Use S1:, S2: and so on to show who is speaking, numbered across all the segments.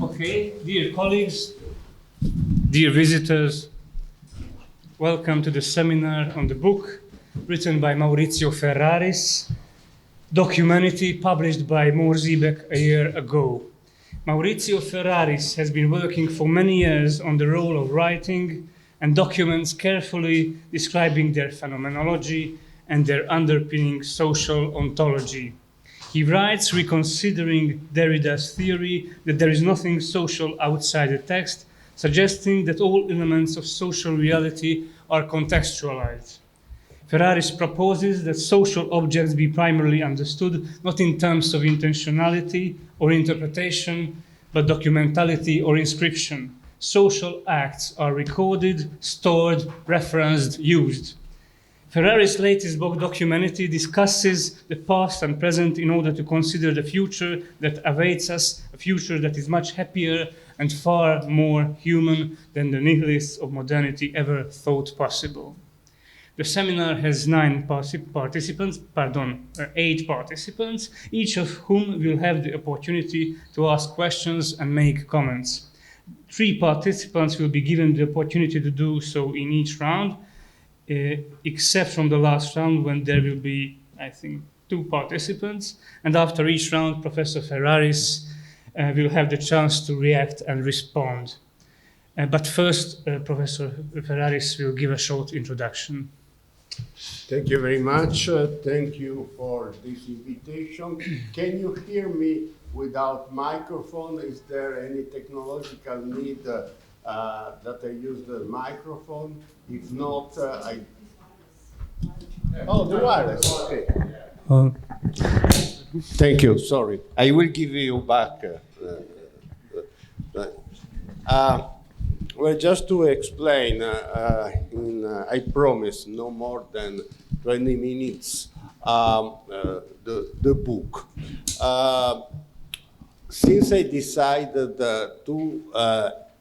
S1: Okay, dear colleagues, dear visitors, welcome to the seminar on the book written by Maurizio Ferraris, Documentality, published by Morsiebeck a year ago. Maurizio Ferraris has been working for many years on the role of writing and documents carefully describing their phenomenology and their underpinning social ontology. He writes, reconsidering Derrida's theory that there is nothing social outside the text, suggesting that all elements of social reality are contextualized. Ferraris proposes that social objects be primarily understood not in terms of intentionality or interpretation, but documentality or inscription. Social acts are recorded, stored, referenced, used. Ferraris' latest book, Documentality, discusses the past and present in order to consider the future that awaits us, a future that is much happier and far more human than the nihilists of modernity ever thought possible. The seminar has 8 participants, each of whom will have the opportunity to ask questions and make comments. 3 participants will be given the opportunity to do so in each round, except from the last round when there will be, I think, 2 participants. And after each round, Professor Ferraris will have the chance to react and respond. But first, Professor Ferraris will give a short introduction.
S2: Thank you very much. Thank you for this invitation. Can you hear me without microphone? Is there any technological need that I use the microphone? If not, Oh, the wireless. Okay. Thank you. Sorry. I will give you back. Well, just to explain, I promise no more than 20 minutes, the book. Since I decided to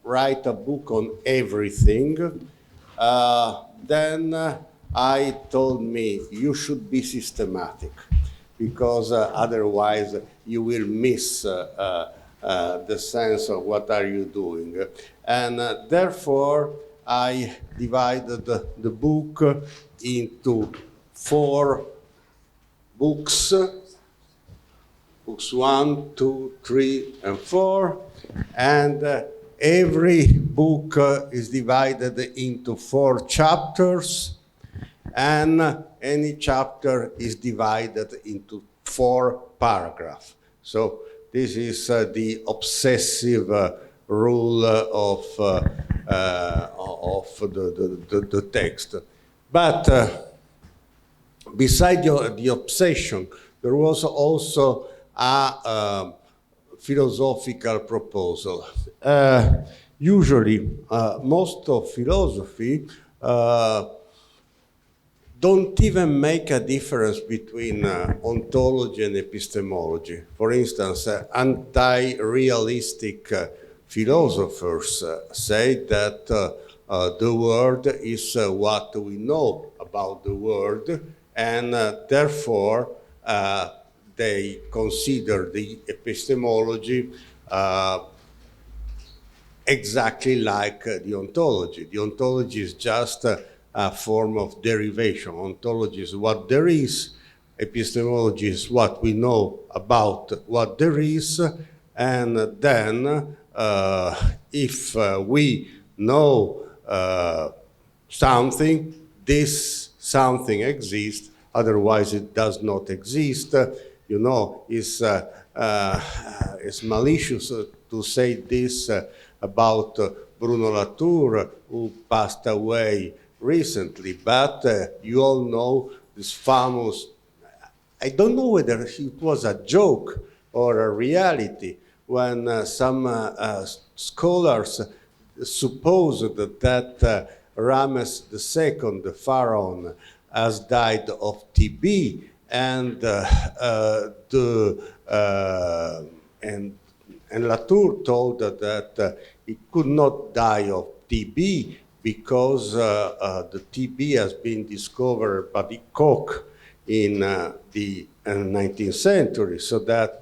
S2: write a book on everything, then I told me you should be systematic, because otherwise you will miss the sense of what are you doing. And therefore, I divided the book into 4 books. Books 1, 2, 3, and 4. And every book is divided into 4 chapters. And any chapter is divided into 4 paragraphs. So this is the obsessive rule of the text. But beside the obsession, there was also a philosophical proposal. Usually, most of philosophy don't even make a difference between ontology and epistemology. For instance, anti-realistic philosophers say that the world is what we know about the world, and therefore they consider the epistemology exactly like the ontology. The ontology is just a form of derivation. Ontology is what there is. Epistemology is what we know about what there is. And then if we know something, this something exists, otherwise it does not exist. You know, it's malicious to say this about Bruno Latour, who passed away recently, but you all know this famous, I don't know whether it was a joke or a reality, when some scholars supposed that Rames II, the pharaoh, has died of TB, and Latour told that he could not die of TB because the TB has been discovered by the Koch in the 19th century, so that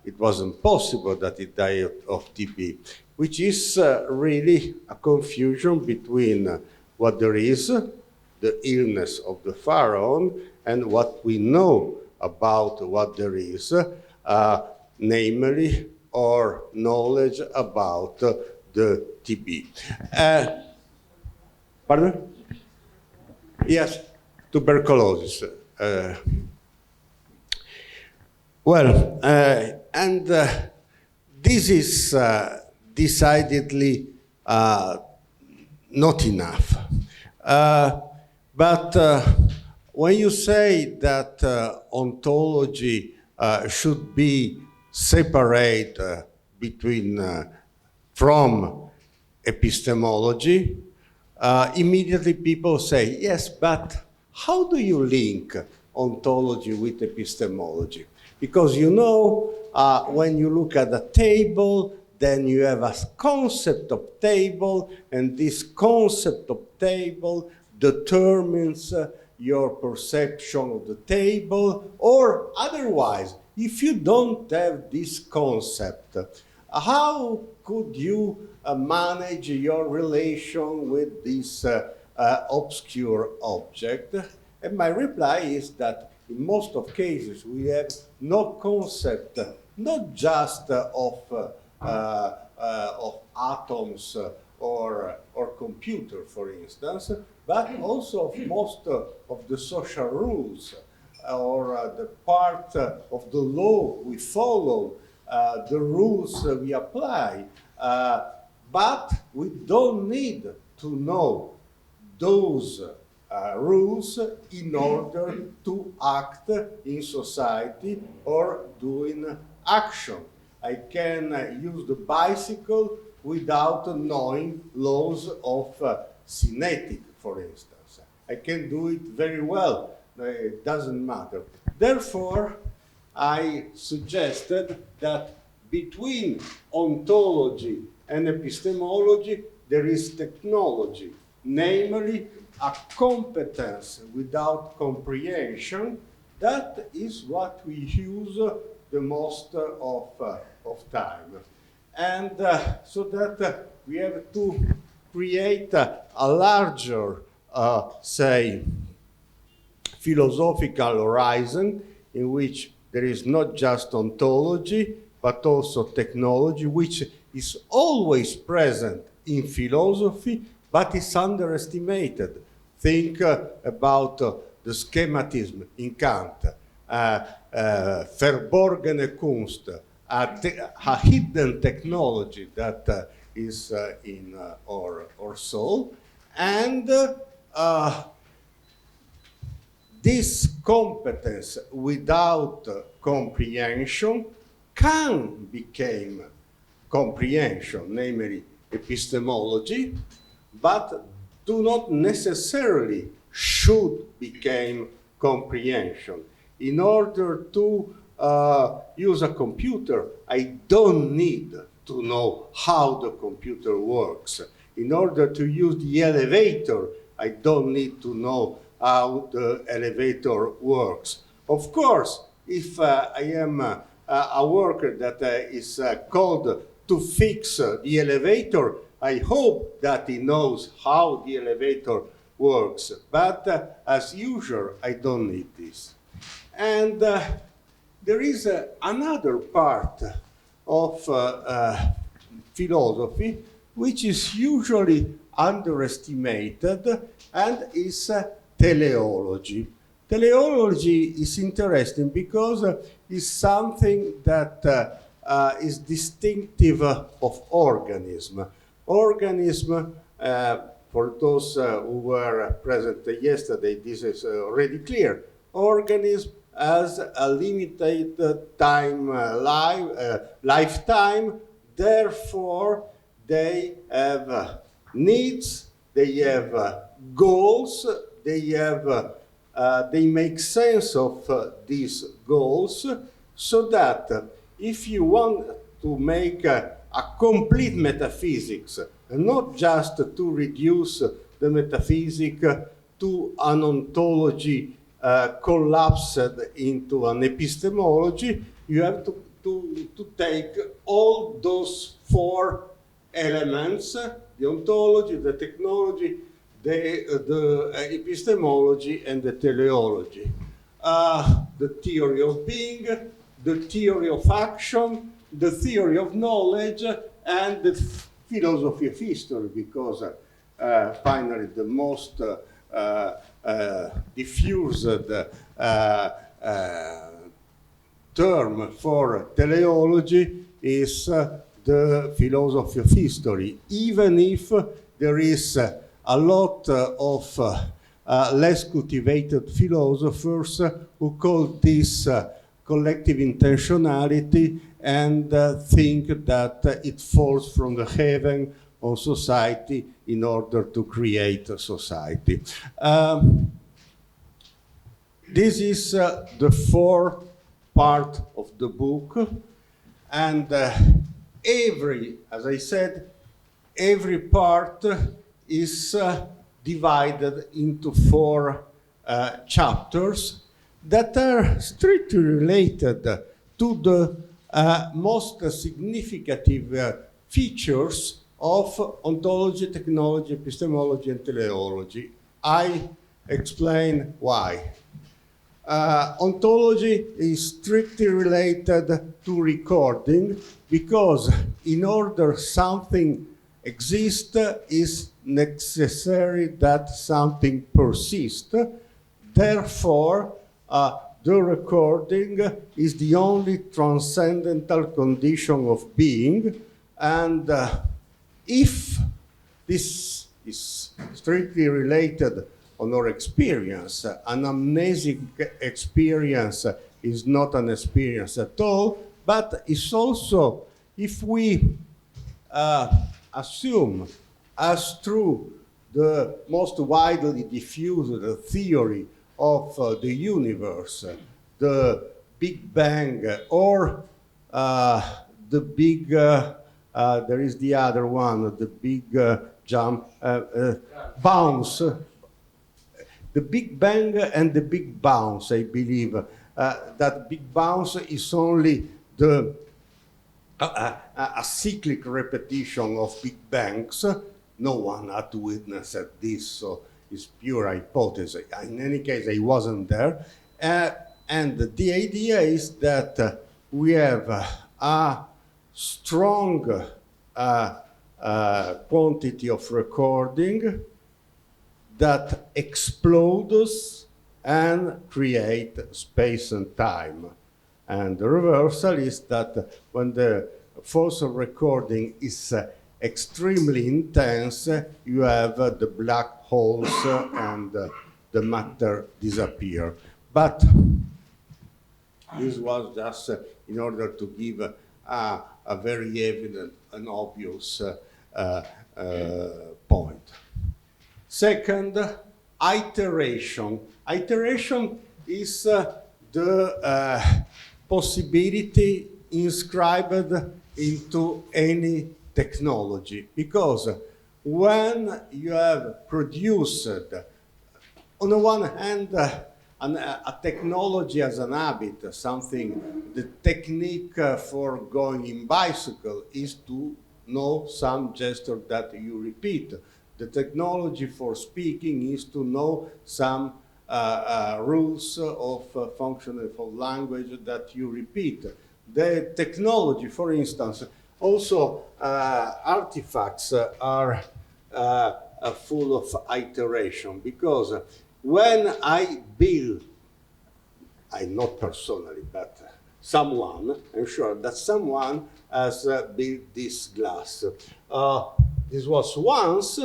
S2: it wasn't possible that he died of TB, which is really a confusion between what there is, the illness of the pharaoh, and what we know about what there is, namely our knowledge about the TB. Pardon? Yes, tuberculosis. This is decidedly not enough. But when you say that ontology should be separate from epistemology, immediately people say, yes, but how do you link ontology with epistemology? Because you know, when you look at a table, then you have a concept of table, and this concept of table determines your perception of the table, or otherwise, if you don't have this concept, how could you manage your relation with this obscure object? And my reply is that in most of cases we have no concept, not just of atoms or computer, for instance, but also of most of the social rules or the part of the law we follow, the rules we apply. But we don't need to know those rules in order to act in society or doing action. I can use the bicycle without knowing laws of cinetic, for instance. I can do it very well. It doesn't matter. Therefore, I suggested that between ontology and epistemology, there is technology, namely a competence without comprehension. That is what we use the most of time. And so that we have to create a larger, say, philosophical horizon in which there is not just ontology, but also technology, which is always present in philosophy, but is underestimated. Think about the schematism in Kant, verborgene Kunst, a hidden technology that is in our soul, and this competence without comprehension can become comprehension, namely epistemology, but do not necessarily should become comprehension. In order to use a computer, I don't need to know how the computer works. In order to use the elevator, I don't need to know how the elevator works. Of course, if I am a worker that is called to fix the elevator, I hope that he knows how the elevator works. But as usual, I don't need this. And there is another part of philosophy which is usually underestimated, and is teleology. Teleology is interesting because it's something that is distinctive of organism. Organism, for those who were present yesterday, this is already clear. Organism has a limited lifetime, therefore they have needs, they have goals, they make sense of these goals, so that if you want to make a complete metaphysics, and not just to reduce the metaphysic to an ontology collapsed into an epistemology, you have to take all those four elements, the ontology, the technology, the epistemology, and the teleology. The theory of being, the theory of action, the theory of knowledge, and the philosophy of history, because finally the most diffused term for teleology is the philosophy of history, even if there is a lot of less cultivated philosophers who call this collective intentionality and think that it falls from the heaven on society in order to create a society. This is the fourth part of the book, and as I said, every part is divided into four chapters that are strictly related to the most significant features of ontology, technology, epistemology, and teleology. I explain why. Ontology is strictly related to recording because in order something exists, is necessary that something persists. Therefore, the recording is the only transcendental condition of being, and if this is strictly related on our experience, an amnesic experience is not an experience at all, but it's also, if we assume as true the most widely diffused theory of the universe, the Big Bang, or the big, there is the other one, the big bounce, the Big Bang and the big bounce, I believe. That big bounce is only a cyclic repetition of big bangs. No one had witnessed this, so it's pure hypothesis. In any case, I wasn't there. And the idea is that we have a strong quantity of recording that explodes and create space and time. And the reversal is that when the force of recording is extremely intense, you have the black holes and the matter disappear. But this was just in order to give a very evident and obvious point. Second, iteration. Iteration is the possibility inscribed into any technology, because when you have produced, on the one hand, a technology as an habit, something, the technique for going in bicycle is to know some gesture that you repeat. The technology for speaking is to know some rules of functioning of language that you repeat. The technology, for instance, also artifacts are full of iteration, because when I build, I not personally, but someone, I'm sure that someone has built this glass. This was once,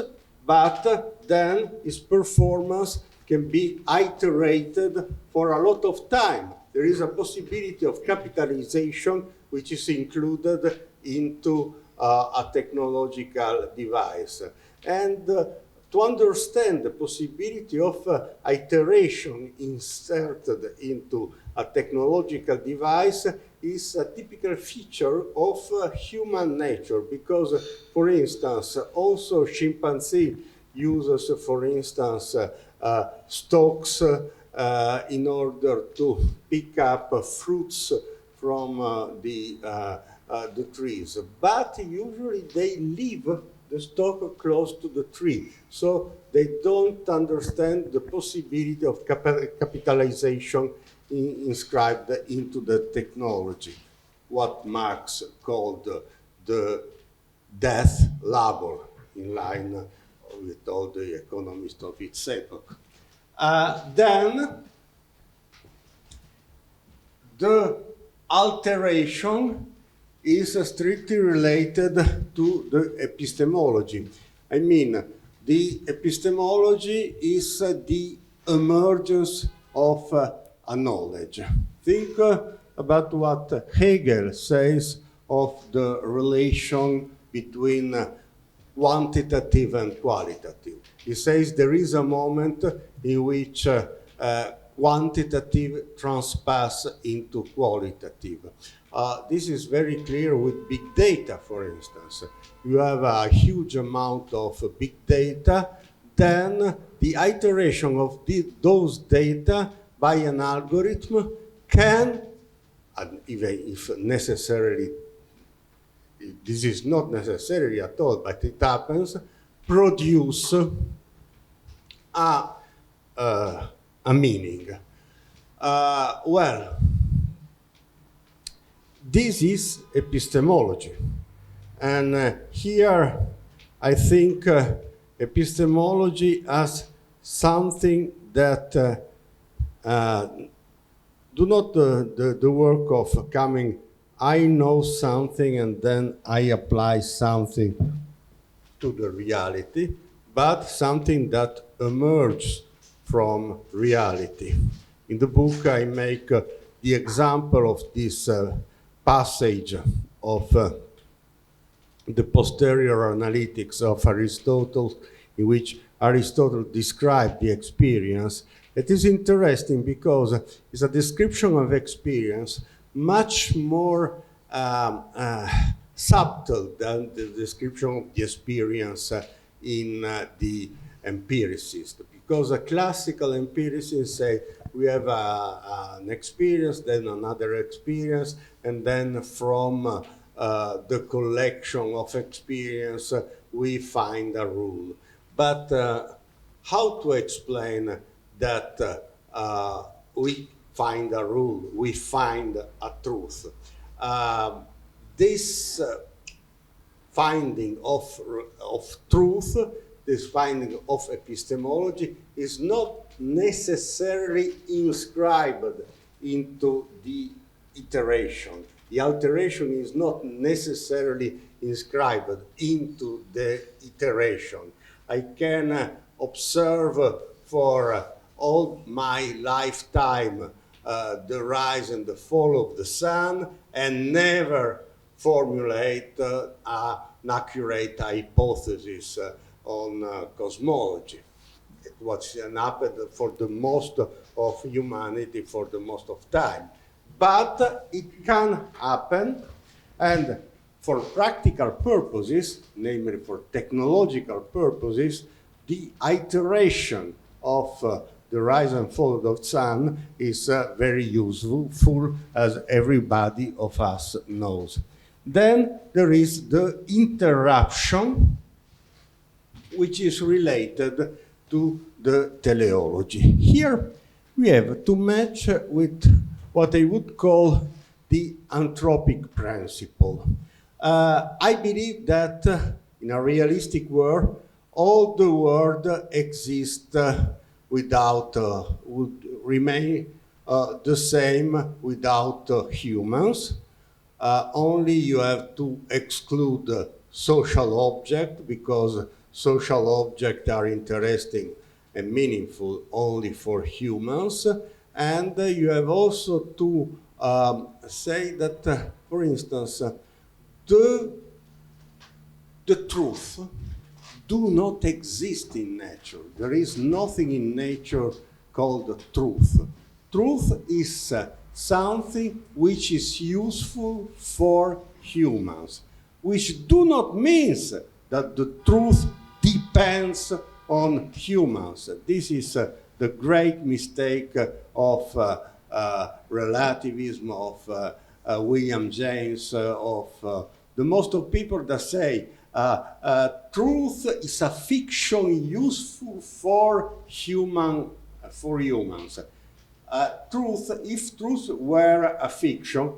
S2: but then its performance can be iterated for a lot of time. There is a possibility of capitalization which is included into a technological device. And to understand the possibility of iteration inserted into a technological device is a typical feature of human nature, because, for instance, also chimpanzee uses, for instance, stalks in order to pick up fruits from the trees, but usually they leave the stalk close to the tree, so they don't understand the possibility of capitalization inscribed into the technology, what Marx called the death labor, in line with all the economists of its epoch. Then the alteration is strictly related to the epistemology. I mean, the epistemology is the emergence of a knowledge. Think about what Hegel says of the relation between quantitative and qualitative. He says there is a moment in which quantitative transpass into qualitative. This is very clear with big data, for instance. You have a huge amount of big data, then the iteration of those data by an algorithm can, and even if necessarily, this is not necessary at all, but it happens, produce a meaning. Well, this is epistemology. And here I think epistemology has something that do not the work of coming, I know something and then I apply something to the reality, but something that emerges from reality. In the book, I make the example of this passage of the posterior analytics of Aristotle, in which Aristotle described the experience. It is interesting because it's a description of experience much more subtle than the description of the experience in the empiricist. Because a classical empiricist say we have an experience, then another experience, and then from the collection of experience we find a rule. But how to explain that we find a rule, we find a truth? This finding of truth, this finding of epistemology is not necessarily inscribed into the iteration. The alteration is not necessarily inscribed into the iteration. I can observe for all my lifetime the rise and the fall of the sun and never formulate an accurate hypothesis on cosmology. What's happened for the most of humanity for the most of time. But it can happen, and for practical purposes, namely for technological purposes, the iteration of the rise and fall of the sun is very useful, as everybody of us knows. Then there is the interruption, which is related to the teleology. Here we have to match with what I would call the anthropic principle. I believe that in a realistic world, all the world exists without, would remain the same without humans. Only you have to exclude social objects, because social objects are interesting and meaningful only for humans. And you have also to say that, for instance, the truth do not exist in nature. There is nothing in nature called truth. Truth is something which is useful for humans, which do not mean that the truth depends on humans. This is the great mistake of relativism, of William James, of the most of people that say truth is a fiction useful for humans. If truth were a fiction,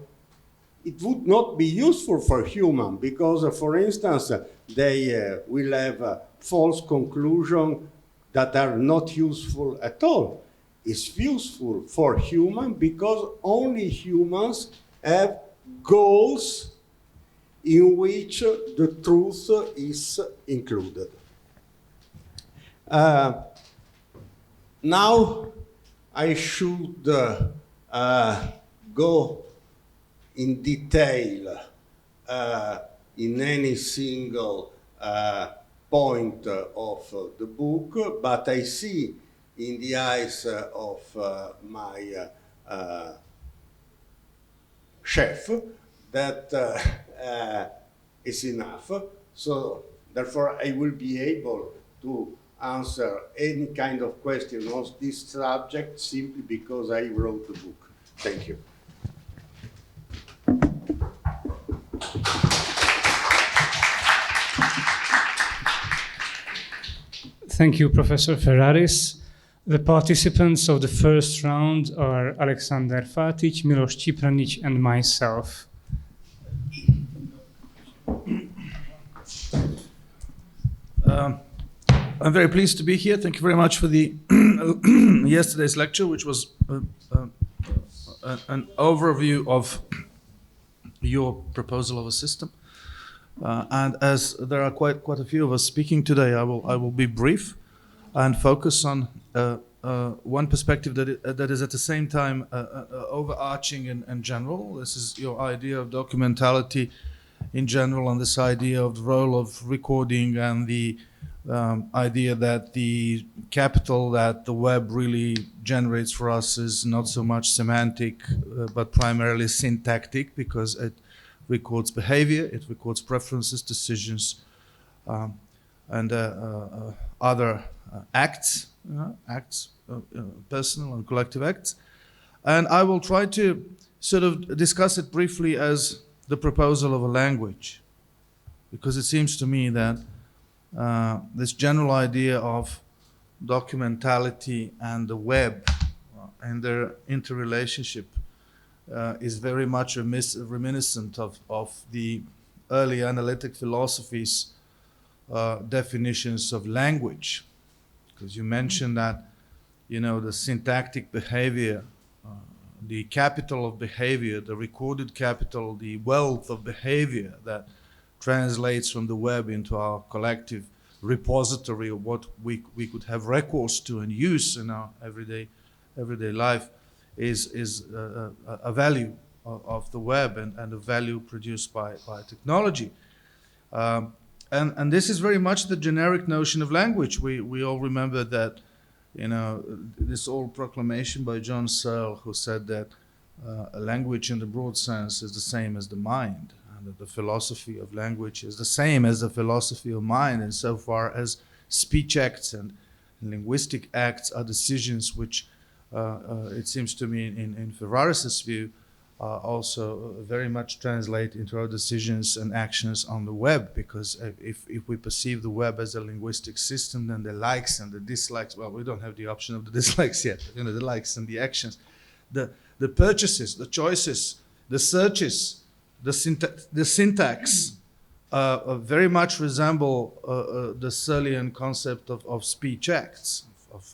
S2: it would not be useful for human because, for instance, they will have false conclusions that are not useful at all. It's useful for human because only humans have goals in which the truth is included. Now I should go in detail in any single point of the book, but I see in the eyes of my chef that is enough. So therefore I will be able to answer any kind of question on this subject simply because I wrote the book. Thank you.
S1: Thank you, Professor Ferraris. The participants of the first round are Alexander Fatic, Milos Cipranic, and myself.
S3: I'm very pleased to be here. Thank you very much for the yesterday's lecture, which was an overview of your proposal of a system. And as there are quite a few of us speaking today, I will be brief and focus on one perspective that is at the same time overarching and general. This is your idea of documentality in general, and this idea of the role of recording, and the idea that the capital that the web really generates for us is not so much semantic, but primarily syntactic, because it records behavior, it records preferences, decisions, and other acts, personal and collective acts. And I will try to sort of discuss it briefly as the proposal of a language, because it seems to me that this general idea of documentality and the web and their interrelationship is very much reminiscent of the early analytic philosophy's definitions of language. Because you mentioned that, the syntactic behavior, the capital of behavior, the recorded capital, the wealth of behavior that translates from the web into our collective repository of what we could have recourse to and use in our everyday life is a value of the web and a value produced by technology. And this is very much the generic notion of language. We all remember that, this old proclamation by John Searle, who said that a language in the broad sense is the same as the mind, and that the philosophy of language is the same as the philosophy of mind, insofar as speech acts and linguistic acts are decisions which, it seems to me, in Ferraris' view, also very much translate into our decisions and actions on the web, because if we perceive the web as a linguistic system, then the likes and the dislikes, well, we don't have the option of the dislikes yet, but, the likes and the actions, the purchases, the choices, the searches, the syntax very much resemble the Searlean concept of speech acts.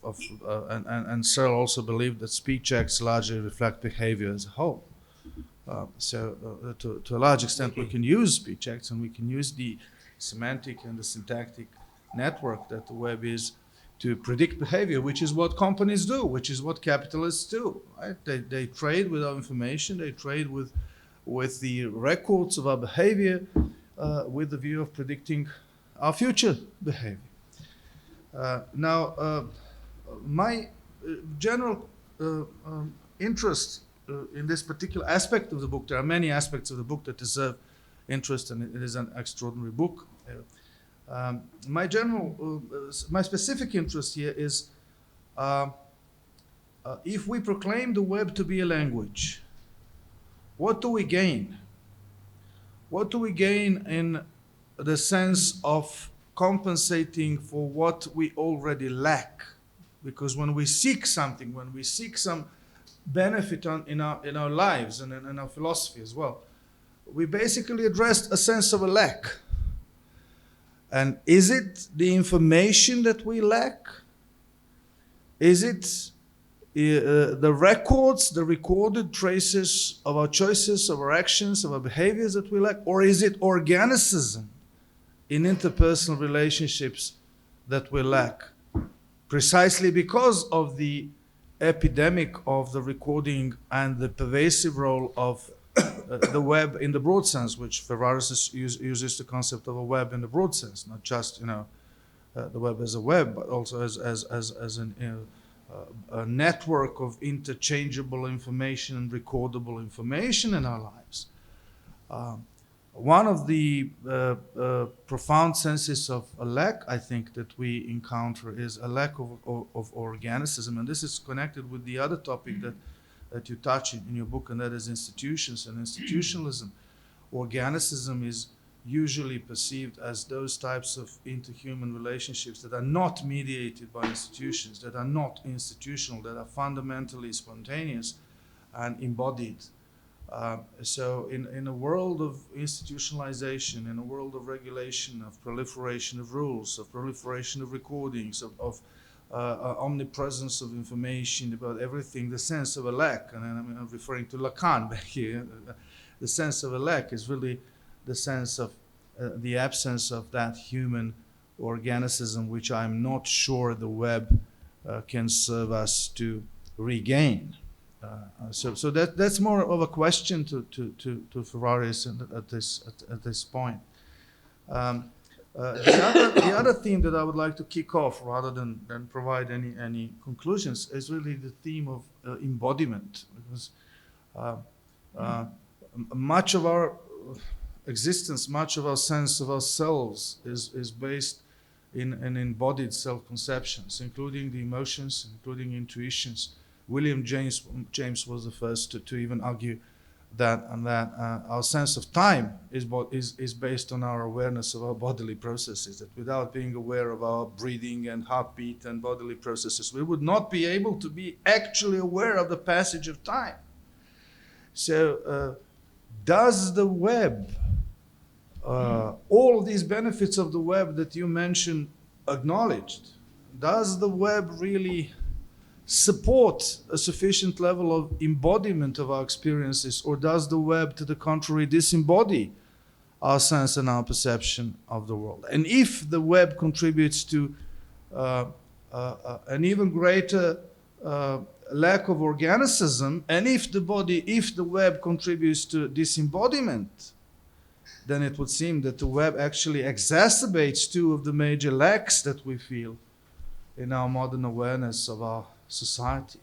S3: And Searle also believed that speech acts largely reflect behavior as a whole. So to a large extent, we can use speech acts, and we can use the semantic and the syntactic network that the web is to predict behavior, which is what companies do, which is what capitalists do. Right? They trade with our information, they trade with the records of our behavior, with the view of predicting our future behavior. Now, my general interest in this particular aspect of the book, there are many aspects of the book that deserve interest, and it is an extraordinary book. My specific interest here is if we proclaim the web to be a language, what do we gain? What do we gain in the sense of compensating for what we already lack? Because when we seek something, when we seek some benefit in our lives and in our philosophy as well, we basically addressed a sense of a lack. And is it the information that we lack? Is it the records, the recorded traces of our choices, of our actions, of our behaviors that we lack? Or is it organicism in interpersonal relationships that we lack? Precisely because of the epidemic of the recording and the pervasive role of the web in the broad sense, which Ferraris uses the concept of a web in the broad sense, not just the web as a web, but also as a network of interchangeable information and recordable information in our lives. One of the profound senses of a lack, I think, that we encounter is a lack of organicism, and this is connected with the other topic that you touch in your book, and that is institutions and institutionalism. Organicism is usually perceived as those types of interhuman relationships that are not mediated by institutions, that are not institutional, that are fundamentally spontaneous and embodied. So in a world of institutionalization, in a world of regulation, of proliferation of rules, of proliferation of recordings, of omnipresence of information about everything, the sense of a lack, and I'm referring to Lacan back here, the sense of a lack is really the sense of the absence of that human organicism, which I'm not sure the web can serve us to regain. So that's more of a question to Ferraris at this point. The other theme that I would like to kick off, rather than provide any conclusions, is really the theme of embodiment, because much of our existence, much of our sense of ourselves is based in embodied self-conceptions, including the emotions, including intuitions. William James was the first to even argue that our sense of time is based on our awareness of our bodily processes, that without being aware of our breathing and heartbeat and bodily processes, we would not be able to be actually aware of the passage of time. So does the web, all of these benefits of the web that you mentioned acknowledged, does the web really support a sufficient level of embodiment of our experiences, or does the web, to the contrary, disembody our sense and our perception of the world? And if the web contributes to an even greater lack of organicism, and if the web contributes to disembodiment, then it would seem that the web actually exacerbates two of the major lacks that we feel in our modern awareness of our society.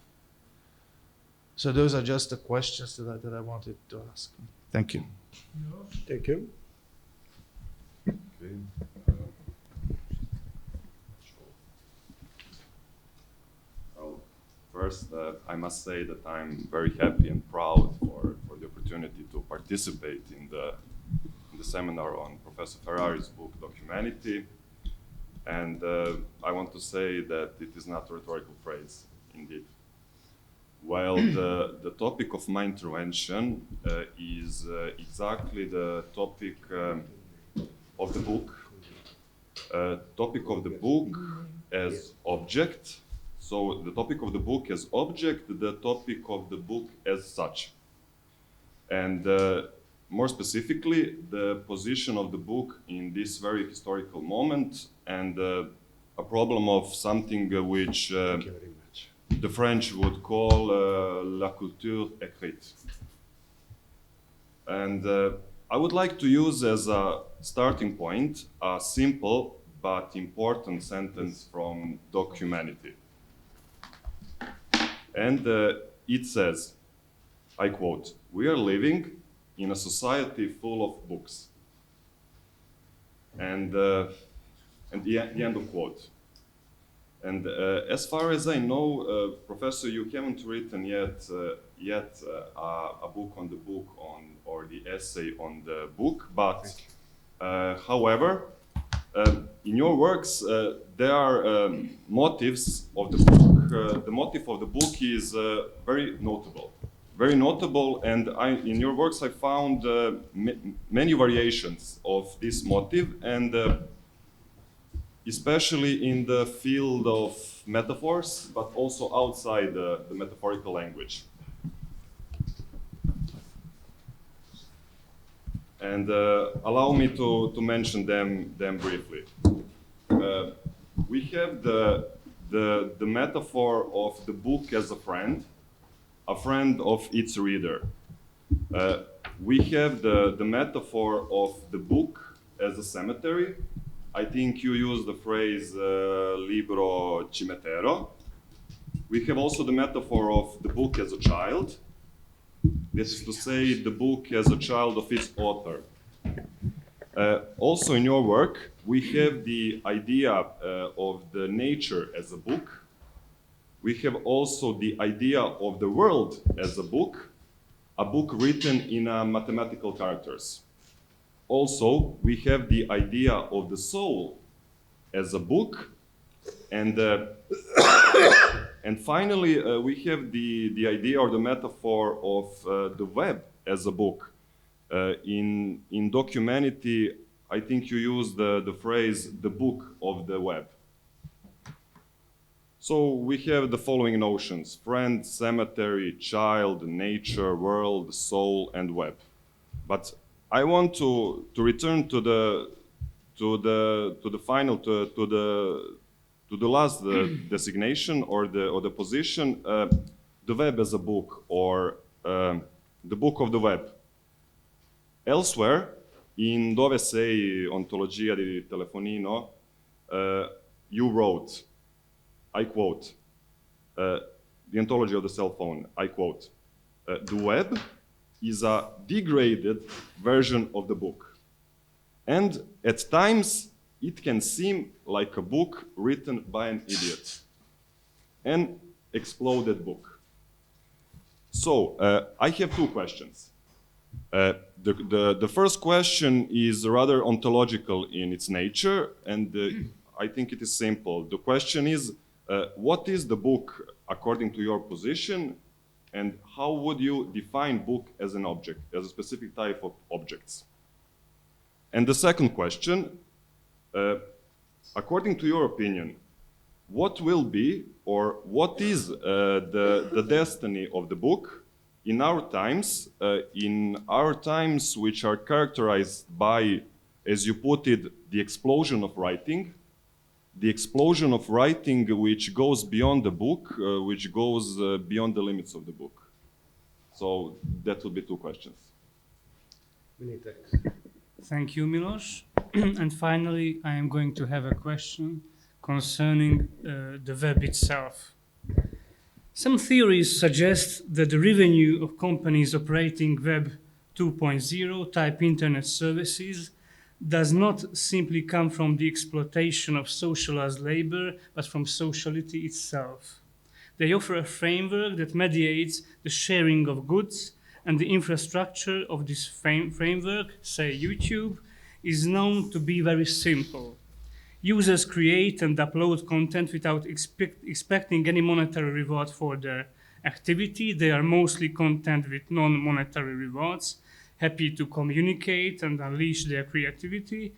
S3: So those are just the questions that I wanted to ask. Thank you.
S2: Thank you.
S4: Okay. Well, first, I must say that I'm very happy and proud for the opportunity to participate in the seminar on Professor Ferraris' book, Documentality. And I want to say that it is not a rhetorical phrase, indeed. While the topic of my intervention is exactly the topic of the book. Topic of the book as object. So the topic of the book as object, the topic of the book as such. And more specifically, the position of the book in this very historical moment, and a problem of something which the French would call la culture écrite. And I would like to use as a starting point a simple but important sentence from Documentality. And it says, I quote, "We are living in a society full of books." And the end of quote. And as far as I know, Professor, you haven't written yet a book on the book or the essay on the book. But however, in your works, there are motives of the book. The motive of the book is very notable, and in your works I found many variations of this motive, and especially in the field of metaphors, but also outside the metaphorical language. And allow me to mention them briefly. We have the metaphor of the book as a friend of its reader. We have the metaphor of the book as a cemetery. I think you use the phrase libro cimitero. We have also the metaphor of the book as a child. This is to say, the book as a child of its author. Also in your work, we have the idea of the nature as a book. We have also the idea of the world as a book written in mathematical characters. Also, we have the idea of the soul as a book, and finally, we have the idea or the metaphor of the web as a book. In documentality, I think you use the phrase "the book of the web." So we have the following notions: friend, cemetery, child, nature, world, soul, and web. But I want to return to the last designation or the position, the web as a book, or the book of the web. Elsewhere, in Dove sei ontologia di telefonino, you wrote, I quote, the ontology of the cell phone, I quote, the web is a degraded version of the book. And at times, it can seem like a book written by an idiot. An exploded book. So, I have two questions. The first question is rather ontological in its nature, and I think it is simple. The question is, what is the book according to your position, and how would you define book as an object, as a specific type of objects? And the second question, according to your opinion, what will be or what is the destiny of the book in our times which are characterized by, as you put it, the explosion of writing which goes beyond the book, which goes beyond the limits of the book. So that would be two questions.
S2: Many thanks.
S1: Thank you, Milos. And finally, I am going to have a question concerning the web itself. Some theories suggest that the revenue of companies operating Web 2.0 type internet services does not simply come from the exploitation of socialized labor, but from sociality itself. They offer a framework that mediates the sharing of goods, and the infrastructure of this framework, say YouTube, is known to be very simple. Users create and upload content without expecting any monetary reward for their activity. They are mostly content with non-monetary rewards, happy to communicate and unleash their creativity.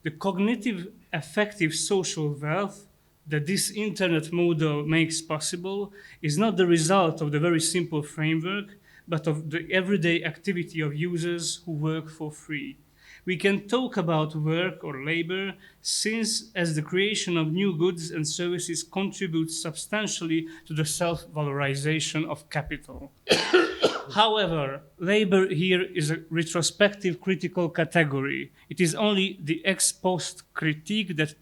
S1: The cognitive, effective social wealth that this internet model makes possible is not the result of the very simple framework, but of the everyday activity of users who work for free. We can talk about work or labor since as the creation of new goods and services contributes substantially to the self-valorization of capital. However, labor here is a retrospective critical category. It is only the ex post critique that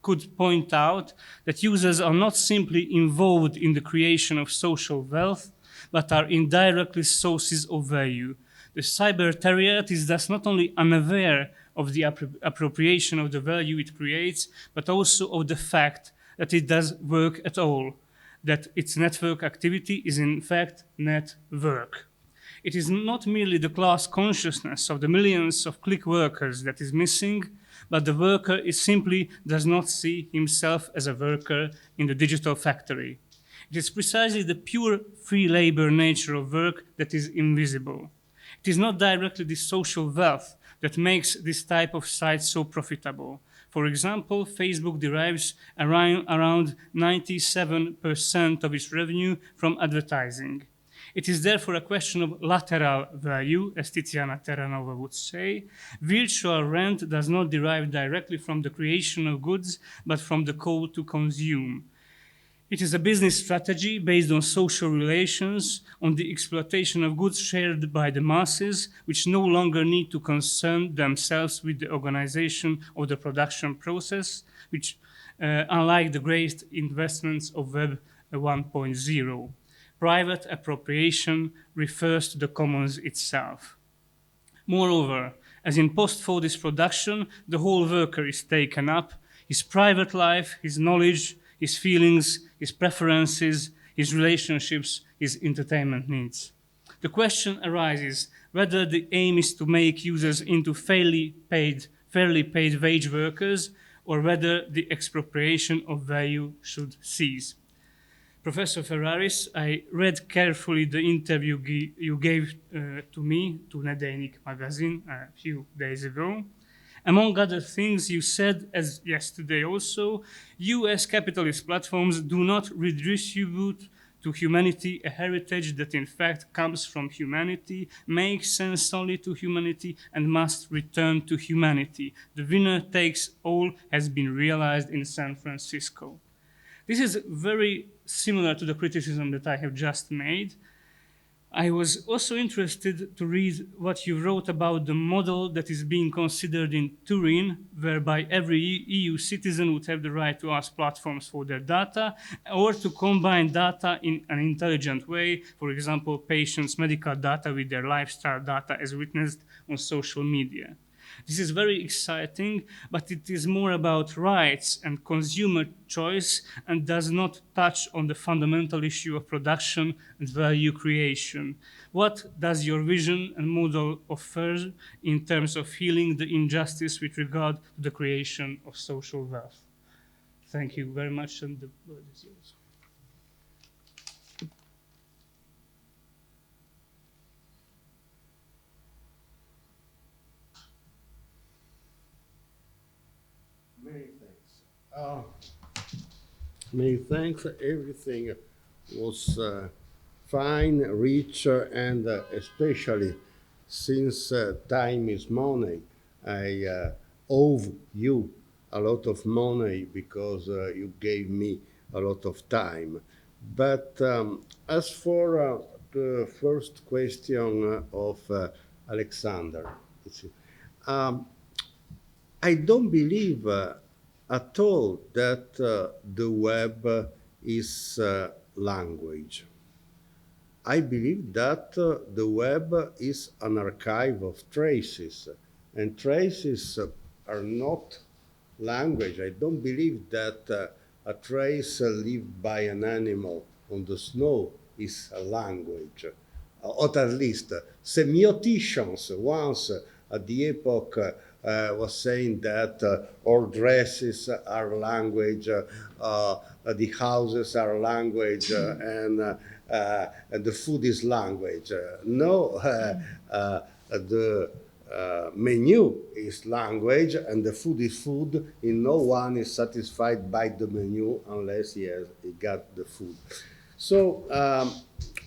S1: could point out that users are not simply involved in the creation of social wealth, but are indirectly sources of value. The cybertariat is thus not only unaware of the appropriation of the value it creates, but also of the fact that it does work at all, that its network activity is in fact net work. It is not merely the class consciousness of the millions of click workers that is missing, but the worker is simply does not see himself as a worker in the digital factory. It is precisely the pure free labor nature of work that is invisible. It is not directly the social wealth that makes this type of site so profitable. For example, Facebook derives around 97% of its revenue from advertising. It is therefore a question of lateral value, as Tiziana Terranova would say. Virtual rent does not derive directly from the creation of goods, but from the call to consume. It is a business strategy based on social relations, on the exploitation of goods shared by the masses, which no longer need to concern themselves with the organization of the production process, which, unlike the great investments of Web 1.0, private appropriation refers to the commons itself. Moreover, as in post-Fordist production, the whole worker is taken up, his private life, his knowledge, his feelings, his preferences, his relationships, his entertainment needs. The question arises whether the aim is to make users into fairly paid wage workers, or whether the expropriation of value should cease. Professor Ferraris, I read carefully the interview you gave to me, to Nedejnik magazine, a few days ago. Among other things, you said, as yesterday also, you as capitalist platforms do not redistribute to humanity a heritage that in fact comes from humanity, makes sense only to humanity, and must return to humanity. The winner takes all has been realized in San Francisco. This is very similar to the criticism that I have just made. I was also interested to read what you wrote about the model that is being considered in Turin, whereby every EU citizen would have the right to ask platforms for their data, or to combine data in an intelligent way, for example, patients' medical data with their lifestyle data as witnessed on social media. This is very exciting, but it is more about rights and consumer choice and does not touch on the fundamental issue of production and value creation. What does your vision and model offer in terms of healing the injustice with regard to the creation of social wealth? Thank you very much, and the word is yours.
S2: Many thanks. Everything was fine, rich, and especially since time is money, I owe you a lot of money because you gave me a lot of time. But as for the first question of Alexander, I don't believe at all that the web is language. I believe that the web is an archive of traces, and traces are not language. I don't believe that a trace left by an animal on the snow is a language, or at least semioticians once at the epoch was saying that all dresses are language, the houses are language, and the food is language. No, the menu is language, and the food is food, and no one is satisfied by the menu unless he got the food. So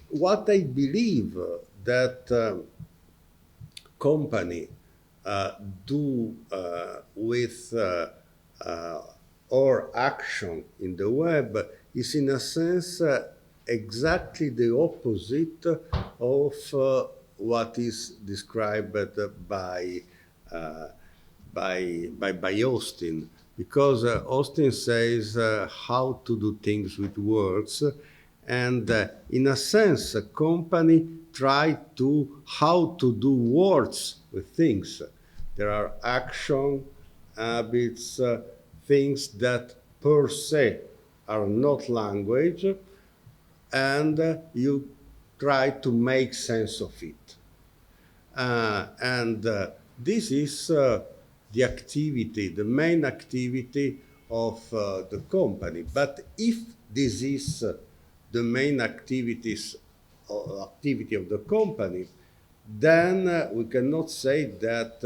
S2: what I believe that company do with our action in the web is in a sense exactly the opposite of what is described by Austin, because Austin says how to do things with words, and in a sense a company try to how to do words with things. There are action, habits, things that per se are not language, and you try to make sense of it. And this is the activity, the main activity of the company. But if this is the main activity of the company, then we cannot say that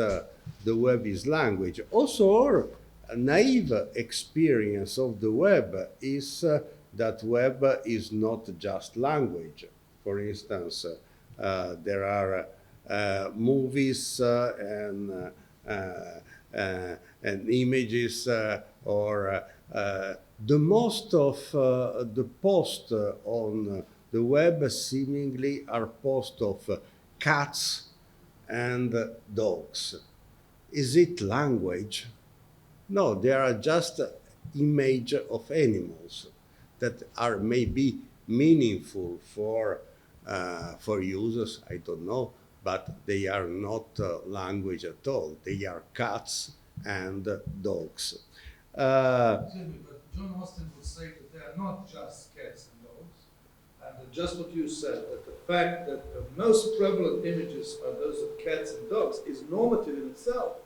S2: the web is language. Also, our naive experience of the web is that web is not just language. For instance, there are movies and images, or the most of the posts on the web seemingly are posts of cats and dogs. Is it language? No, they are just image of animals that are maybe meaningful for users, I don't know, but they are not language at all. They are cats and dogs.
S3: Excuse me, but John Austin would say that they are not just cats and dogs, and just what you said, that the fact that the most prevalent images are those of cats and dogs is normative in itself,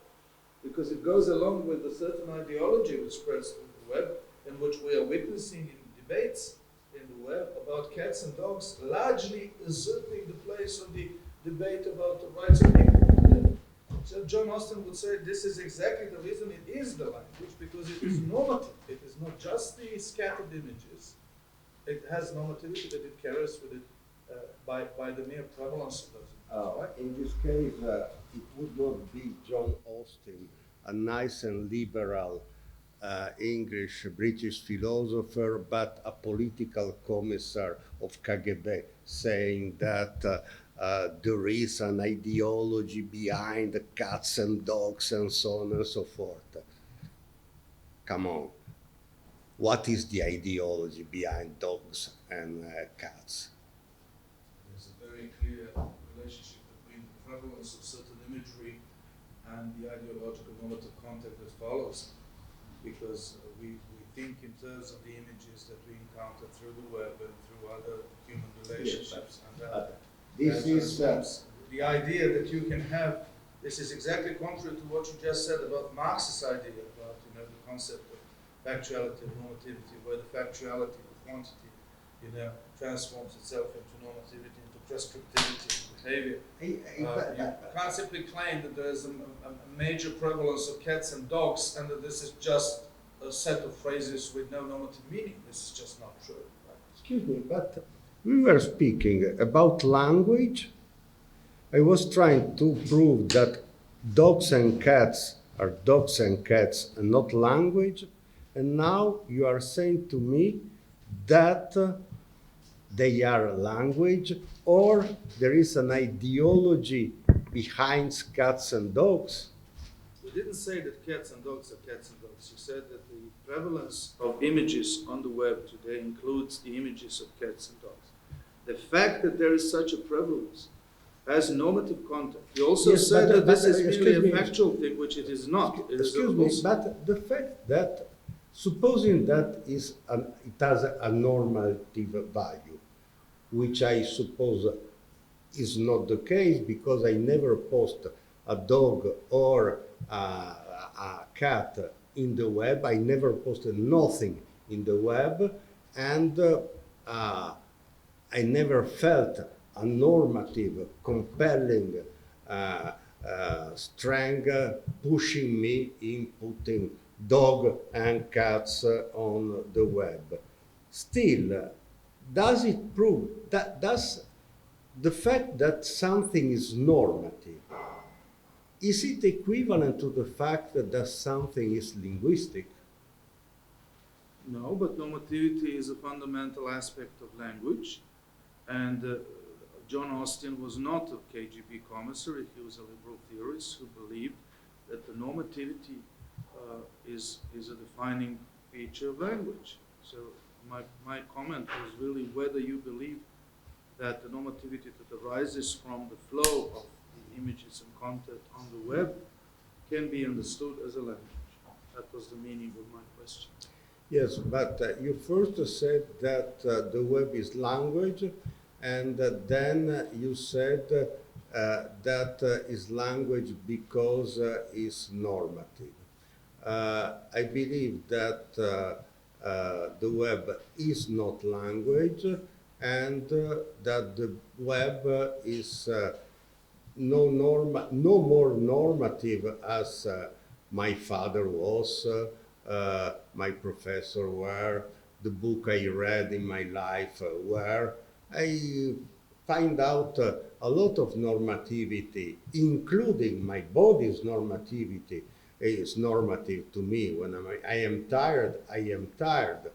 S3: because it goes along with a certain ideology which spreads through the web, and which we are witnessing in debates in the web about cats and dogs, largely usurping the place of the debate about the rights of people. So John Austin would say this is exactly the reason it is the language, because it is normative. It is not just the scattered images. It has normativity that it carries with it by the mere prevalence of those images. Right?
S2: In this case, it would not be John Austin, a nice and liberal English British philosopher, but a political commissar of KGB, saying that there is an ideology behind the cats and dogs and so on and so forth. Come on. What is the ideology behind dogs and cats?
S3: There's a very clear relationship between the prevalence of certain imagery and the ideological normative content that follows, because we think in terms of the images that we encounter through the web and through other human relationships.
S2: Yes,
S3: And
S2: this is
S3: the idea that you can have, this is exactly contrary to what you just said about Marx's idea about the concept of factuality and normativity, where the factuality, the quantity, transforms itself into normativity, into prescriptivity, into behavior. You can't simply claim that there is a major prevalence of cats and dogs and that this is just a set of phrases with no normative meaning. This is just not true. Right?
S2: Excuse me, but we were speaking about language. I was trying to prove that dogs and cats are dogs and cats and not language. And now you are saying to me that they are language, or there is an ideology behind cats and dogs.
S3: We didn't say that cats and dogs are cats and dogs. You said that the prevalence of images on the web today includes the images of cats and dogs. The fact that there is such a prevalence has normative content. You also said that this is merely a factual thing, which it is not.
S2: Excuse me, but the fact that, supposing that it has a normative value, which I suppose is not the case, because I never post a dog or a cat in the web. I never posted nothing in the web, and I never felt a normative, compelling strength pushing me in putting dog and cats on the web. Still, does it prove that does the fact that something is normative, is it equivalent to the fact that something is linguistic?
S3: No, but normativity is a fundamental aspect of language, and John Austin was not a KGB commissary. He was a liberal theorist who believed that the normativity is a defining feature of language. So my comment was really whether you believe that the normativity that arises from the flow of the images and content on the web can be understood as a language. That was the meaning of my question.
S2: Yes, but you first said that the web is language, and then you said that is language because it's normative. I believe that the web is not language, and that the web is no more normative as my father was, my professor were, the book I read in my life were. I find out a lot of normativity, including my body's normativity, is normative to me. When I am tired, I am tired.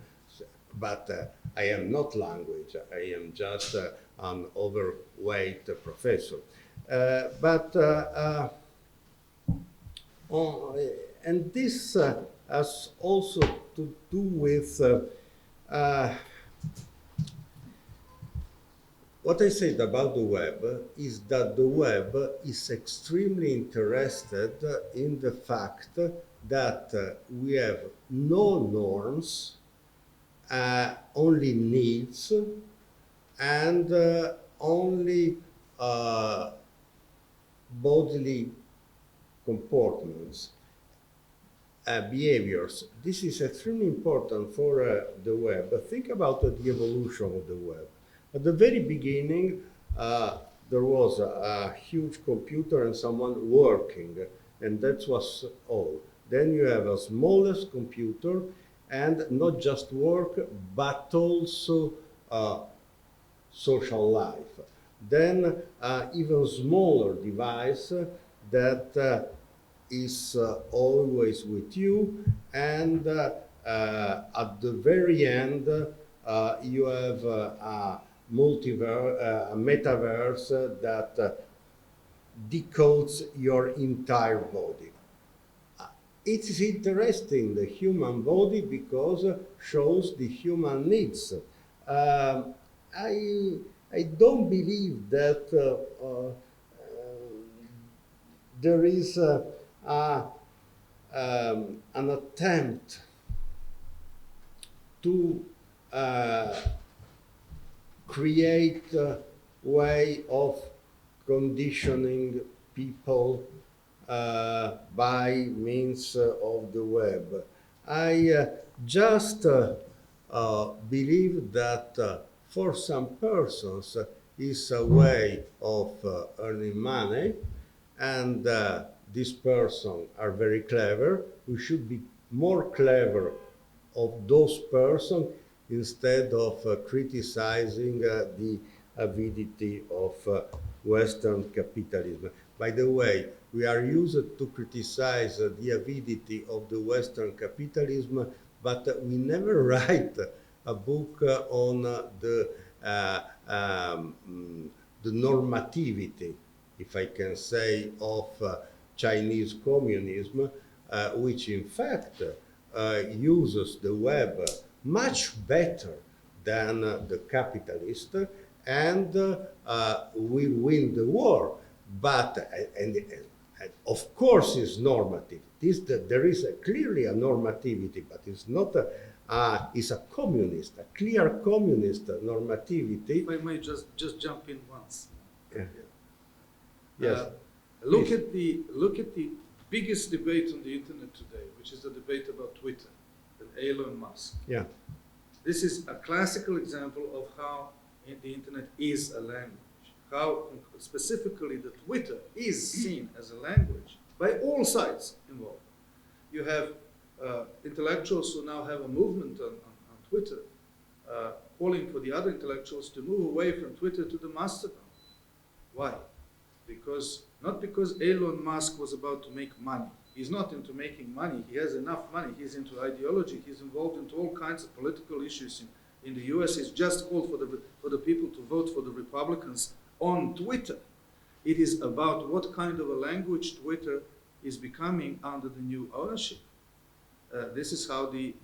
S2: But I am not language. I am just an overweight professor. Oh, and this has also to do with what I said about the web is that the web is extremely interested in the fact that we have no norms, only needs, and only bodily comportments, behaviors. This is extremely important for the web. Think about the evolution of the web. At the very beginning, there was a huge computer and someone working, and that was all. Then you have a smallest computer, and not just work, but also social life. Then even smaller device that is always with you, and at the very end you have a metaverse that decodes your entire body. It is interesting, the human body, because shows the human needs. I don't believe that there is an attempt to create a way of conditioning people by means of the web. I just believe that for some persons is a way of earning money, and these persons are very clever. We should be more clever of those persons instead of criticizing the avidity of Western capitalism. By the way, we are used to criticize the avidity of the Western capitalism, but we never write a book on the normativity, if I can say, of Chinese communism, which in fact uses the web much better than the capitalist, and will win the war. But, and of course, it's normative. There is clearly a normativity, but it's not it's a communist, a clear communist normativity.
S3: If I may just jump in once.
S2: Yeah. Yes.
S3: Look at the biggest debate on the internet today, which is the debate about Twitter and Elon Musk.
S2: Yeah.
S3: This is a classical example of how the internet is a language, how specifically the Twitter is seen as a language by all sides involved. You have intellectuals who now have a movement on Twitter, calling for the other intellectuals to move away from Twitter to the Mastodon. Why? Not because Elon Musk was about to make money. He's not into making money. He has enough money. He's into ideology. He's involved into all kinds of political issues. In the US, he's just called for the people to vote for the Republicans on Twitter. It is about what kind of a language Twitter is becoming under the new ownership. This is how the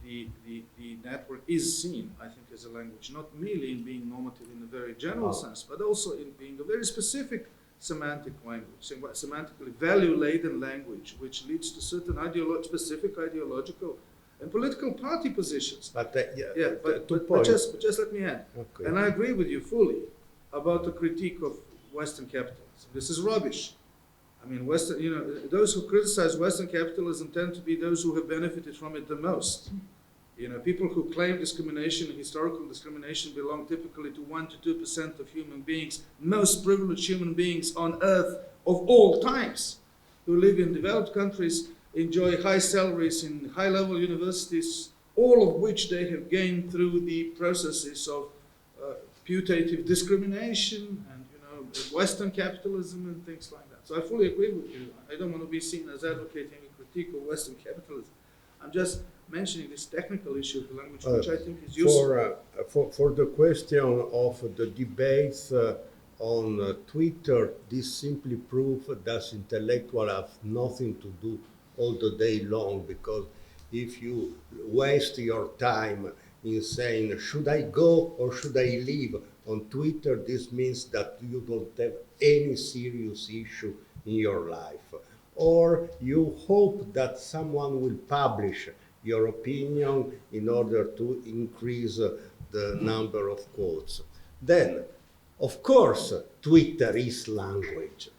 S3: network is seen, I think, as a language, not merely in being normative in a very general sense, but also in being a very specific semantic language, semantically value-laden language, which leads to certain specific ideological and political party positions.
S2: But
S3: But
S2: two points.
S3: just let me add.
S2: Okay.
S3: And I agree with you fully about the critique of Western capitalism. This is rubbish. I mean, those who criticize Western capitalism tend to be those who have benefited from it the most. People who claim discrimination, historical discrimination, belong typically to 1 to 2% of human beings, most privileged human beings on earth of all times, who live in developed countries, enjoy high salaries in high-level universities, all of which they have gained through the processes of putative discrimination and Western capitalism and things like that. So I fully agree with you. I don't want to be seen as advocating a critique of Western capitalism. I'm just mentioning this technical issue of the language, which I think is useful.
S2: For the question of the debates on Twitter, this simply proves that intellectuals have nothing to do all the day long, because if you waste your time in saying, should I go or should I leave on Twitter, this means that you don't have any serious issue in your life. Or you hope that someone will publish your opinion in order to increase the number of quotes. Then, of course, Twitter is language,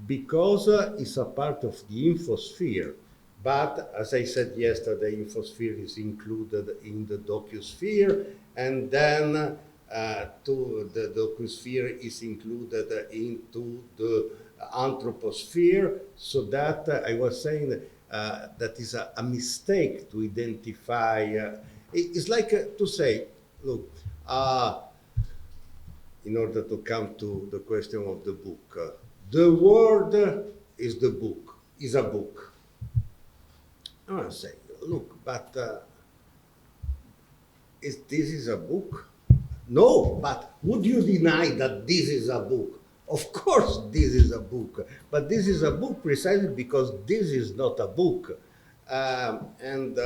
S2: because it's a part of the infosphere. But as I said yesterday, infosphere is included in the docusphere, and then the docusphere is included into the anthroposphere, so that I was saying that is a mistake to identify. It's like to say, look, in order to come to the question of the book, the word is the book, is a book. I want to say, look, but this is a book? No, but would you deny that this is a book? Of course this is a book, but this is a book precisely because this is not a book. And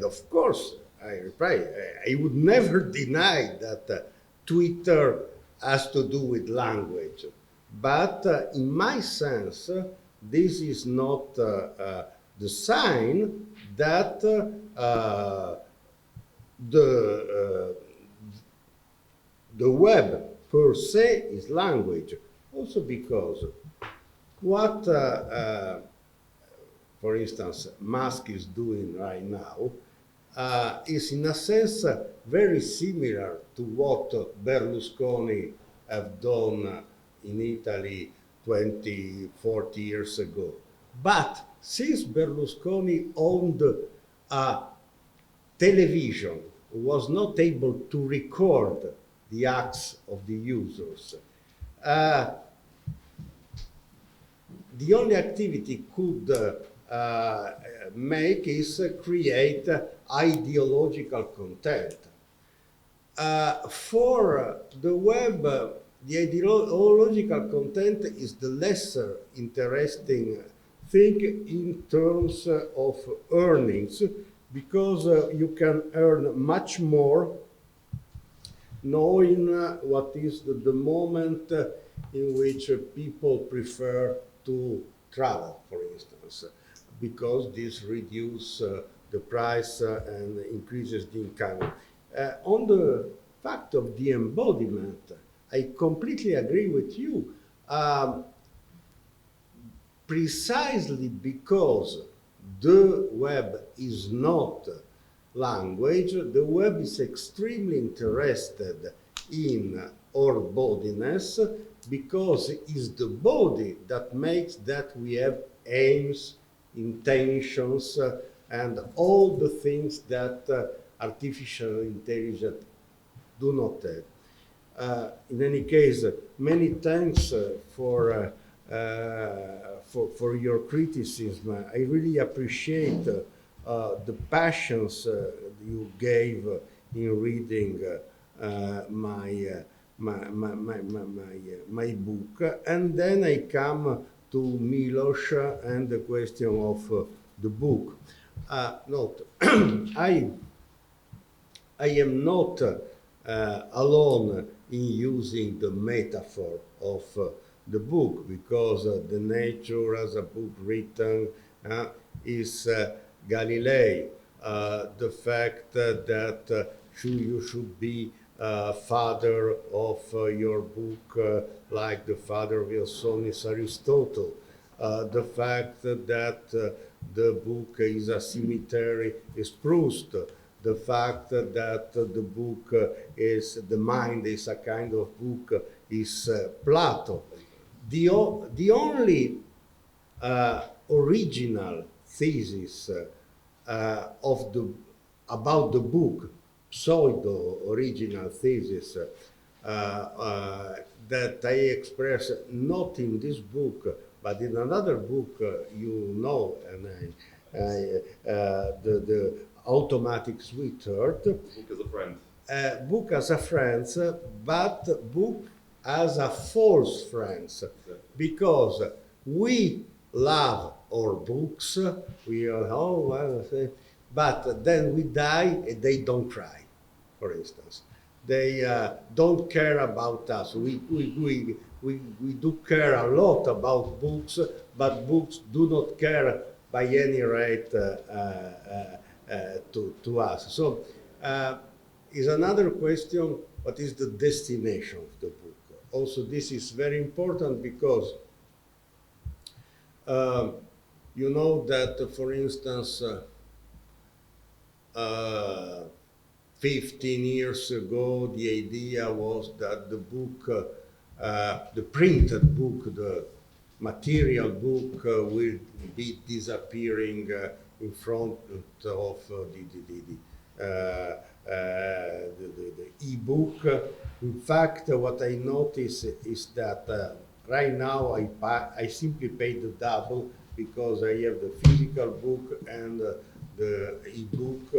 S2: of course, I reply, I would never deny that Twitter has to do with language. But in my sense, this is not the sign that the web per se is language. Also because what, for instance, Musk is doing right now is in a sense very similar to what Berlusconi have done in Italy 20, 40 years ago. But since Berlusconi owned a television, was not able to record the acts of the users, the only activity could make is create ideological content. For the web, the ideological content is the lesser interesting thing in terms of earnings, because you can earn much more knowing what is the moment in which people prefer to travel, for instance, because this reduces the price and increases the income. On the fact of the embodiment, I completely agree with you. Precisely because the web is not language, the web is extremely interested in our bodiness, because it's the body that makes that we have aims, intentions, and all the things that artificial intelligence do not have. In any case, many thanks for your criticism. I really appreciate the passions you gave in reading my book. And then I come to Milos and the question of the book. Note, I am not alone in using the metaphor of the book, because the nature as a book written is Galilei. The fact that you should be father of your book like the father of your son is Aristotle. The fact that the book is a cemetery is Proust. The fact that the book is, the mind is a kind of book is Plato. The only original thesis of the about the book, pseudo original thesis that I express not in this book but in another book you know, and the automatic sweetheart.
S4: Book as a friend.
S2: Book as a friend, but book as a false friend, exactly. Because we love our books, we are, oh, well, but then we die and they don't cry, for instance. They don't care about us. We do care a lot about books, but books do not care by any rate to us. So is another question, what is the destination of the book? Also, this is very important because you know that, for instance, 15 years ago, the idea was that the book, the printed book, the material book will be disappearing in front of the e-book. In fact, what I notice is that right now I simply pay the double because I have the physical book and the e-book,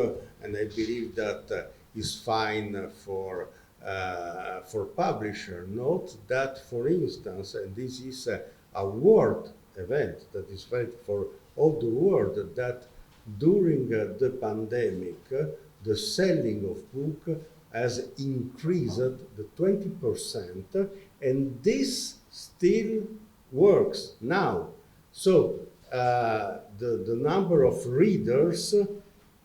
S2: and I believe that is fine for publisher. Note that, for instance, and this is a world event that is valid for all the world, that during the pandemic, the selling of book has increased the 20%, and this still works now. So the number of readers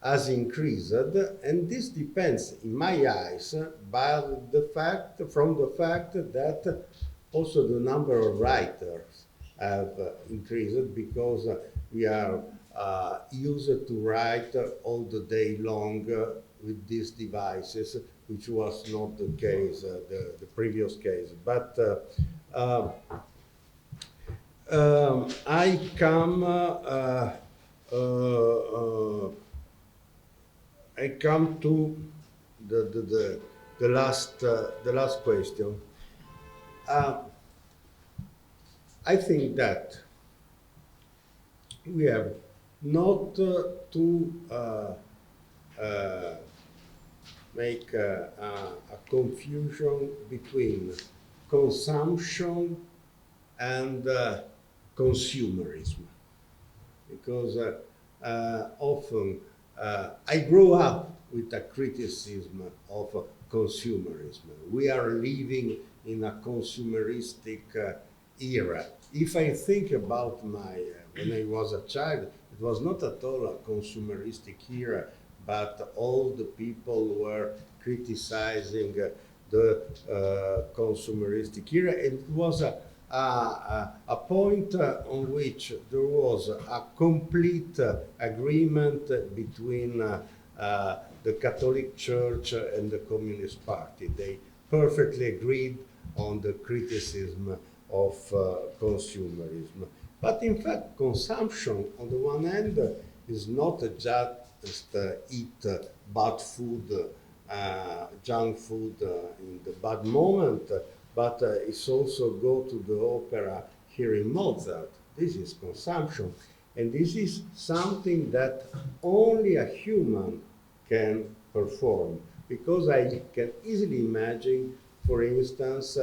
S2: has increased, and this depends, in my eyes, from the fact that also the number of writers have increased, because we are used to write all the day long with these devices, which was not the case, the previous case. But I come to the last question. I think that we have not to make a confusion between consumption and consumerism, because often I grew up with a criticism of consumerism. We are living in a consumeristic era. If I think about when I was a child, it was not at all a consumeristic era, but all the people were criticizing the consumeristic era, and it was a point on which there was a complete agreement between the Catholic Church and the Communist Party. They perfectly agreed on the criticism of consumerism. But in fact, consumption, on the one hand, is not just eat bad food, junk food in the bad moment, but it's also go to the opera hearing Mozart. This is consumption. And this is something that only a human can perform. Because I can easily imagine, for instance,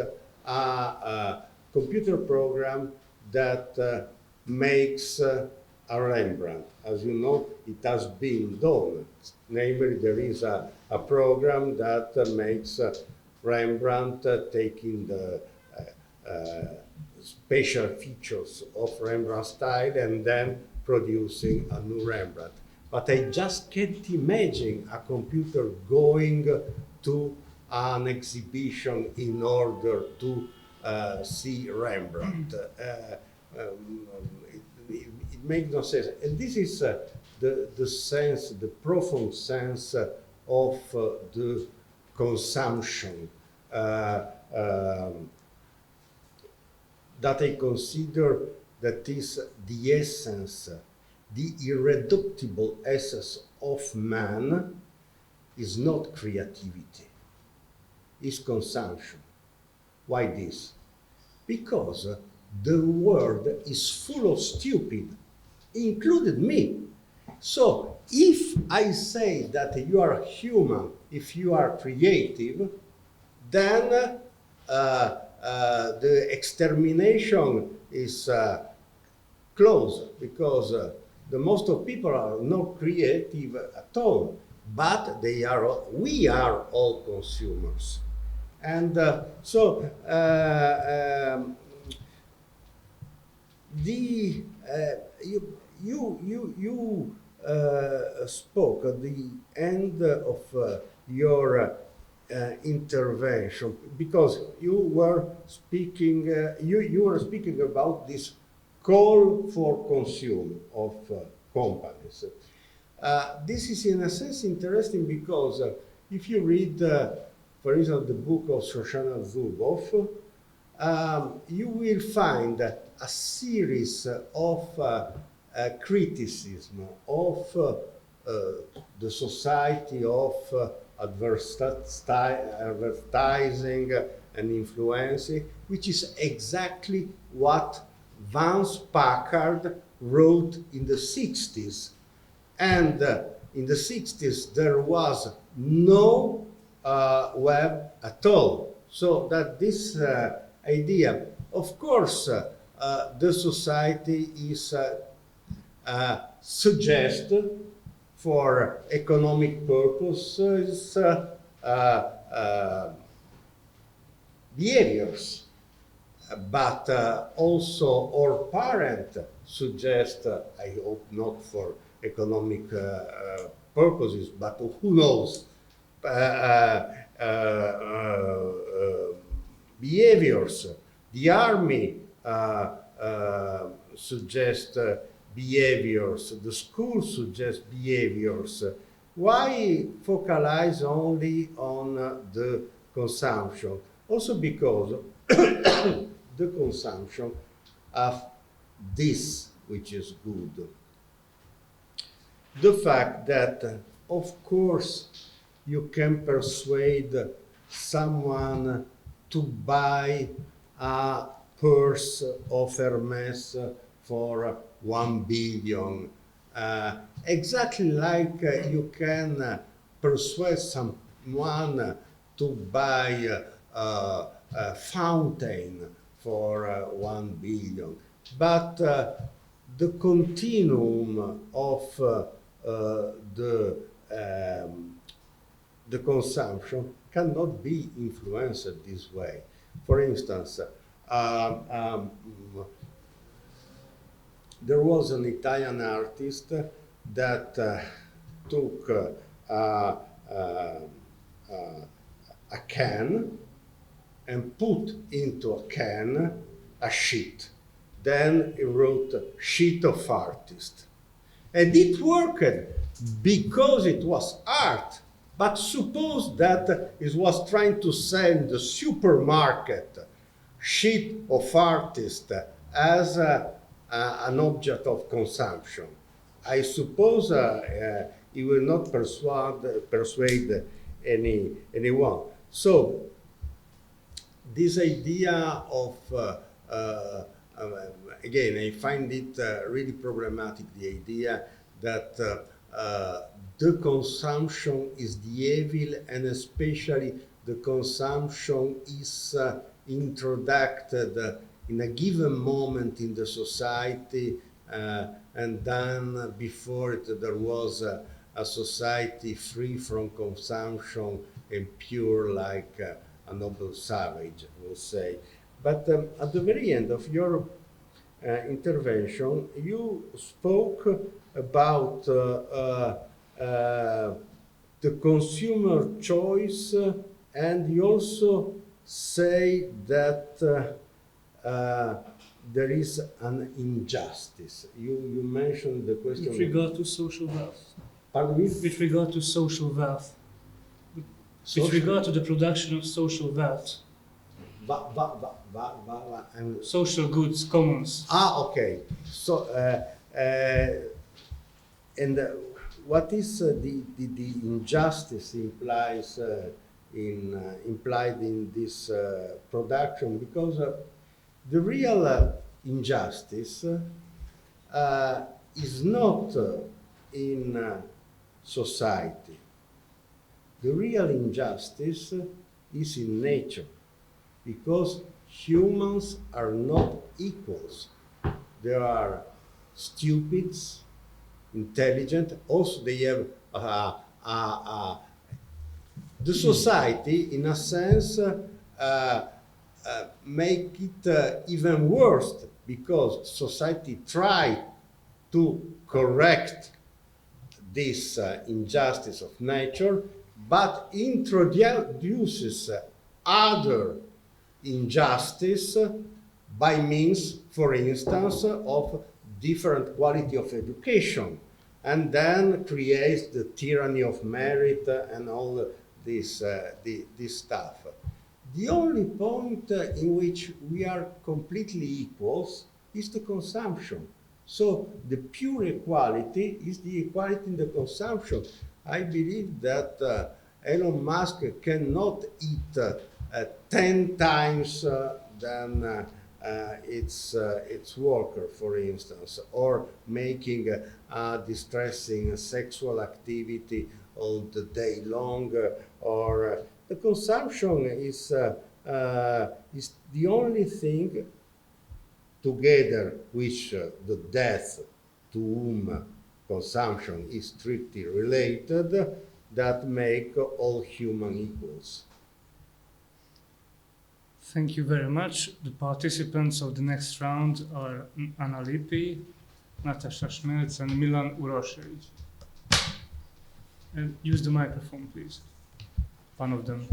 S2: a computer program that makes a Rembrandt. As you know, it has been done. Namely, there is a program that makes Rembrandt taking the special features of Rembrandt style, and then producing a new Rembrandt. But I just can't imagine a computer going to an exhibition in order to see Rembrandt. It makes no sense. And this is the sense, the profound sense of the consumption that I consider that is the essence, the irreducible essence of man is not creativity, is consumption. Why this? Because the world is full of stupid, including me. So if I say that you are human, if you are creative, then the extermination is close, because the most of people are not creative at all, but we are all consumers. And you spoke at the end of your intervention, because you were speaking about this call for consume of companies. This is in a sense interesting because if you read, for instance, the book of Shoshana Zuboff, you will find a series of criticism of the society of advertising and influencing, which is exactly what Vance Packard wrote in the 60s. And in the 60s, there was no web at all. So that this idea, of course, the society is suggested for economic purposes behaviors, but also our parent suggest, I hope not for economic purposes, but who knows, behaviors. The army suggests behaviors, the school suggests behaviors. Why focalize only on the consumption? Also because the consumption of this, which is good. The fact that, of course, you can persuade someone to buy a purse of Hermes for 1 billion, exactly like you can persuade someone to buy a fountain for 1 billion. But the continuum of the consumption cannot be influenced this way. For instance, there was an Italian artist that took a can and put into a can a sheet. Then he wrote "sheet of artist." And it worked because it was art. But suppose that it was trying to sell in the supermarket sheet of artist as an object of consumption. I suppose he will not persuade anyone. So this idea of again, I find it really problematic, the idea that the consumption is the evil, and especially the consumption is introduced in a given moment in the society, and then before it there was a society free from consumption and pure like a noble savage, I will say. But at the very end of your intervention, you spoke about the consumer choice, and you also say that there is an injustice. You mentioned the question.
S1: With regard to social wealth.
S2: Pardon me?
S1: With regard to social wealth. With regard to the production of social wealth. Social goods, commons.
S2: Okay. So, and what is the injustice implies implied in this production? Because the real injustice is not in society. The real injustice is in nature, because humans are not equals. There are stupids, intelligent. Also, they have the society, in a sense, make it even worse, because society try to correct this injustice of nature, but introduces other injustice by means, for instance, of different quality of education, and then creates the tyranny of merit and all this stuff. The only point in which we are completely equals is the consumption. So the pure equality is the equality in the consumption. I believe that Elon Musk cannot eat 10 times than its worker, for instance, or making distressing sexual activity all the day long, or the consumption is the only thing, together with the death, to whom consumption is strictly related, that make all human equals.
S1: Thank you very much. The participants of the next round are Anna Lippi, Natasha Schmelz, and Milan Urošević. And use the microphone, please. One of them.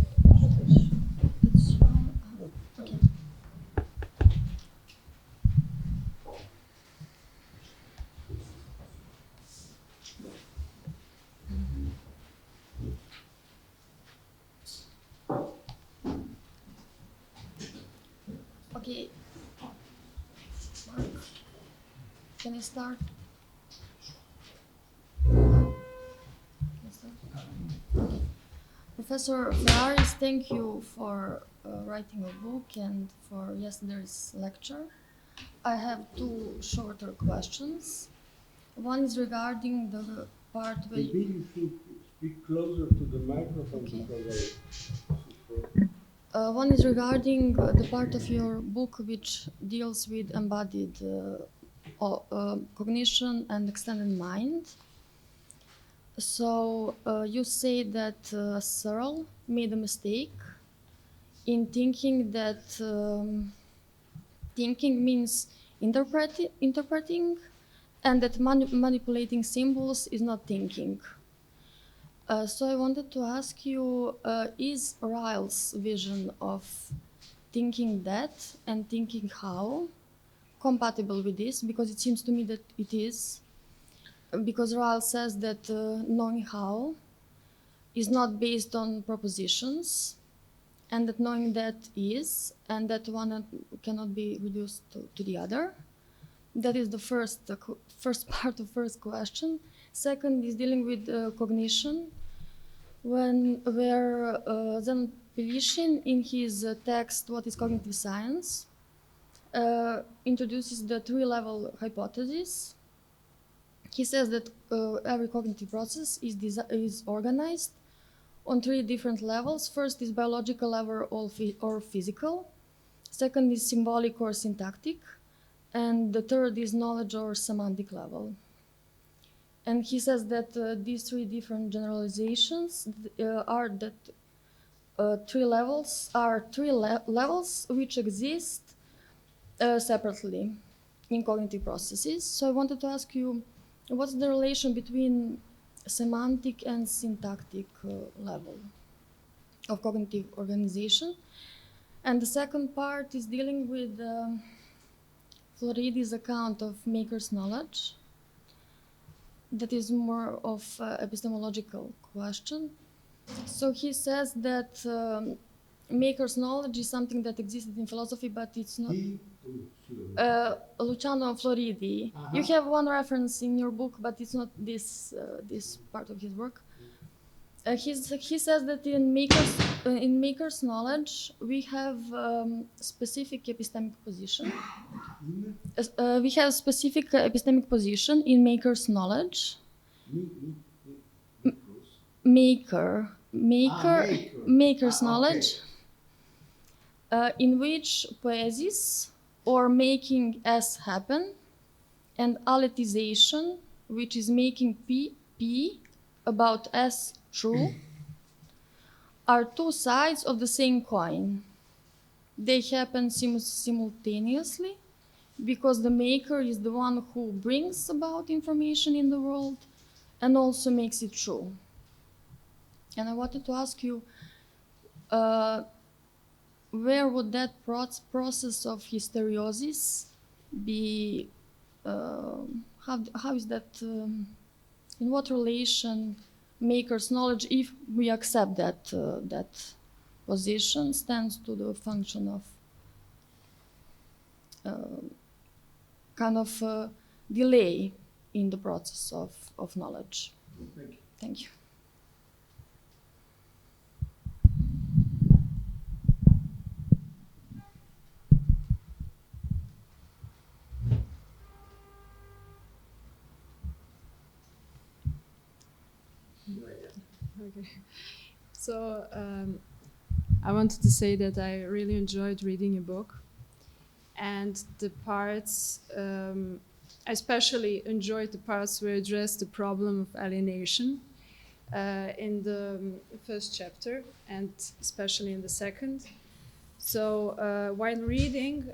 S5: Okay. Mark, can I start? Okay. Professor Ferraris, thank you for writing a book and for yesterday's lecture. I have two shorter questions. One is regarding the part where
S2: Maybe you should speak closer to the microphone,
S5: okay.
S2: Because
S5: one is regarding the part of your book which deals with embodied cognition and extended mind. So you say that Searle made a mistake in thinking that thinking means interpreting, and that manipulating symbols is not thinking. So I wanted to ask you, is Ryle's vision of thinking that and thinking how compatible with this? Because it seems to me that it is. Because Ryle says that knowing how is not based on propositions, and that knowing that is, and that one cannot be reduced to the other. That is the first part of first question. Second is dealing with cognition, where Zenon Pilishin, in his text "What is Cognitive Science," introduces the three-level hypothesis. He says that every cognitive process is organized on three different levels. First is biological level or physical. Second is symbolic or syntactic. And the third is knowledge or semantic level. And he says that these three different generalizations are that three levels which exist separately. in cognitive processes. So I wanted to ask you, what's the relation between semantic and syntactic level of cognitive organization? And the second part is dealing with Floridi's account of maker's knowledge. That is more of epistemological question. So he says that maker's knowledge is something that existed in philosophy, but it's not. Luciano Floridi. You have one reference in your book, but it's not this this part of his work. He says that in maker's knowledge we have specific epistemic position. We have specific epistemic position in maker's knowledge. Maker's knowledge, in which poiesis, or making S happen, and aletization, which is making P about S true, are two sides of the same coin. They happen simultaneously because the maker is the one who brings about information in the world and also makes it true. And I wanted to ask you, where would that process of hysteriosis be? How is that? In what relation maker's knowledge, if we accept that that position, stands to the function of kind of delay in the process of knowledge?
S2: Thank you.
S5: Thank you.
S6: Okay. So I wanted to say that I really enjoyed reading your book, and the parts, I especially enjoyed the parts where you addressed the problem of alienation in the first chapter, and especially in the second. So while reading,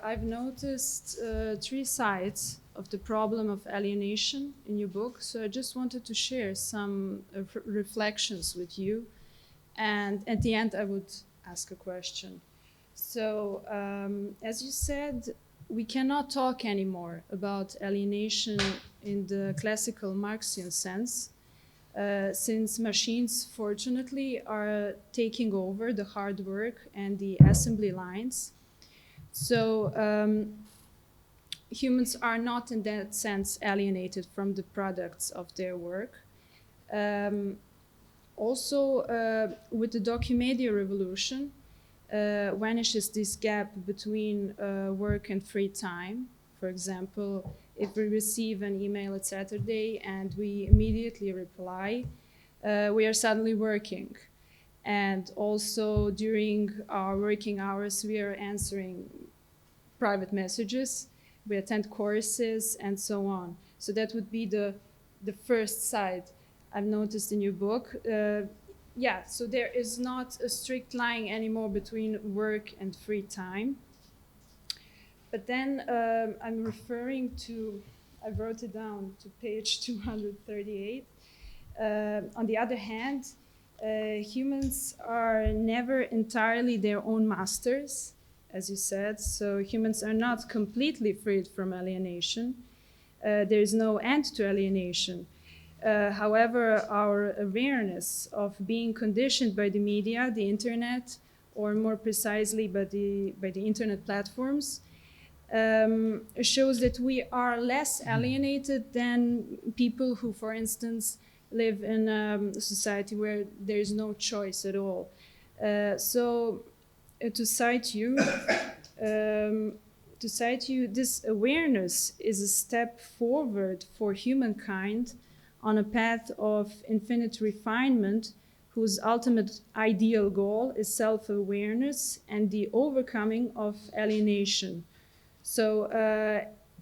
S6: I've noticed three sides of the problem of alienation in your book. So I just wanted to share some reflections with you. And at the end, I would ask a question. So as you said, we cannot talk anymore about alienation in the classical Marxian sense, since machines, fortunately, are taking over the hard work and the assembly lines. So humans are not in that sense alienated from the products of their work. Also, with the documedia revolution, vanishes this gap between work and free time. For example, if we receive an email at Saturday and we immediately reply, we are suddenly working. And also during our working hours, we are answering private messages, we attend courses, and so on. So that would be the first side I've noticed in your book. Yeah, so there is not a strict line anymore between work and free time. But then I'm referring to, I wrote it down to page 238. On the other hand, humans are never entirely their own masters, as you said. So humans are not completely freed from alienation. There is no end to alienation. However, our awareness of being conditioned by the media, the internet, or more precisely by the internet platforms, shows that we are less alienated than people who, for instance, live in a society where there is no choice at all. So, to cite you, this awareness is a step forward for humankind on a path of infinite refinement, whose ultimate ideal goal is self-awareness and the overcoming of alienation. So,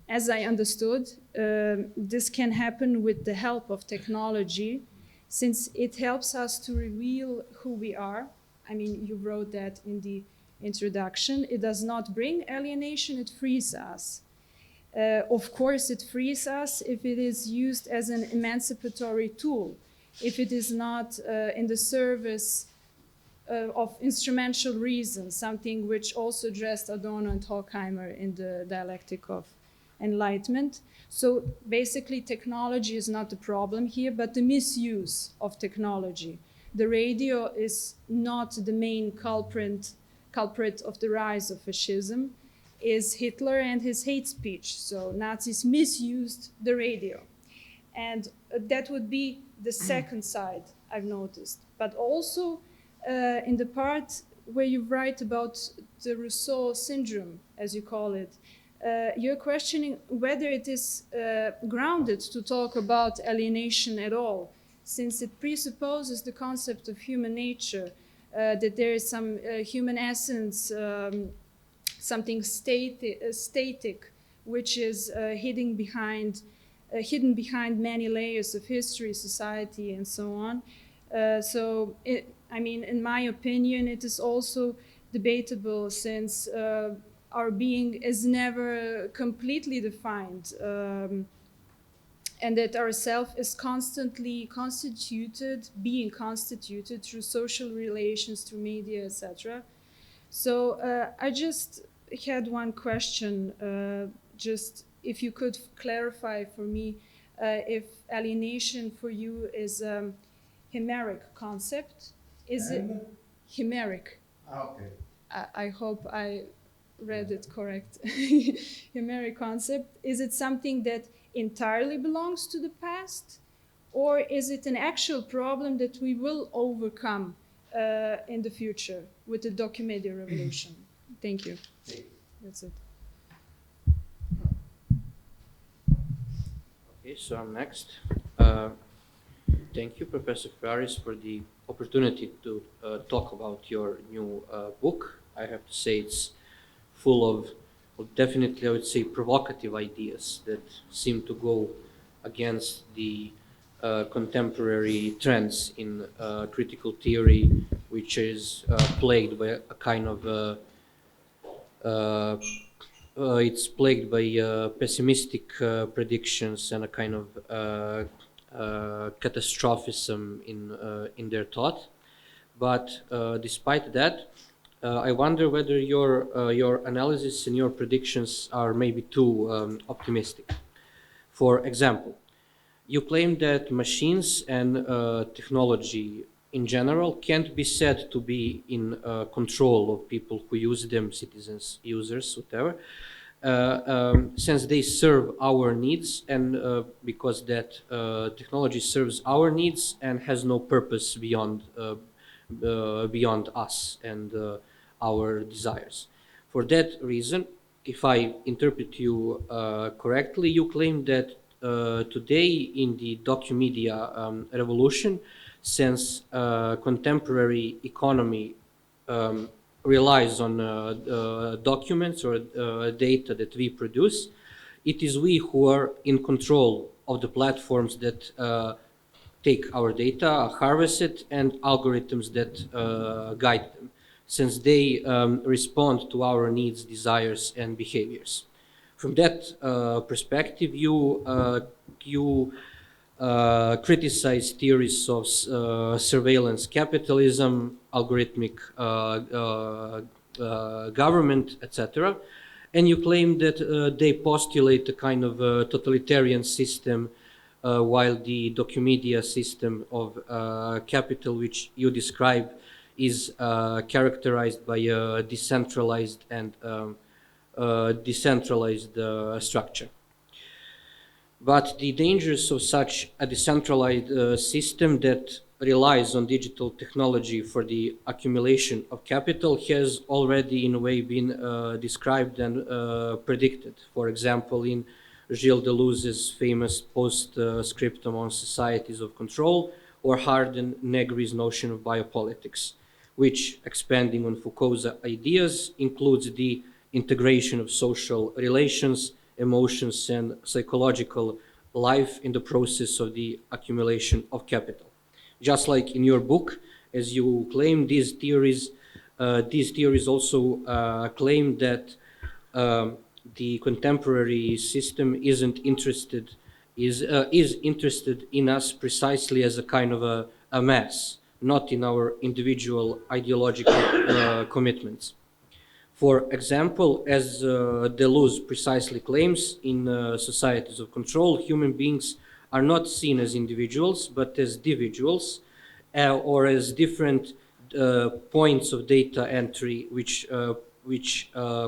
S6: as I understood, this can happen with the help of technology, since it helps us to reveal who we are. I mean, you wrote that in the introduction. It does not bring alienation, it frees us. Of course, it frees us if it is used as an emancipatory tool, if it is not in the service of instrumental reason, something which also addressed Adorno and Horkheimer in the dialectic of enlightenment. So basically, technology is not the problem here, but the misuse of technology. The radio is not the main culprit of the rise of fascism, is Hitler and his hate speech. So Nazis misused the radio. And that would be the second side I've noticed. But also in the part where you write about the Rousseau syndrome, as you call it, you're questioning whether it is grounded to talk about alienation at all, since it presupposes the concept of human nature, that there is some human essence, something static, which is hidden behind many layers of history, society, and so on. I mean, in my opinion, it is also debatable, since our being is never completely defined, and that our self is constantly being constituted through social relations, through media, etc. So I just had one question, just if you could clarify for me if alienation for you is a chimeric concept. Is it chimeric?
S3: Okay.
S6: I hope I read it correct. Chimeric concept. Is it something that entirely belongs to the past, or is it an actual problem that we will overcome in the future with the documedia revolution? Thank you. That's it.
S7: Okay, so I'm next. Thank you, Professor Ferraris, for the opportunity to talk about your new book. I have to say it's full of definitely, I would say, provocative ideas that seem to go against the contemporary trends in critical theory, which is plagued by a kind of it's plagued by pessimistic predictions and a kind of catastrophism in their thought. But despite that, I wonder whether your analysis and your predictions are maybe too optimistic. For example, you claim that machines and technology in general can't be said to be in control of people who use them, citizens, users, whatever, since they serve our needs, and because that technology serves our needs and has no purpose beyond us and our desires. For that reason, if I interpret you correctly, you claim that today in the documedia revolution, since contemporary economy relies on documents or data that we produce, it is we who are in control of the platforms that take our data, harvest it, and algorithms that guide them, since they respond to our needs, desires, and behaviors. From that perspective, you criticize theories of surveillance capitalism, algorithmic government, etc. And you claim that they postulate a kind of totalitarian system, while the documedia system of capital, which you describe, is characterized by a decentralized and decentralized structure. But the dangers of such a decentralized system that relies on digital technology for the accumulation of capital has already in a way been described and predicted. For example, in Gilles Deleuze's famous post-scriptum on societies of control, or Harden Negri's notion of biopolitics, which, expanding on Foucault's ideas, includes the integration of social relations, emotions, and psychological life in the process of the accumulation of capital. Just like in your book, as you claim, these theories also claim that the contemporary system is interested in us precisely as a kind of a mass, not in our individual ideological commitments. For example, as Deleuze precisely claims, in societies of control, human beings are not seen as individuals, but as individuals, or as different points of data entry which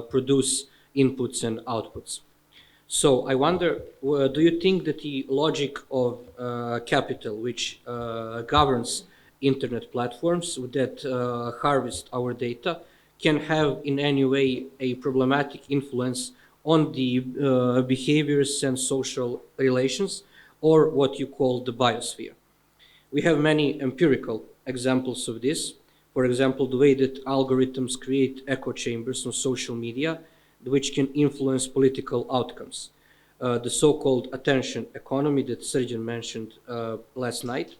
S7: produce inputs and outputs. So I wonder, do you think that the logic of capital, which governs internet platforms that harvest our data, can have in any way a problematic influence on the behaviors and social relations, or what you call the biosphere? We have many empirical examples of this. For example, the way that algorithms create echo chambers on social media, which can influence political outcomes. The so-called attention economy that Sergeant mentioned last night,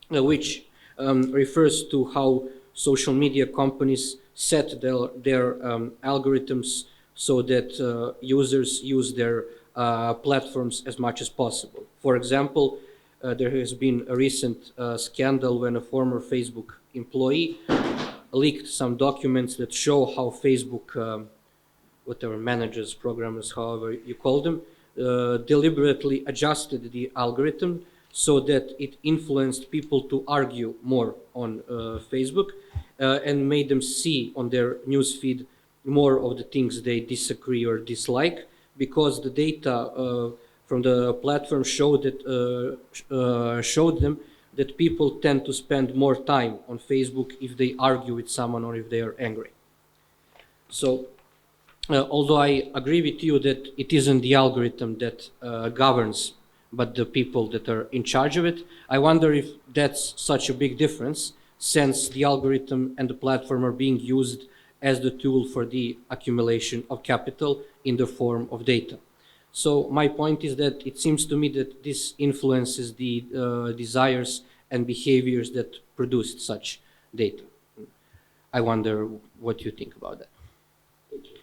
S7: which refers to how social media companies set their algorithms so that users use their platforms as much as possible. For example, there has been a recent scandal when a former Facebook employee leaked some documents that show how Facebook, whatever managers, programmers, however you call them, deliberately adjusted the algorithm so that it influenced people to argue more on Facebook and made them see on their newsfeed more of the things they disagree or dislike, because the data from the platform showed them that people tend to spend more time on Facebook if they argue with someone or if they are angry. So, although I agree with you that it isn't the algorithm that governs, but the people that are in charge of it, I wonder if that's such a big difference, since the algorithm and the platform are being used as the tool for the accumulation of capital in the form of data. So my point is that it seems to me that this influences the desires and behaviors that produced such data. I wonder what you think about that.
S2: Thank you.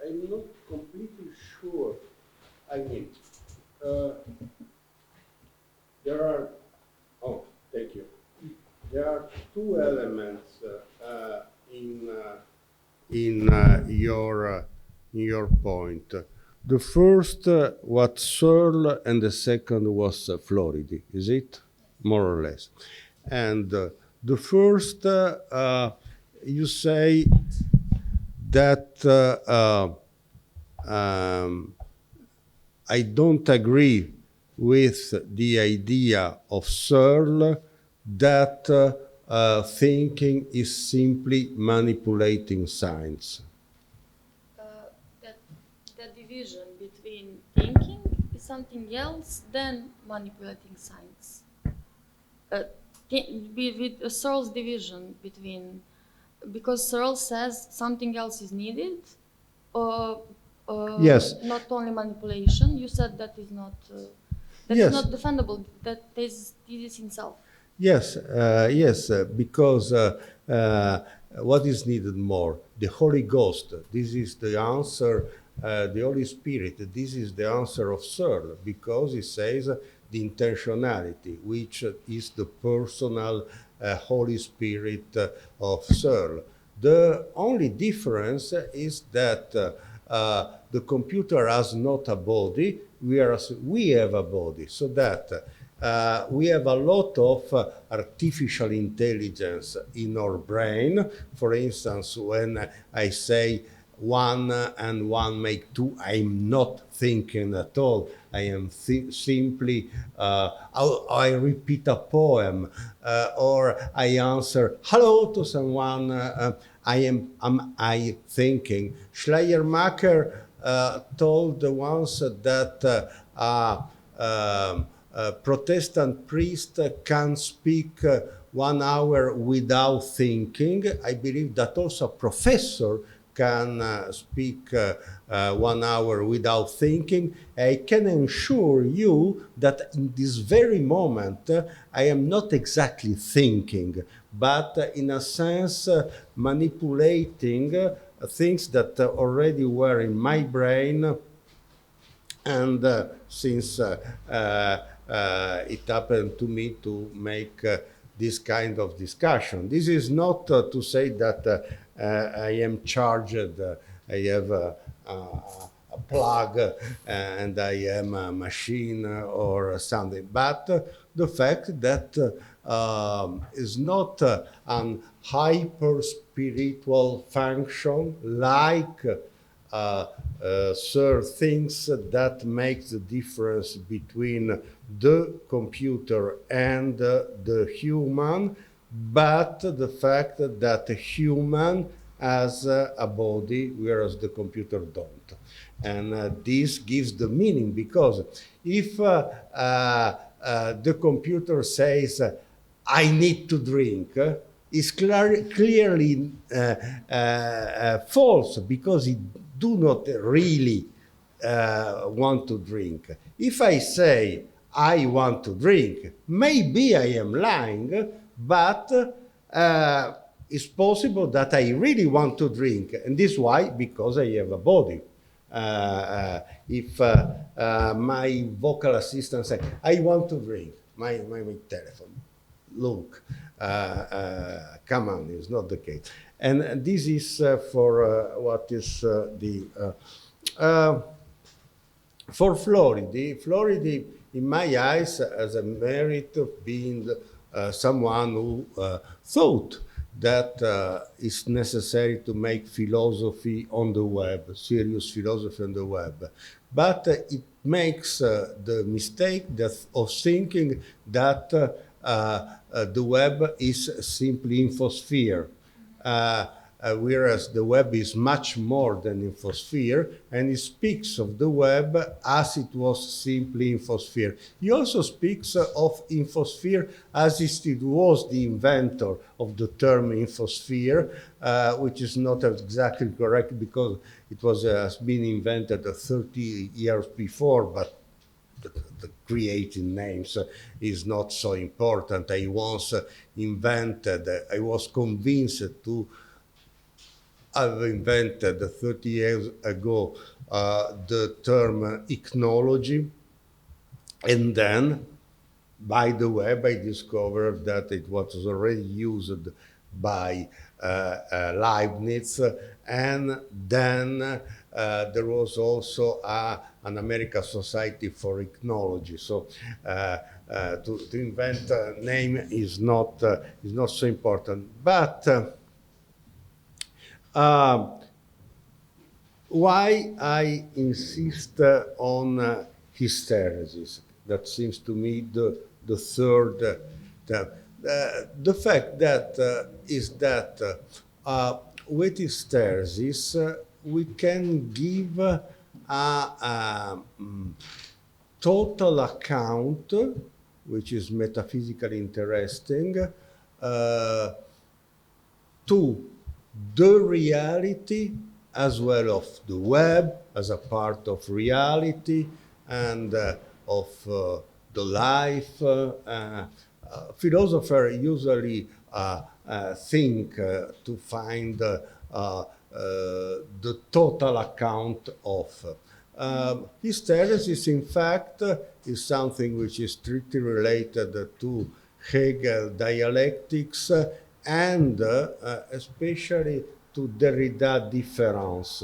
S2: I'm not completely sure. I mean, there are, oh, thank you. There are two elements in your point. The first, what Searle, and the second was Floridi, is it? More or less. And the first, you say that I don't agree with the idea of Searle that thinking is simply manipulating science.
S5: That division between thinking is something else than manipulating science. With Searle's division between, because Searle says something else is needed,
S2: yes.
S5: Not only manipulation. You said that is not
S2: Yes.
S5: is not defendable. That is himself.
S2: Yes, yes, because what is needed more? The Holy Ghost. This is the answer. The Holy Spirit. This is the answer of Searle, because he says the intentionality, which is the personal Holy Spirit of Searle. The only difference is that the computer has not a body, whereas we have a body, so that we have a lot of artificial intelligence in our brain. For instance, when I say 1 and 1 make 2, I'm not thinking at all. I am simply, I repeat a poem, or I answer hello to someone. Am I thinking? Schleiermacher told once that a Protestant priest can speak 1 hour without thinking. I believe that also a professor can speak 1 hour without thinking, I can assure you that in this very moment I am not exactly thinking, but in a sense manipulating things that already were in my brain. And since it happened to me to make this kind of discussion, this is not to say that I am charged, I have a plug and I am a machine or something, but the fact that is not an hyper spiritual function like things that make the difference between the computer and the human, but the fact that the human has a body, whereas the computer don't. And this gives the meaning, because if the computer says, I need to drink, is clearly false, because it do not really want to drink. If I say I want to drink, maybe I am lying, but it's possible that I really want to drink, and this is why, because I have a body. If my vocal assistant says, I want to drink, my telephone, look, come on, it's not the case. And this is for what is for Floridi. Floridi, in my eyes, has a merit of being someone who thought that it's necessary to make philosophy on the web, serious philosophy on the web. But it makes the mistake of thinking that the web is simply infosphere. Whereas the web is much more than infosphere, and he speaks of the web as it was simply infosphere. He also speaks of infosphere as if it was the inventor of the term infosphere, which is not exactly correct, because it was has been invented 30 years before, but the creating names is not so important. I was convinced to have invented 30 years ago the term ichnology, and then by the web I discovered that it was already used by Leibniz, and then there was also an American Society for Ichnology. So to invent a name is not so important. But why I insist on hysteresis? That seems to me the third. The fact that is that with hysteresis we can give a total account, which is metaphysically interesting, to the reality as well of the web as a part of reality and of the life. Philosophers usually think to find the total account of. Hysteresis, in fact, is something which is strictly related to Hegel dialectics and especially to Derrida difference.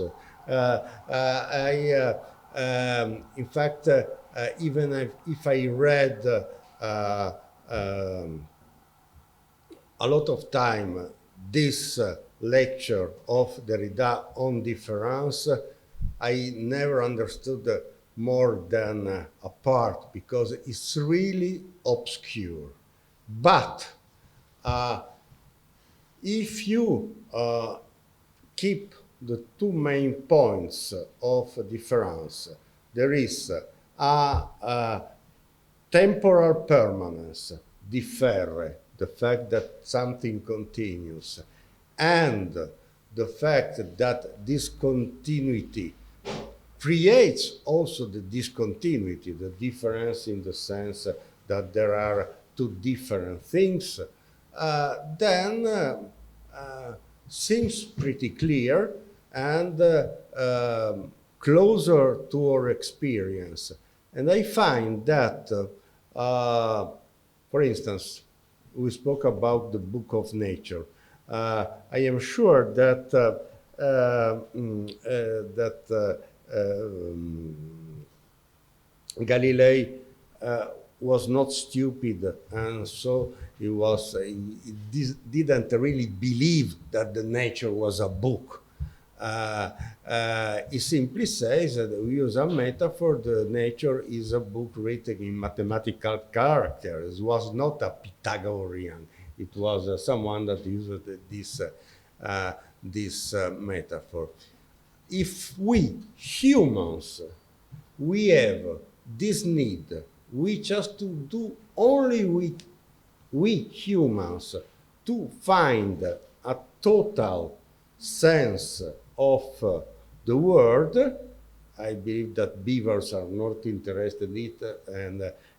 S2: In fact, even if I read a lot of time this lecture of Derrida on difference, I never understood more than a part, because it's really obscure. But if you keep the two main points of difference, there is a temporal permanence, differre, the fact that something continues, and the fact that discontinuity creates also the discontinuity, the difference in the sense that there are two different things, then seems pretty clear and closer to our experience. And I find that, for instance, we spoke about the book of nature. I am sure that Galilei was not stupid, and so he didn't really believe that the nature was a book. He simply says that we use a metaphor, the nature is a book written in mathematical characters. It was not a Pythagorean. It was someone that used this metaphor. If we humans, we have this need, we just to do only we humans to find a total sense of the world. I believe that beavers are not interested in it,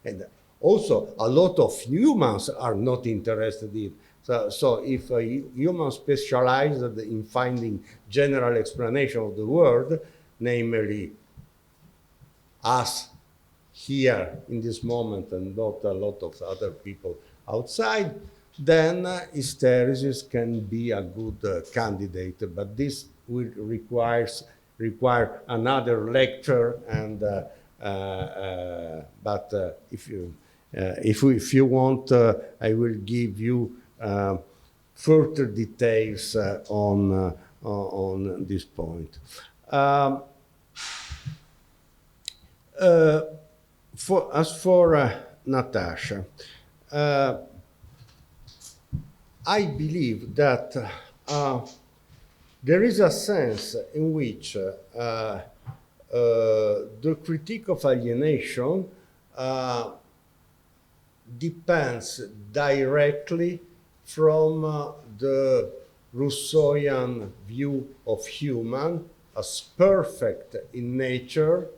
S2: and also a lot of humans are not interested in it. So if a human specialized in finding general explanation of the world, namely us here in this moment and not a lot of other people outside, then hysteresis can be a good candidate. But this will require another lecture. And but if you want, I will give you further details on this point. As for Natasha, I believe that there is a sense in which the critique of alienation depends directly from the Rousseauian view of human as perfect in nature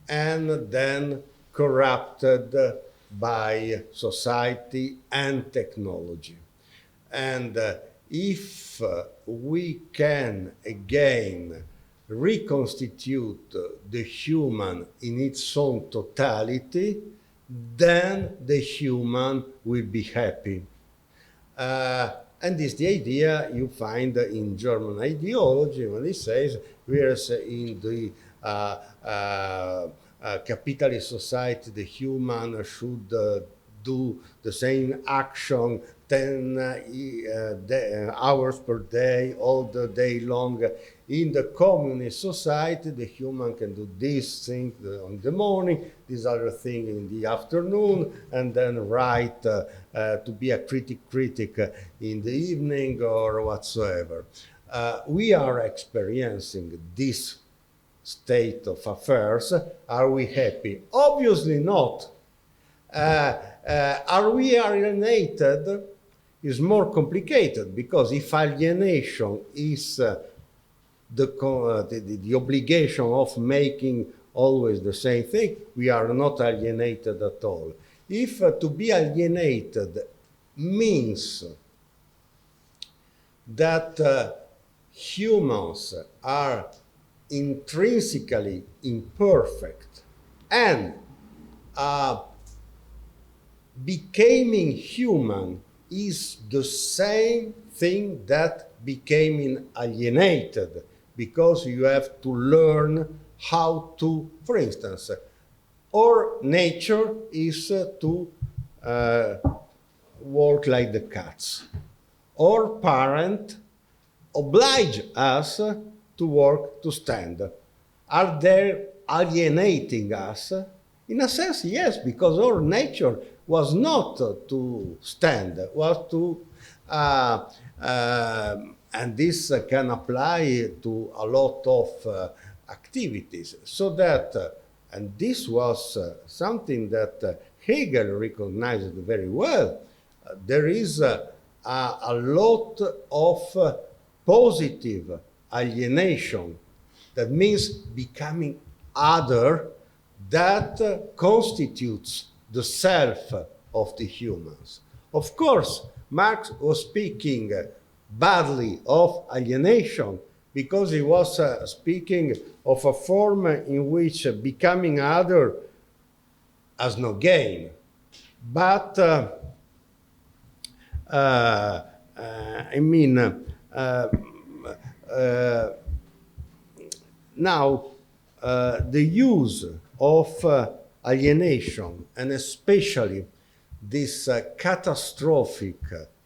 S2: and then corrupted by society and technology. And if we can again reconstitute the human in its own totality, then the human will be happy. And this is the idea you find in German ideology when it says, whereas in the capitalist society, the human should do the same action 10 hours per day, all the day long. In the communist society, the human can do this thing in the morning, this other thing in the afternoon, and then write to be a critic in the evening or whatsoever. We are experiencing this state of affairs. Are we happy? Obviously not. Are we alienated? Is more complicated, because if alienation is the obligation of making always the same thing, we are not alienated at all. If to be alienated means that humans are intrinsically imperfect and becoming human is the same thing that becoming alienated, because you have to learn how to, for instance, our nature is to walk like the cats. Our parent oblige us to work to stand. Are they alienating us? In a sense, yes, because our nature was not to stand, was to, and this can apply to a lot of activities. So that, and this was something that Hegel recognized very well, there is a lot of positive alienation, that means becoming other, that constitutes the self of the humans. Of course, Marx was speaking badly of alienation because he was speaking of a form in which becoming other has no gain. But I mean, now the use of alienation, and especially this catastrophic,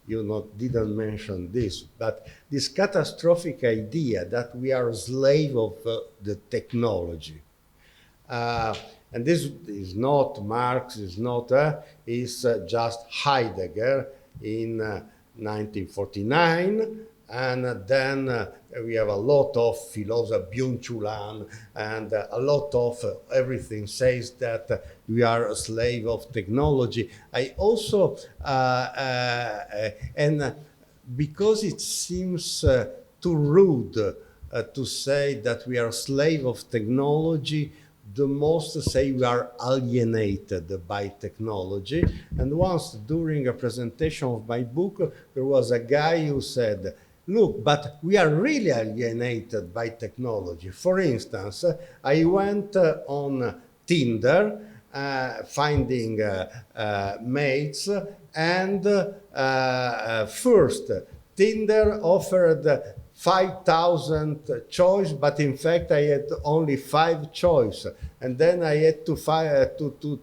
S2: didn't mention this, but this catastrophic idea that we are a slave of the technology. And this is not Marx, is not, is just Heidegger in 1949, and then we have a lot of philosophers, Byung-Chul Han, and a lot of everything says that we are a slave of technology. I also, and because it seems too rude to say that we are a slave of technology, the most say we are alienated by technology. And once during a presentation of my book, there was a guy who said, look, but we are really alienated by technology. For instance, I went on Tinder, finding mates, and first, Tinder offered 5,000 choice, but in fact I had only 5 choice, and then I had to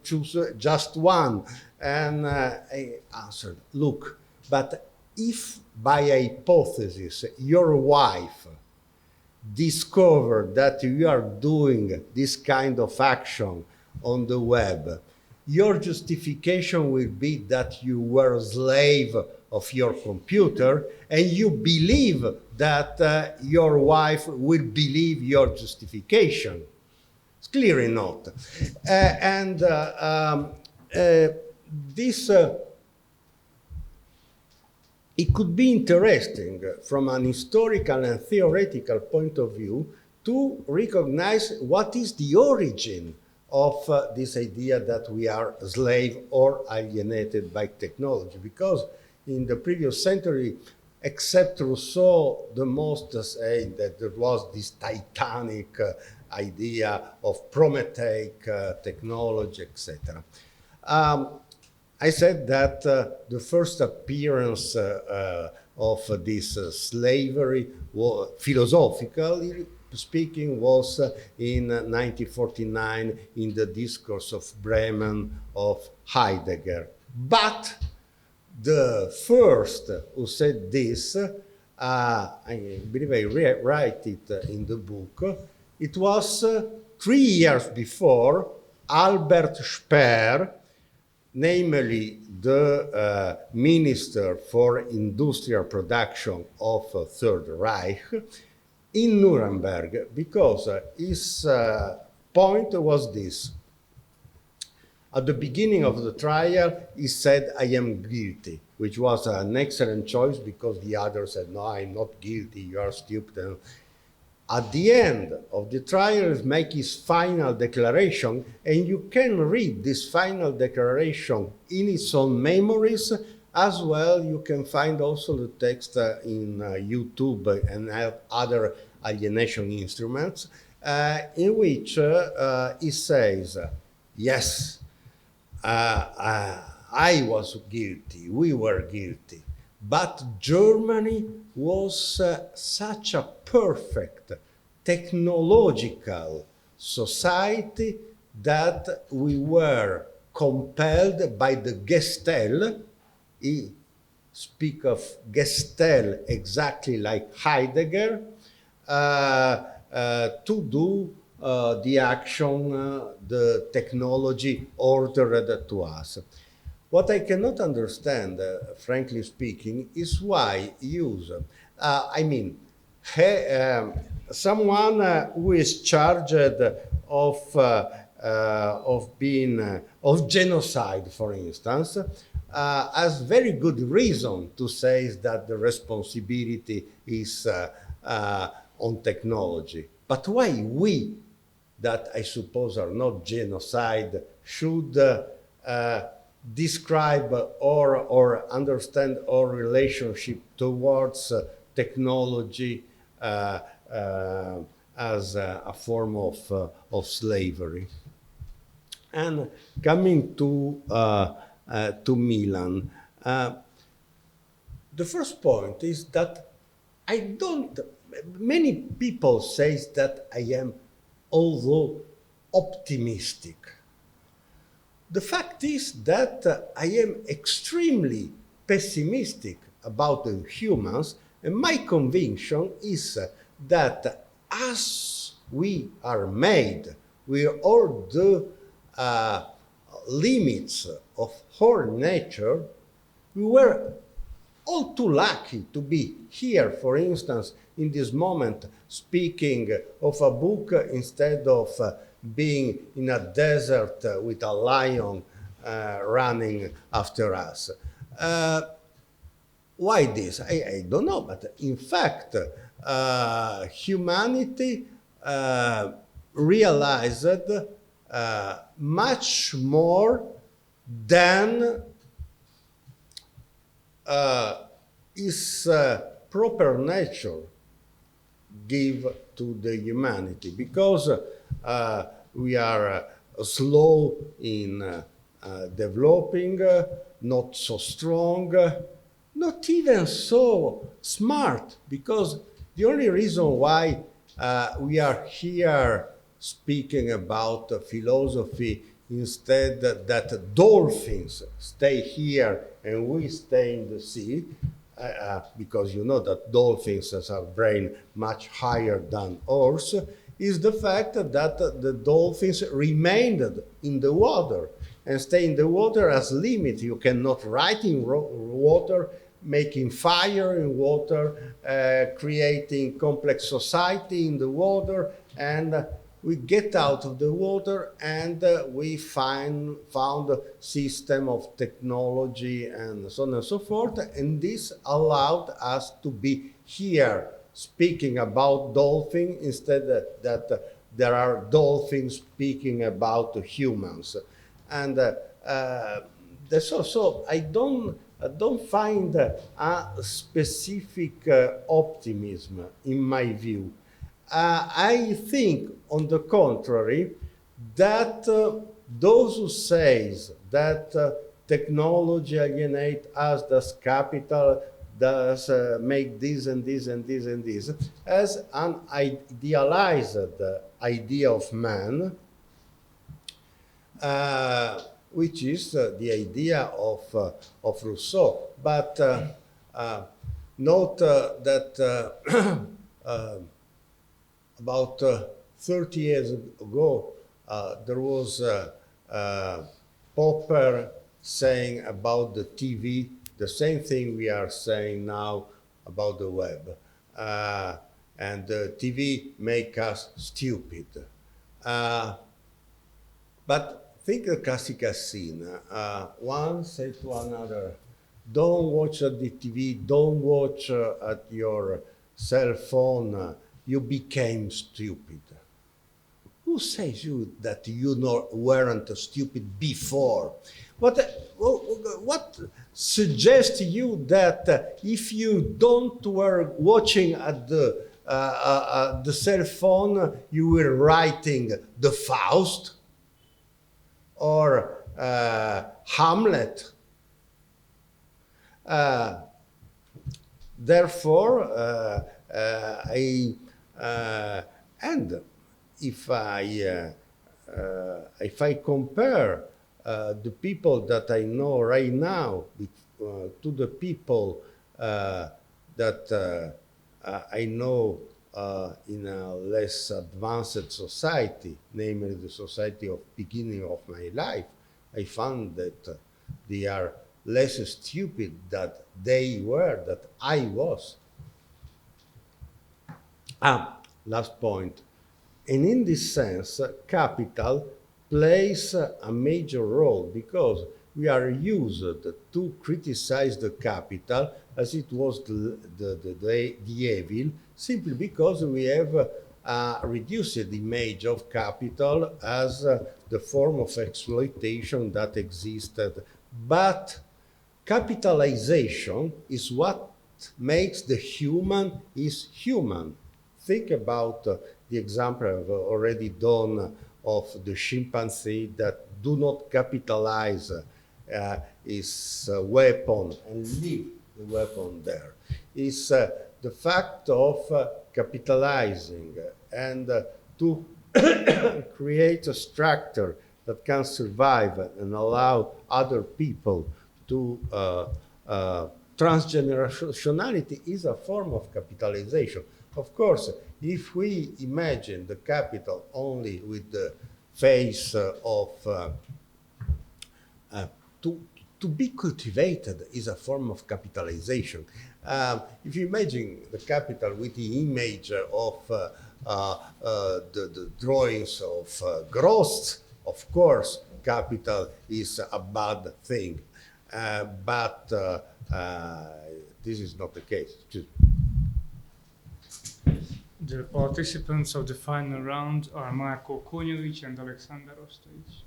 S2: choose just one, and I answered, look, but if by hypothesis your wife discovered that you are doing this kind of action on the web, your justification will be that you were a slave of your computer, and you believe that your wife will believe your justification. It's clearly not. This, it could be interesting from an historical and theoretical point of view to recognize what is the origin of this idea that we are a slave or alienated by technology, because in the previous century, except Rousseau, the most say that there was this titanic idea of Prometheic technology, etc. I said that the first appearance of this slavery, philosophically speaking, was in 1949 in the Discourse of Bremen of Heidegger. But the first who said this, I believe I write it in the book, it was 3 years before Albert Speer, namely the Minister for Industrial Production of Third Reich, in Nuremberg, because his point was this. At the beginning of the trial, he said, I am guilty, which was an excellent choice because the others said, no, I'm not guilty, you are stupid. At the end of the trial, he makes his final declaration, and you can read this final declaration in his own memories. As well, you can find also the text in YouTube and other alienation instruments, in which he says, yes, I was guilty, we were guilty, but Germany was such a perfect technological society that we were compelled by the Gestell. He speaks of Gestell exactly like Heidegger, to do the action, the technology ordered to us. What I cannot understand, frankly speaking, is why use, someone who is charged of genocide, for instance, has very good reason to say that the responsibility is on technology. But why we, that I suppose are not genocide, should describe or understand our relationship towards technology as a form of slavery? And coming to Milan, the first point is that I don't. Many people say that I am, although optimistic. The fact is that I am extremely pessimistic about the humans, and my conviction is that as we are made, with all the limits of our nature, we were all too lucky to be here, for instance, in this moment, speaking of a book instead of being in a desert with a lion running after us. Why this? I don't know, but in fact, humanity realized much more than its proper nature give to the humanity, because we are slow in developing, not so strong, not even so smart, because the only reason why we are here speaking about philosophy instead that dolphins stay here and we stay in the sea, because you know that dolphins have a brain much higher than ours, is the fact that the dolphins remained in the water and stay in the water as limit. You cannot write in water, making fire in water, creating complex society in the water, and we get out of the water and we found a system of technology and so on and so forth, and this allowed us to be here speaking about dolphins instead that there are dolphins speaking about humans. And so I don't find a specific optimism in my view. I think, on the contrary, that those who say that technology alienate us, does capital, does make this and this and this and this, as an idealized idea of man, which is the idea of Rousseau. But note that about 30 years ago, there was Popper saying about the TV the same thing we are saying now about the web. And the TV make us stupid. But think the classical scene. One say to another, don't watch at the TV, don't watch at your cell phone, you became stupid. Who says you that you weren't stupid before? What suggests you that if you don't were watching at the cell phone, you were writing the Faust or Hamlet? Therefore, and if I compare the people that I know right now to the people that I know in a less advanced society, namely the society of beginning of my life, I found that they are less stupid than they were, that I was. Last point. And in this sense, capital plays a major role, because we are used to criticize the capital as it was the evil, simply because we have a reduced image of capital as the form of exploitation that existed. But capitalization is what makes the human is human. Think about the example I've already done of the chimpanzee that do not capitalize his weapon and leave the weapon there. It's the fact of capitalizing and to create a structure that can survive and allow other people to transgenerationality is a form of capitalization. Of course, if we imagine the capital only with the face of to be cultivated is a form of capitalization. If you imagine the capital with the image of the drawings of Gross, of course, capital is a bad thing. But this is not the case.
S1: The participants of the final round are Marko Konjovic and Alexander Ostojic.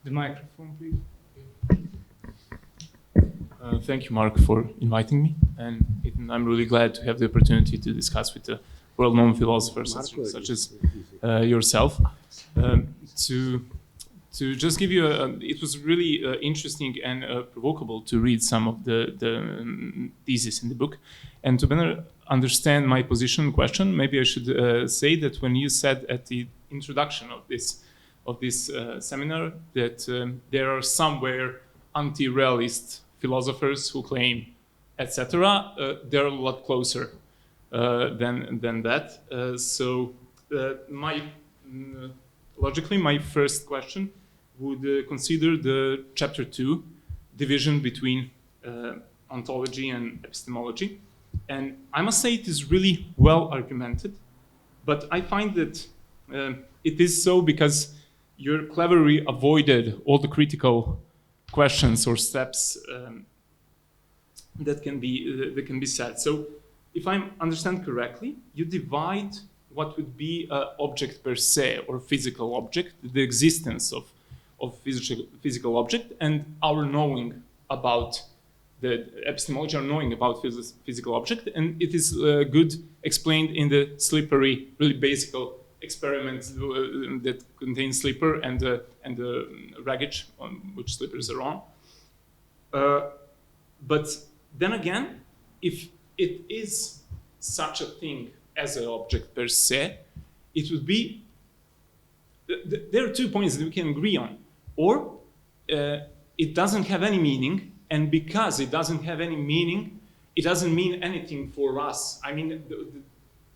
S1: The microphone, please.
S8: Thank you, Mark, for inviting me, and I'm really glad to have the opportunity to discuss with the well-known philosophers such as yourself. To just give you it was really interesting and provocable to read some of the theses in the book, and to better understand my position question, maybe I should say that when you said at the introduction of this seminar that there are somewhere anti-realist philosophers who claim, etc., they're a lot closer than that. Logically, my first question would consider the chapter 2 division between ontology and epistemology. And I must say it is really well argumented, but I find that it is so because you cleverly avoided all the critical questions or steps that can be said. So if I understand correctly, you divide what would be an object per se or physical object, the existence of physical object, and our knowing about the epistemology, our knowing about physical object, and it is good explained in the slippery, really basic experiment that contains slipper and the raggage on which slippers are on. But then again, if it is such a thing as an object per se, it would be, there are 2 points that we can agree on. Or it doesn't have any meaning, and because it doesn't have any meaning, it doesn't mean anything for us. I mean,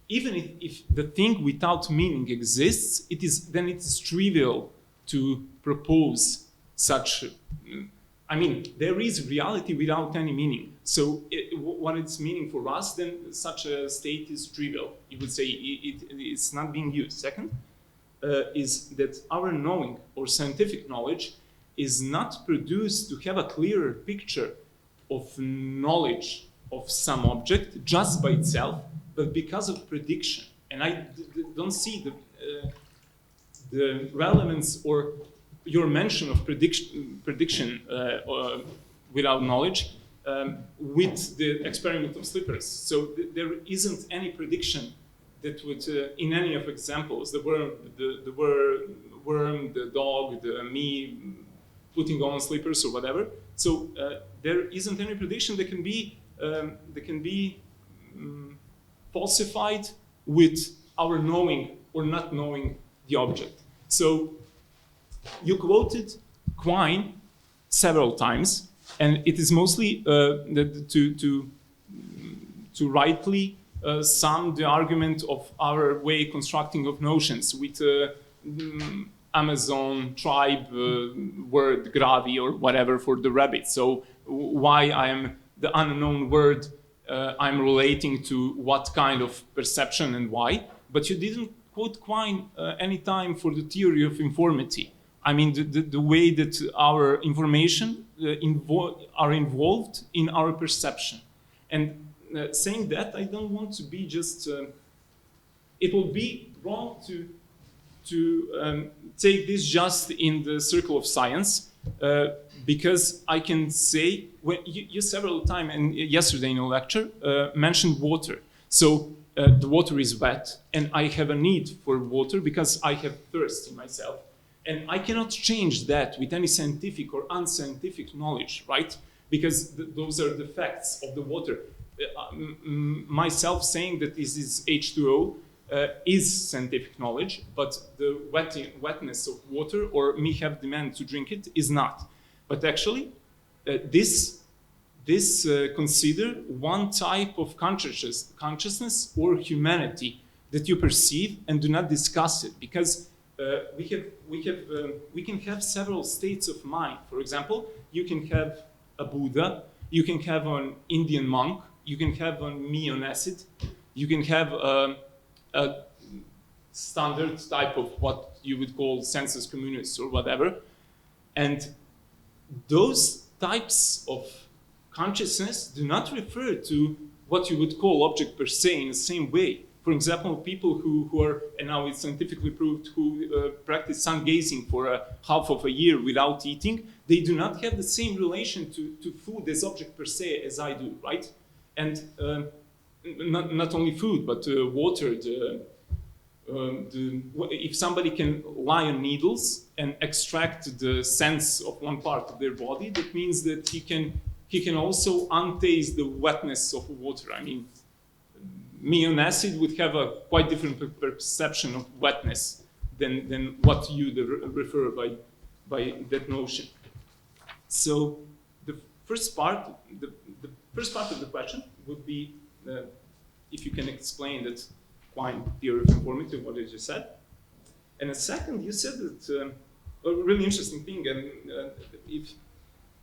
S8: even if the thing without meaning exists, then it is trivial to propose such. I mean, there is reality without any meaning. So what it's meaning for us, then such a state is trivial. You would say it's not being used. Second, is that our knowing or scientific knowledge is not produced to have a clearer picture of knowledge of some object just by itself, but because of prediction. And I don't see the relevance or your mention of prediction without knowledge with the experiment of slippers. So there isn't any prediction that would, in any of examples, the worm, the dog, me putting on slippers or whatever. So there isn't any prediction that can be falsified with our knowing or not knowing the object. So you quoted Quine several times, and it is mostly to rightly sum the argument of our way constructing of notions with Amazon tribe word gravi or whatever for the rabbit. So why I am the unknown word I'm relating to what kind of perception and why, but you didn't quote Quine any time for the theory of informity. I mean, the way that our information are involved in our perception. And saying that, I don't want to be just. It will be wrong to take this just in the circle of science, because I can say, when you several times, and yesterday in a lecture, mentioned water. So the water is wet, and I have a need for water because I have thirst in myself. And I cannot change that with any scientific or unscientific knowledge, right? Because those are the facts of the water. Myself saying that this is H2O is scientific knowledge, but the wetness of water or me have demand to drink it is not. But actually, this consider one type of consciousness or humanity that you perceive and do not discuss it, because we can have several states of mind. For example, you can have a Buddha, you can have an Indian monk, you can have a me on acid, you can have a standard type of what you would call sensus communis or whatever. And those types of consciousness do not refer to what you would call object per se in the same way. For example, people who are, and now it's scientifically proved, who practice sun gazing for half of a year without eating, they do not have the same relation to food as object per se as I do, right? And not only food, but water. If somebody can lie on needles and extract the sense of one part of their body, that means that he can also untaste the wetness of water. I mean, me on acid would have a quite different perception of wetness than what you refer by that notion. So the first part of the question would be if you can explain that quite theory of conformity, what I just said. And a second, you said that a really interesting thing, and if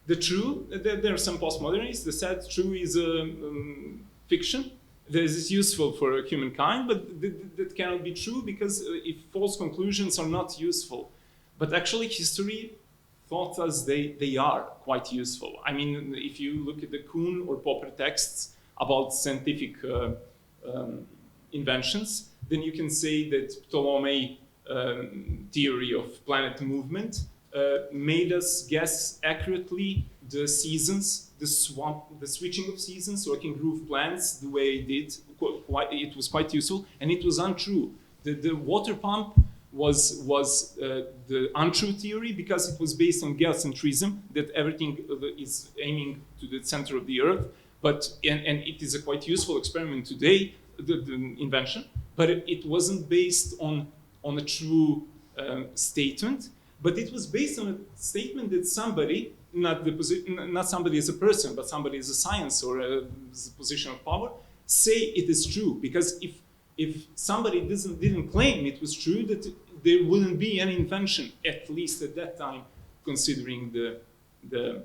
S8: the true, there are some postmodernists that said true is fiction. This is useful for humankind, but that cannot be true because if false conclusions are not useful. But actually, history taught us they are quite useful. I mean, if you look at the Kuhn or Popper texts about scientific inventions, then you can say that Ptolemy theory of planet movement made us guess accurately the seasons, the switching of seasons, so I can groove plants the way it did. It was quite useful, and it was untrue. The water pump was the untrue theory because it was based on geocentrism, that everything is aiming to the center of the earth. But and it is a quite useful experiment today, the invention, but it wasn't based on a true statement, but it was based on a statement that somebody, not somebody as a person, but somebody as a science or as a position of power, say it is true. Because if somebody didn't claim it was true, that there wouldn't be any invention, at least at that time, considering the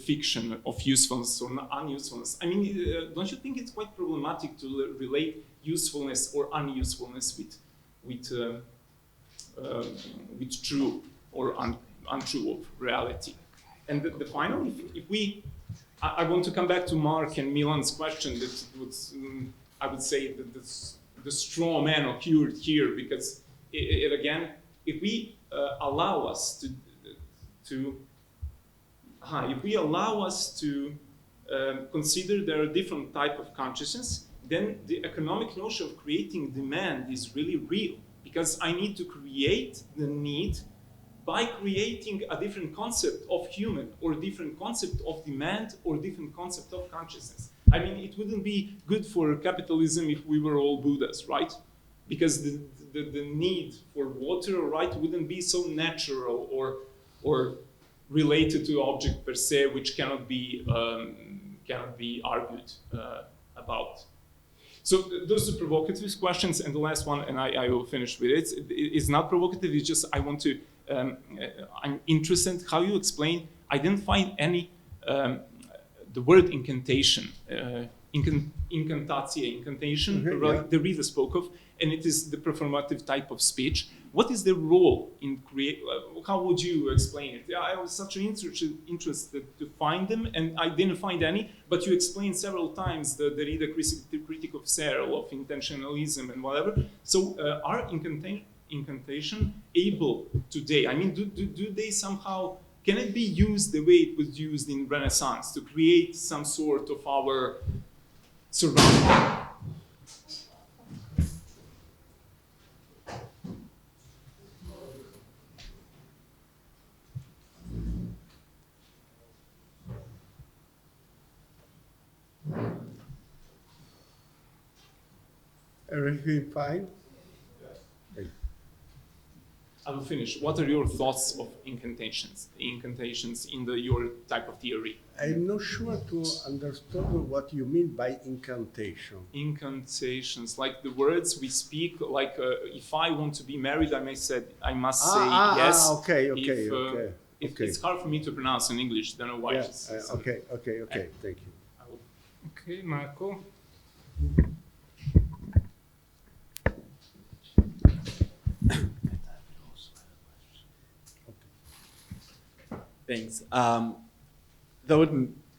S8: fiction of usefulness or unusefulness. I mean, don't you think it's quite problematic to relate usefulness or unusefulness with true or untrue of reality? And the final, I want to come back to Mark and Milan's question that was, I would say that the straw man occurred here, because again, if we allow us to consider there are different type of consciousness, then the economic notion of creating demand is really real, because I need to create the need by creating a different concept of human, or different concept of demand, or different concept of consciousness. I mean, it wouldn't be good for capitalism if we were all Buddhas, right? Because the need for water, right, wouldn't be so natural or related to object per se, which cannot be argued about. So those are provocative questions, and the last one, and I will finish with it. It's not provocative. It's just I want to. I'm interested how you explain. I didn't find any the word incantation incantation,
S2: Yeah.
S8: Derrida spoke of, and it is the performative type of speech. What is the role in create? How would you explain it? I was such interested to find them, and I didn't find any. But you explained several times the Derrida critique of Searle, of intentionalism, and whatever. So are incantation able today? I mean, do they somehow? Can it be used the way it was used in Renaissance to create some sort of our surrounding?
S2: Everything fine?
S8: I will finish. What are your thoughts of incantations? Incantations in your type of theory?
S2: I'm not sure to understand what you mean by incantation.
S8: Incantations, like the words we speak. Like if I want to be married, I must say yes.
S2: Okay.
S8: If it's hard for me to pronounce in English, don't know why.
S2: Yes. Okay. Thank you.
S1: Okay, Marco.
S9: Thanks. Though it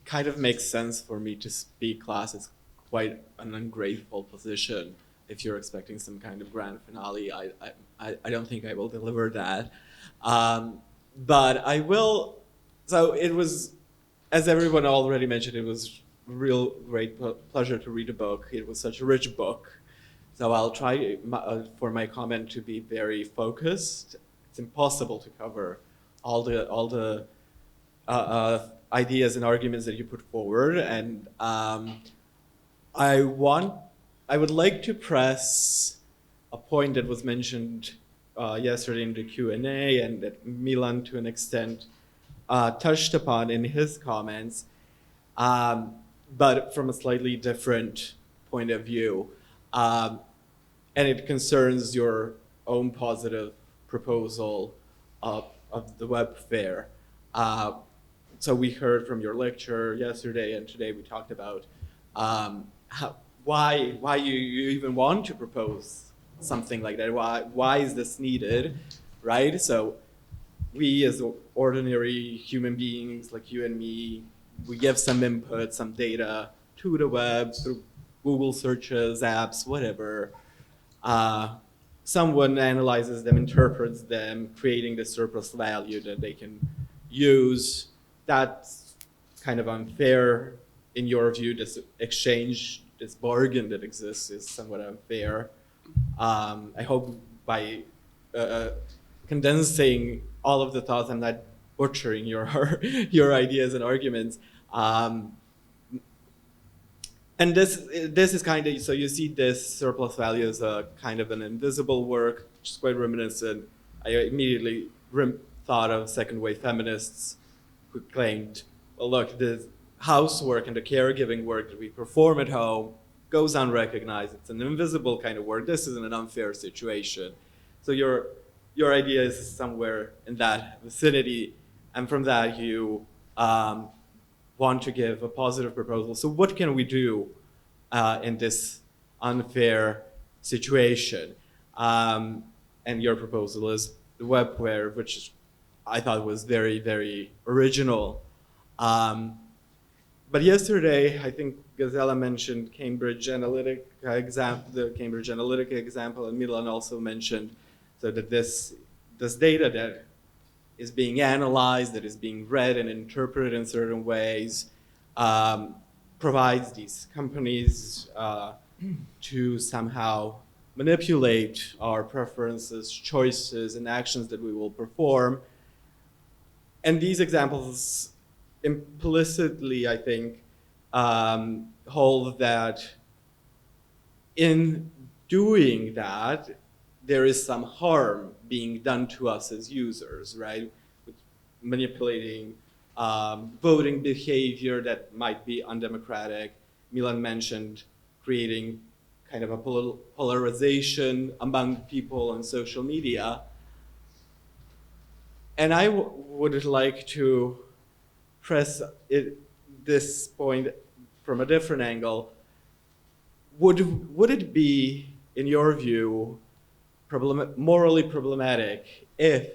S9: kind of makes sense for me to speak class, it's quite an ungrateful position. If you're expecting some kind of grand finale, I don't think I will deliver that. But I will. So it was, as everyone already mentioned, it was a real great pleasure to read a book. It was such a rich book. So I'll try for my comment to be very focused. It's impossible to cover all the ideas and arguments that you put forward, and I would like to press a point that was mentioned yesterday in the Q&A, and that Milan, to an extent, touched upon in his comments, but from a slightly different point of view, and it concerns your own positive proposal of the web fair. So we heard from your lecture yesterday, and today we talked about why you even want to propose something like that. Why is this needed, right? So we as ordinary human beings like you and me, we give some input, some data to the web through Google searches, apps, whatever. Someone analyzes them, interprets them, creating the surplus value that they can use. That's kind of unfair in your view. This exchange, this bargain that exists is somewhat unfair. I hope by condensing all of the thoughts, I'm not butchering your ideas and arguments. And this is kind of, so you see this surplus value as a kind of an invisible work, which is quite reminiscent. I immediately thought of second wave feminists who claimed, well, look, the housework and the caregiving work that we perform at home goes unrecognized. It's an invisible kind of work. This is an unfair situation. So your idea is somewhere in that vicinity, and from that you want to give a positive proposal. So what can we do in this unfair situation? And your proposal is the webware, which I thought was very, very original. But yesterday, I think Gazella mentioned Cambridge Analytica example, the Cambridge Analytica example, and Milan also mentioned so that this data that is being analyzed, that is being read and interpreted in certain ways, provides these companies to somehow manipulate our preferences, choices, and actions that we will perform. And these examples implicitly, I think, hold that in doing that, there is some harm being done to us as users, right? With manipulating voting behavior that might be undemocratic. Milan mentioned creating kind of a polarization among people on social media. And I would like to press this point from a different angle. would it be, in your view, morally problematic if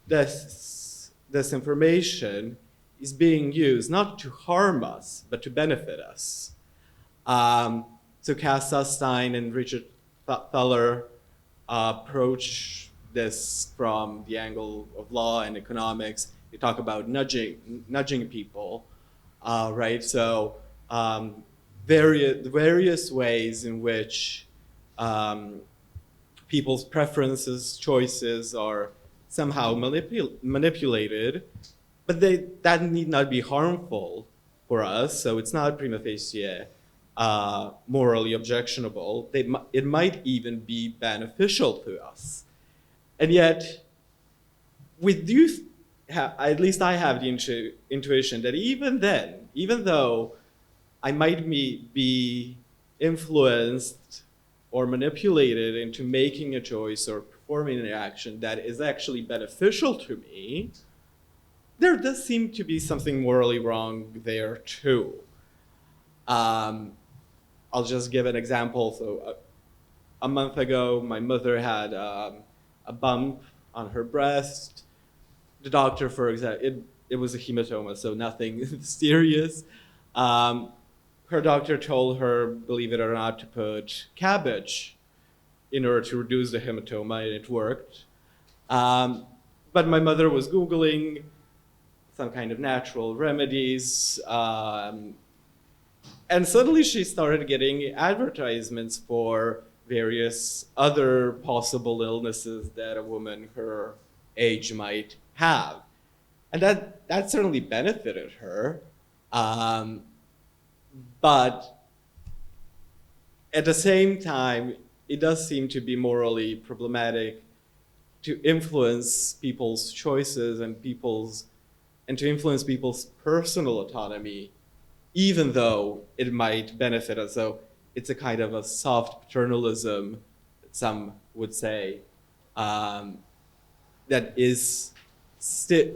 S9: this information is being used not to harm us, but to benefit us? So Cass Sustein and Richard Thaler approach this from the angle of law and economics. They talk about nudging people, right? So various ways in which people's preferences, choices are somehow manipulated, but that need not be harmful for us. So it's not prima facie morally objectionable. It might even be beneficial to us. And yet, we do at least I have the intuition that even then, even though I might be influenced or manipulated into making a choice or performing an action that is actually beneficial to me, there does seem to be something morally wrong there too. I'll just give an example. So a month ago, my mother had a bump on her breast. The doctor, for example, it was a hematoma, so nothing serious. Her doctor told her, believe it or not, to put cabbage in order to reduce the hematoma, and it worked. But my mother was Googling some kind of natural remedies, and suddenly she started getting advertisements for various other possible illnesses that a woman her age might have. And that certainly benefited her. But at the same time, it does seem to be morally problematic to influence people's choices and to influence people's personal autonomy, even though it might benefit us. So it's a kind of a soft paternalism, some would say, that is still,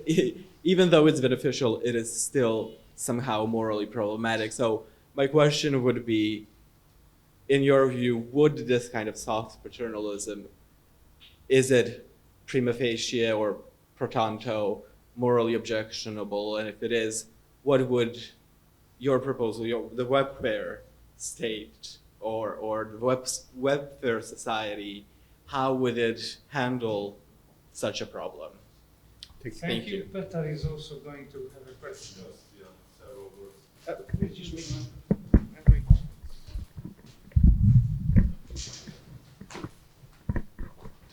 S9: even though it's beneficial, it is still somehow morally problematic. So my question would be, in your view, would this kind of soft paternalism, is it prima facie or pro tanto morally objectionable? And if it is, what would your proposal, the Webfair state or the Webfair society, how would it handle such a problem?
S1: Thank you. Petar is also going to have a question.
S4: Several words.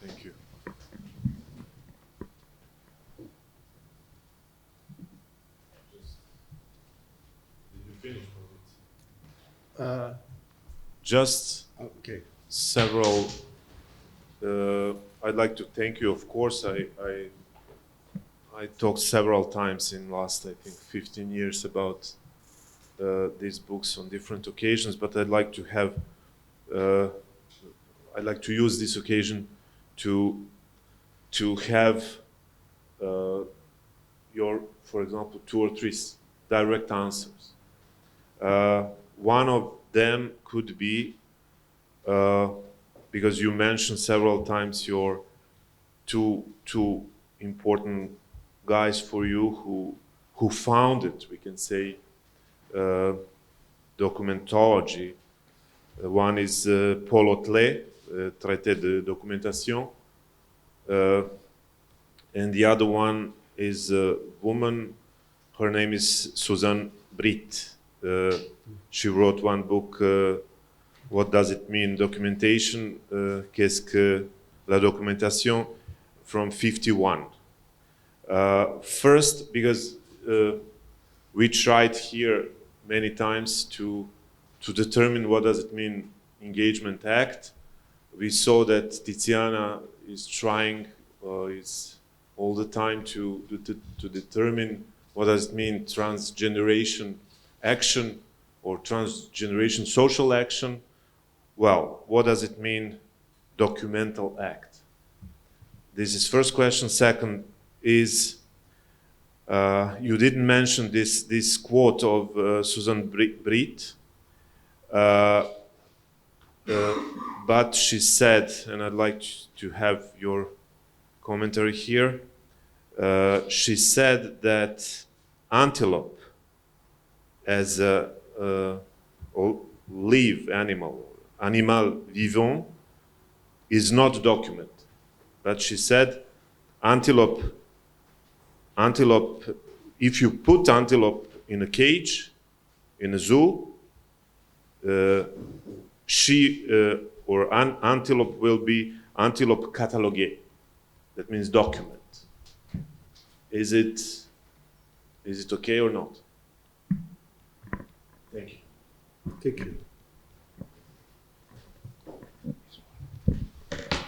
S4: Thank you. Did you finish? Just
S2: Okay.
S4: several. I'd like to thank you. Of course, I talked several times in last, I think, 15 years about these books on different occasions. But I'd like to have. I'd like to use this occasion to have your, for example, 2 or 3 direct answers. One of them could be, because you mentioned several times your two important guys for you who founded, we can say, documentology. One is Paul Otlet, Traité de Documentation, and the other one is a woman. Her name is Susan Britt. She wrote one book, What Does It Mean? Documentation, Qu'est-ce que la documentation, from 51. First, because we tried here many times to determine what does it mean engagement act. We saw that Tiziana is trying is all the time to determine what does it mean transgeneration action or transgeneration social action. Well, what does it mean documental act? This is first question. Second is, you didn't mention this quote of Susan Britt,
S10: but she said, and I'd like to have your commentary here. She said that antelope, as a live animal vivant, is not documented. But she said, antelope, if you put antelope in a cage, in a zoo, antelope will be antelope catalogué. That means document. Is it okay or not? Thank you.
S2: Thank you.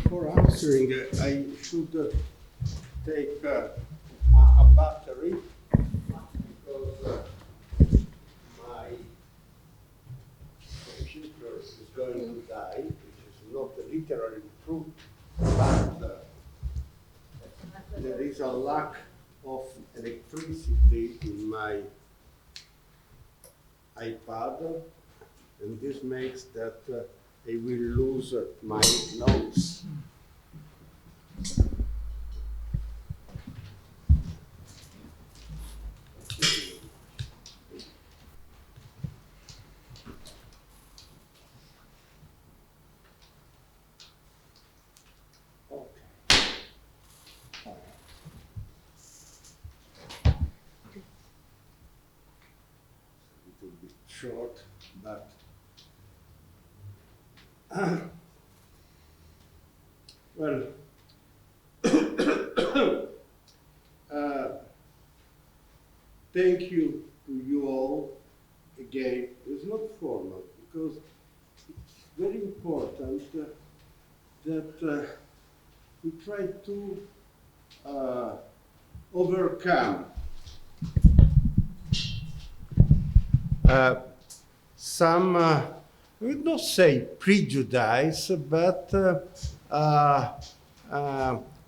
S2: For answering, I should take a battery because my computer is going to die, which is not literally true, but there is a lack of electricity in my iPad, and this makes that I will lose my notes. Short, but well, thank you to you all again. It's not formal because it's very important that we try to overcome some, I would not say prejudice, but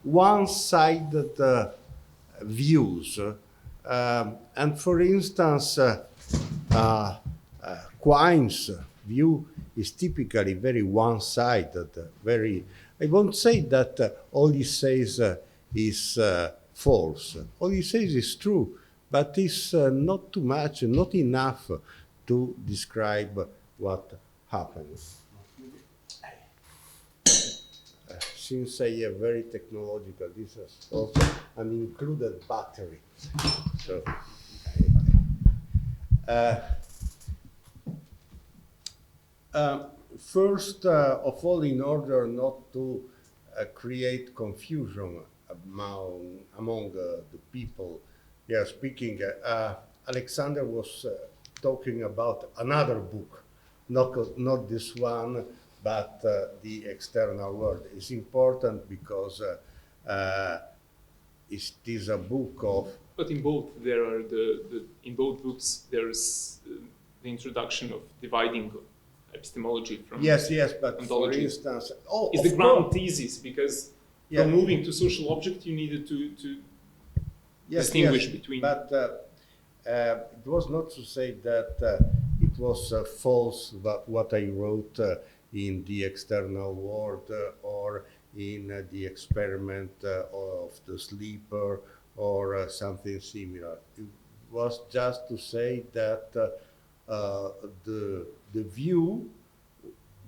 S2: one-sided views. And for instance, Quine's view is typically very one-sided, very, I won't say that all he says is false. All he says is true, but it's not too much, not enough to describe what happens. Since I am very technological, this is also an included battery. So, first of all, in order not to create confusion among the people here speaking, Alexander was talking about another book, not this one, but the external world. It's important because it is a book of.
S8: But in both, there are in both books there's the introduction of dividing epistemology from
S2: yes, but
S8: ontology.
S2: For instance,
S8: is the ground thesis, because from moving to social object, you needed to distinguish between.
S2: But it was not to say that it was false what I wrote in the external world or in the experiment of the sleeper or something similar. It was just to say that the view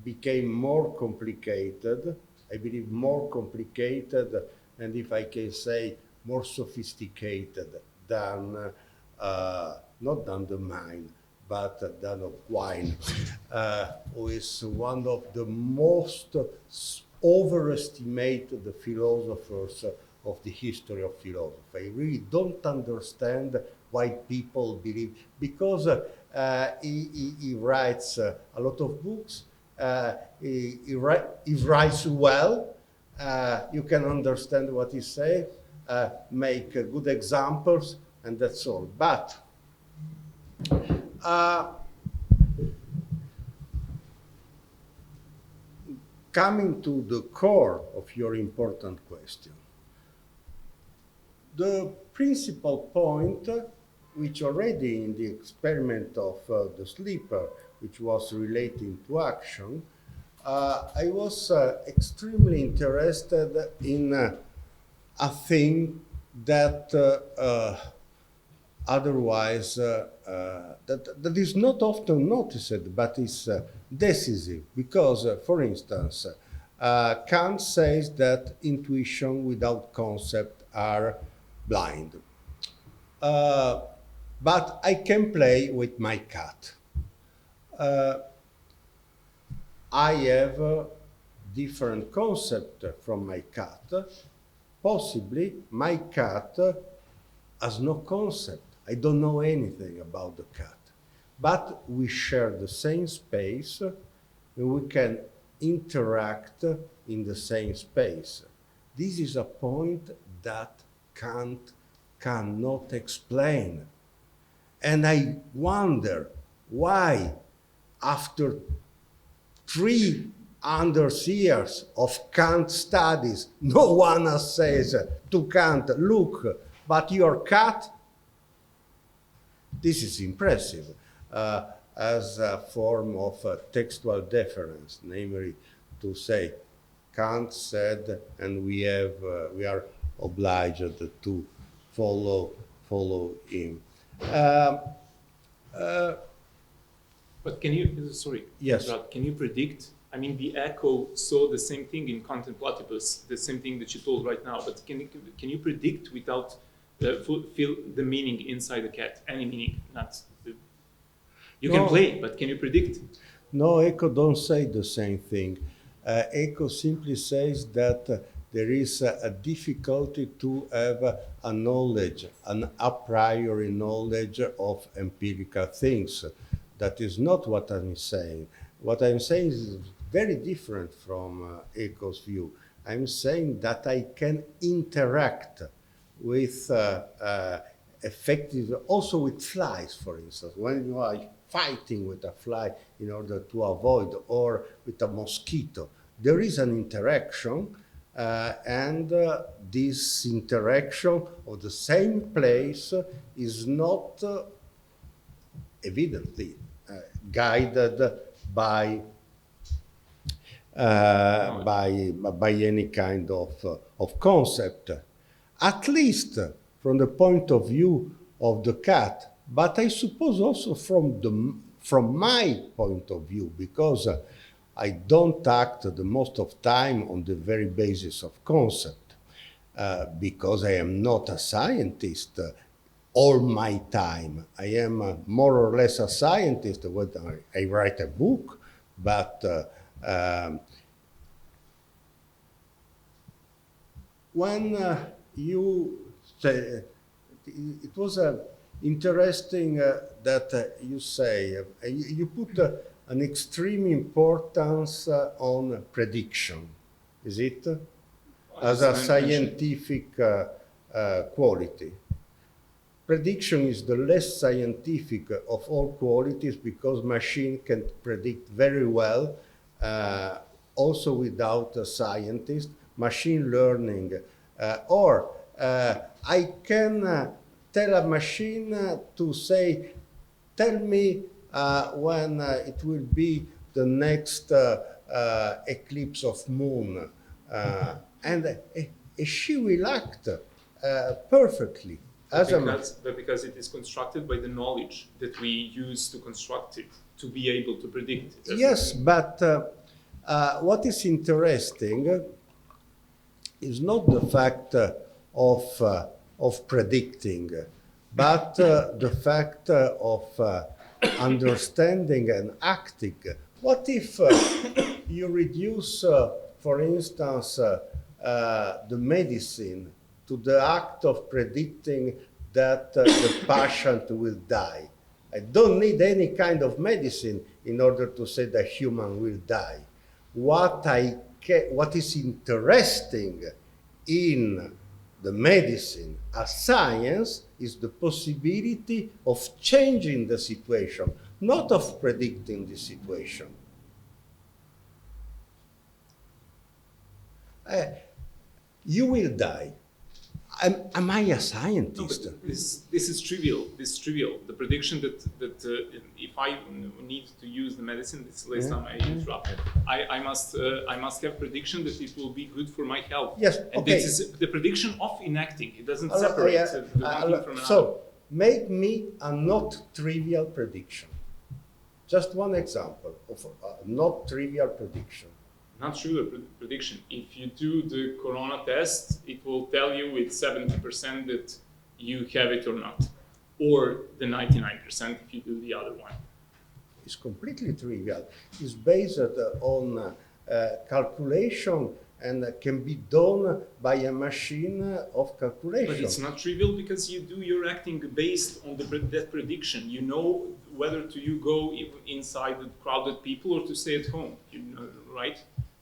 S2: became more complicated, I believe more complicated, and if I can say more sophisticated than, not than the mind, but than of Quine, who is one of the most overestimated philosophers of the history of philosophy. I really don't understand why people believe, because he writes a lot of books, he writes well, you can understand what he says, make good examples, and that's all. But coming to the core of your important question, the principal point, which already in the experiment of the sleeper, which was relating to action, I was extremely interested in a thing that otherwise that is not often noticed, but is decisive. Because, for instance, Kant says that intuition without concept are blind. But I can play with my cat. I have a different concept from my cat. Possibly my cat has no concept. I don't know anything about the cat. But we share the same space and we can interact in the same space. This is a point that Kant cannot explain. And I wonder why, after 300 years of Kant studies, no one says to Kant, look, but your cat, this is impressive, as a form of textual deference, namely to say, Kant said, and we are obliged to follow him.
S8: But can you, sorry,
S2: Yes.
S8: can you predict? I mean, the echo saw the same thing in Contemplativus, the same thing that you told right now. But can you predict without feel the meaning inside the cat? Any meaning, not. You can play, but can you predict?
S2: No, Eco don't say the same thing. Eco simply says that there is a difficulty to have a knowledge, an a priori knowledge of empirical things. That is not what I'm saying. What I'm saying is very different from Eco's view. I'm saying that I can interact with effective, also with flies, for instance. When you are fighting with a fly in order to avoid, or with a mosquito, there is an interaction, and this interaction of the same place is not evidently guided by any kind of concept, at least from the point of view of the cat, but I suppose also from my point of view, because I don't act the most of time on the very basis of concept, because I am not a scientist all my time. I am more or less a scientist when I write a book, but when you say, it was interesting that you say, you put an extreme importance on prediction, is it? As a scientific quality. Prediction is the less scientific of all qualities because machine can predict very well, also without a scientist. Machine learning, or I can tell a machine to say, tell me when it will be the next eclipse of moon, and she will act perfectly.
S8: But because it is constructed by the knowledge that we use to construct it, to be able to predict it.
S2: Yes, but what is interesting is not the fact of predicting, but the fact of understanding and acting. What if you reduce, for instance, the medicine to the act of predicting that the patient will die? I don't need any kind of medicine in order to say that human will die. What is interesting in the medicine as science is the possibility of changing the situation, not of predicting the situation. You will die. Am I a
S8: No,
S2: scientist?
S8: but this is trivial. This is trivial. The prediction that if I need to use the medicine, this is the last time I interrupted. I must have prediction that it will be good for my health.
S2: Yes.
S8: And
S2: Okay.
S8: this is the prediction of enacting. It doesn't separate the one thing from another.
S2: So make me a not trivial prediction. Just one example of a not trivial prediction.
S8: Not true prediction. If you do the corona test, it will tell you with 70% that you have it or not, or the 99% if you do the other one.
S2: It's completely trivial. It's based on calculation and can be done by a machine of calculation.
S8: But it's not trivial because you do your acting based on that prediction. You know whether you go inside the crowded people or to stay at home. You know, right?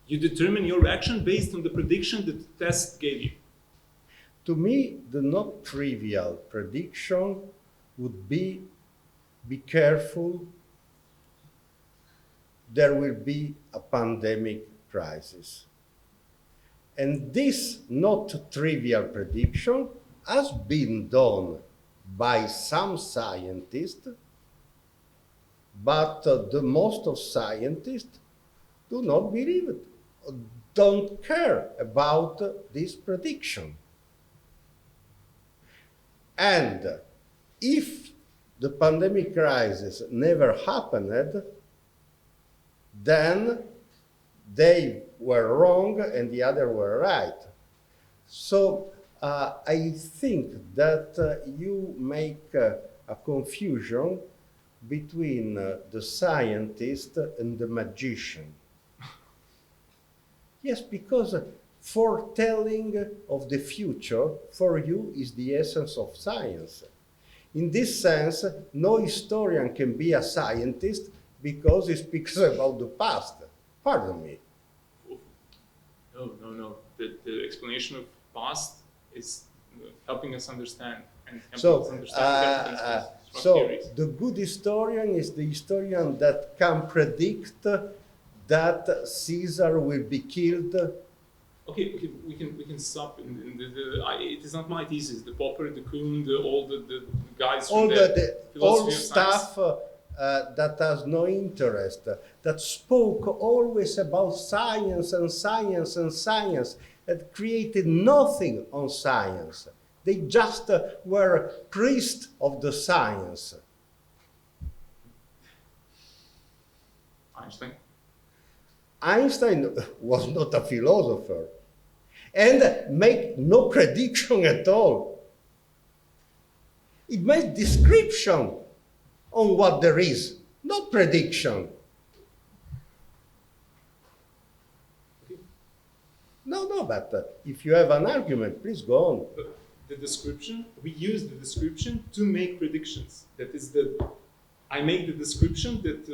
S8: You determine your action based on the prediction that the test gave you.
S2: To me, the not trivial prediction would be careful, there will be a pandemic crisis. And this not trivial prediction has been done by some scientists, but the most of scientists do not believe it, don't care about this prediction. And if the pandemic crisis never happened, then they were wrong and the other were right. So I think that you make a confusion between the scientist and the magician. Yes, because foretelling of the future for you is the essence of science. In this sense, no historian can be a scientist because he speaks about the past. Pardon me.
S8: No. The explanation of past is helping us understand and helping
S2: So,
S8: us understand
S2: so
S8: theories.
S2: the good historian is the historian that can predict that Caesar will be killed.
S8: Okay, we can stop. It is not my thesis. The Popper, the Kuhn, all the guys
S2: All
S8: from
S2: the
S8: philosophy
S2: old
S8: of science.
S2: stuff that has no interest, that spoke always about science and science and science, that created nothing on science. They just were priests of the science.
S8: Einstein.
S2: Einstein was not a philosopher and made no prediction at all. It made description on what there is, not prediction. No, but if you have an argument, please go on.
S8: The description, we use the description to make predictions. That is I make the description that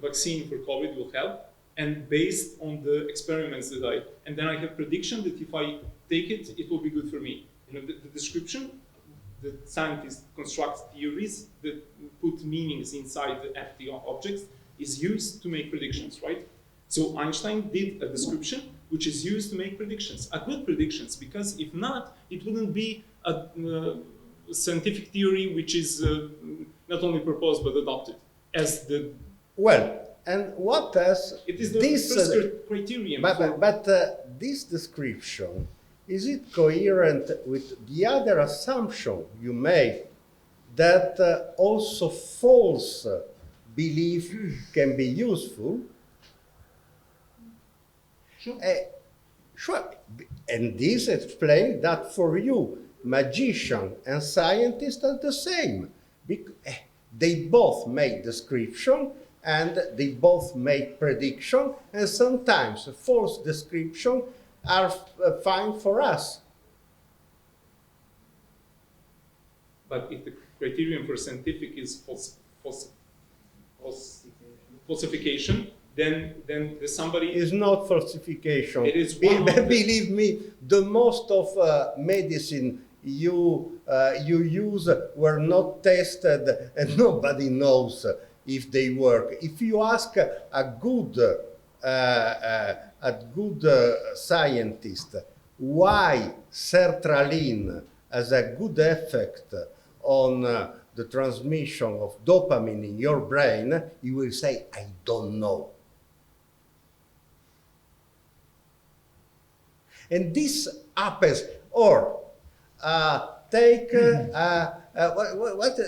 S8: vaccine for COVID will help, and based on the experiments that and then I have prediction that if I take it, it will be good for me. You know, the description, the scientist constructs theories that put meanings inside the empty objects, is used to make predictions, right? So Einstein did a description which is used to make predictions, a good predictions, because if not, it wouldn't be a scientific theory which is not only proposed but adopted as the.
S2: Well, and what else?
S8: It is the
S2: this,
S8: first criterion.
S2: But this description, is it coherent with the other assumption you made that also false belief can be useful?
S8: Sure.
S2: Sure. And this explains that for you, magician and scientist are the same. They both make description and they both make prediction, and sometimes false description are fine for us.
S8: But if the criterion for scientific is falsification, then there's somebody.
S2: It's not falsification.
S8: It is one of the-
S2: Believe me, the most of medicine you use were not tested, and nobody knows if they work. If you ask a good scientist why sertraline has a good effect on the transmission of dopamine in your brain, you will say, I don't know. And this happens, or take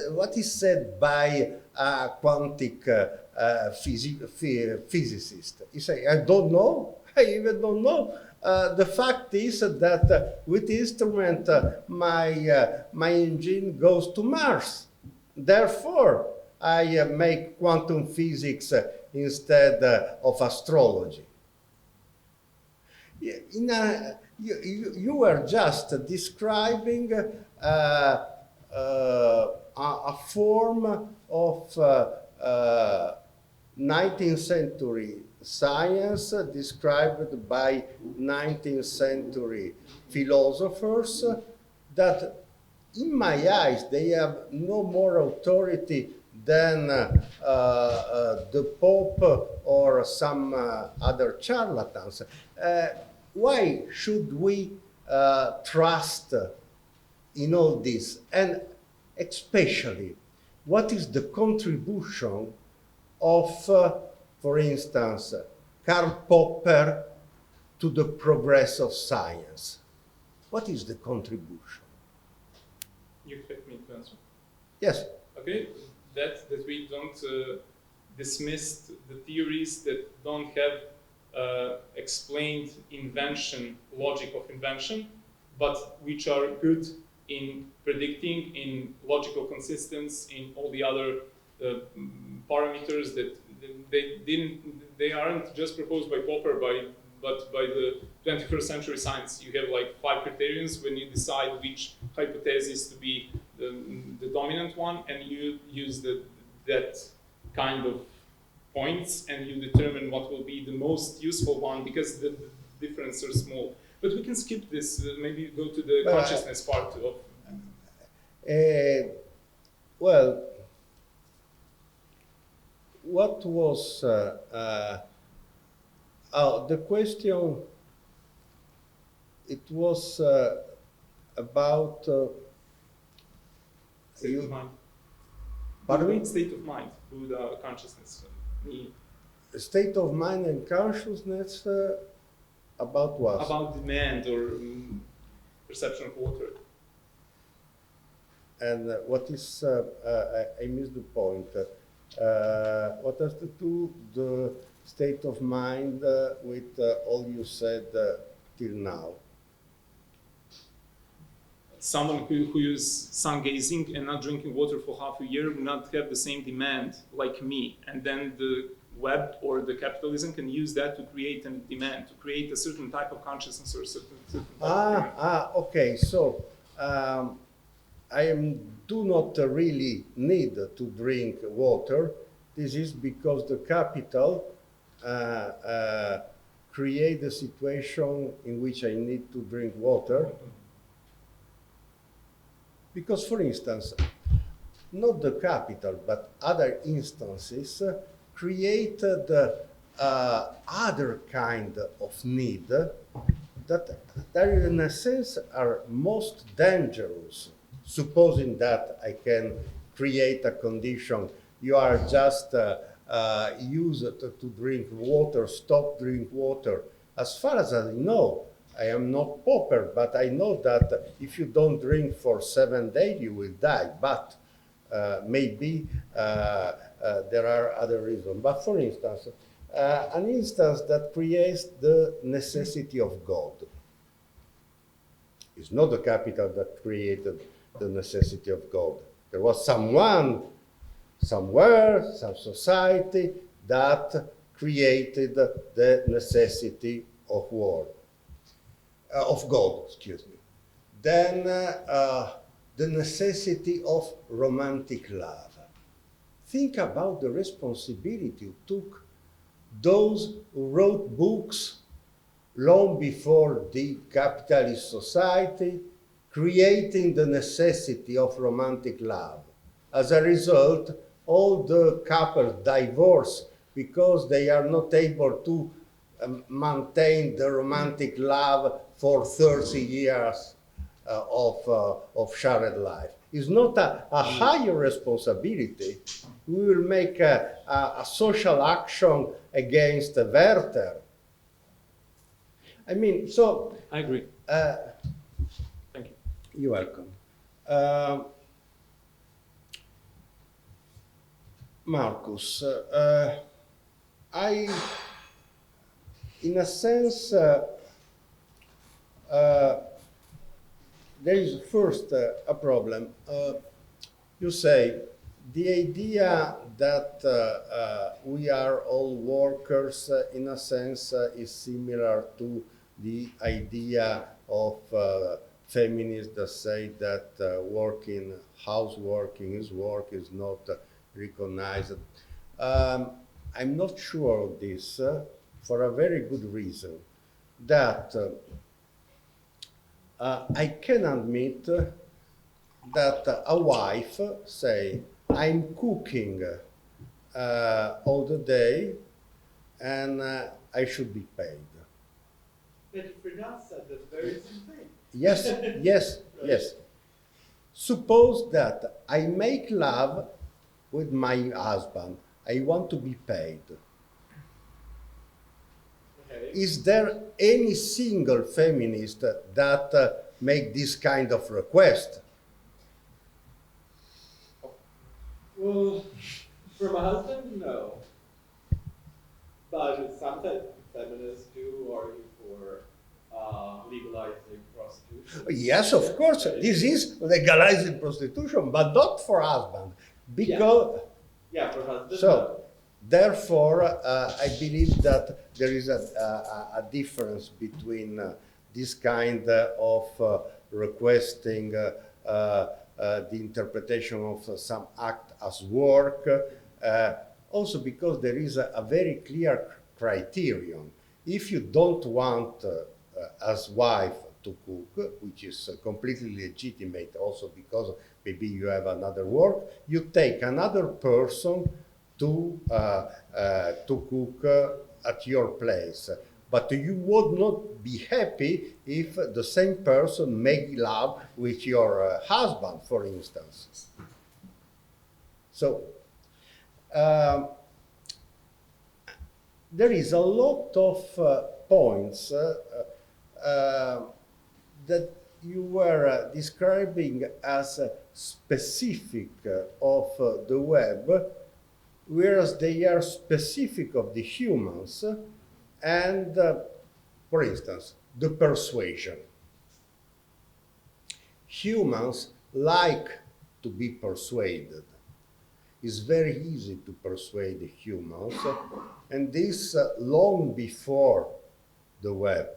S2: what is said by a quantic physicist. He say, I don't know, I even don't know. The fact is that with the instrument, my engine goes to Mars. Therefore, I make quantum physics instead of astrology. You were just describing a form of 19th century science described by 19th century philosophers that, in my eyes, they have no more authority than the Pope or some other charlatans. Why should we trust in all this? And especially, what is the contribution of, for instance, Karl Popper to the progress of science? What is the contribution?
S8: You expect me to answer?
S2: Yes.
S8: Okay, that we don't dismiss the theories that don't have explained invention, logic of invention, but which are good in predicting, in logical consistency, in all the other parameters that they aren't just proposed by Popper, but by the 21st century science. You have like 5 criterions when you decide which hypothesis to be the dominant one, and you use that kind of points, and you determine what will be the most useful one, because the differences are small. But we can skip this, maybe go to the consciousness part of...
S2: Well, what was the question? It was about
S8: state of mind.
S2: Pardon me?
S8: State of mind, Buddha, consciousness, me.
S2: State of mind and consciousness about what?
S8: About demand or perception of water.
S2: And what is? I missed the point. What has to do the state of mind with all you said till now?
S8: Someone who is sun gazing and not drinking water for half a year will not have the same demand like me. And then the web or the capitalism can use that to create a demand, to create a certain type of consciousness or a certain type of
S2: okay. So I do not really need to drink water. This is because the capital create a situation in which I need to drink water. Because, for instance, not the capital, but other instances created other kind of need that in a sense are most dangerous. Supposing that I can create a condition, you are just used to drink water, stop drink water. As far as I know, I am not Popper, but I know that if you don't drink for 7 days, you will die. But maybe there are other reasons. But for instance, an instance that creates the necessity of God. It's not the capital that created the necessity of God. There was someone, somewhere, some society that created the necessity of war. Of God, excuse me. Then the necessity of romantic love. Think about the responsibility you took those who wrote books long before the capitalist society, creating the necessity of romantic love. As a result, all the couples divorce because they are not able to maintain the romantic love for 30 years of shared life. It's not a higher responsibility. We will make a social action against Werther. I mean, so...
S8: I agree. Thank you.
S2: You're welcome. Marcus, in a sense, there is first a problem. You say the idea that we are all workers, in a sense, is similar to the idea of feminists that say that houseworking is work, is not recognized. I'm not sure of this for a very good reason, that I can admit that a wife say, I'm cooking all the day and I should be paid.
S9: But Ferraris said the very same thing.
S2: Yes, yes, yes. Suppose that I make love with my husband. I want to be paid.
S9: Okay.
S2: Is there any single feminist that make this kind of request?
S9: Well, for my husband, no. But sometimes feminists do argue for legalizing prostitution.
S2: Yes, of course. This is legalizing prostitution, but not for husband. Because
S9: Yeah, for husband.
S2: so, therefore, I believe that there is a difference between this kind of requesting the interpretation of some act as work, also because there is a very clear criterion. If you don't want as wife to cook, which is completely legitimate also because maybe you have another work, you take another person to cook at your place. But you would not be happy if the same person made love with your husband, for instance. So there is a lot of points that you were describing as specific of the web, whereas they are specific of the humans, and, for instance, the persuasion. Humans like to be persuaded. It's very easy to persuade humans, and this long before the web.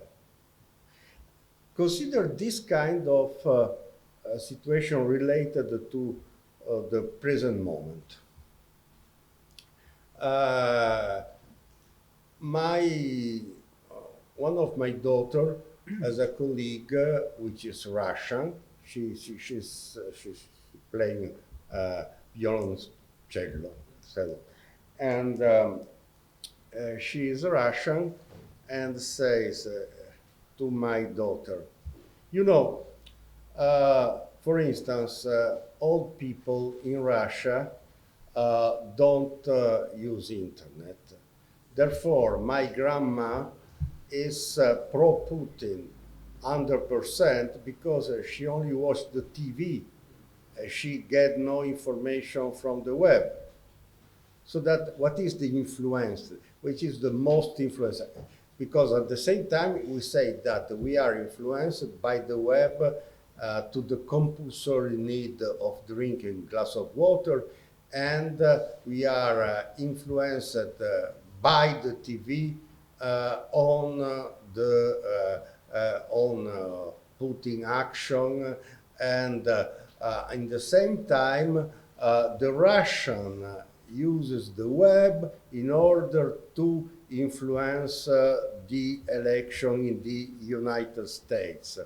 S2: Consider this kind of situation related to the present moment. One of my daughter has a colleague which is Russian. She's playing violoncello, and she is Russian, and says to my daughter, you know, for instance, old people in Russia don't use internet. Therefore, my grandma is pro-Putin 100% because she only watched the TV. She get no information from the web. So that what is the influence? Which is the most influence? Because at the same time, we say that we are influenced by the web to the compulsory need of drinking a glass of water, and we are influenced by the TV on putting action, and in the same time, the Russian uses the web in order to influence the election in the United States.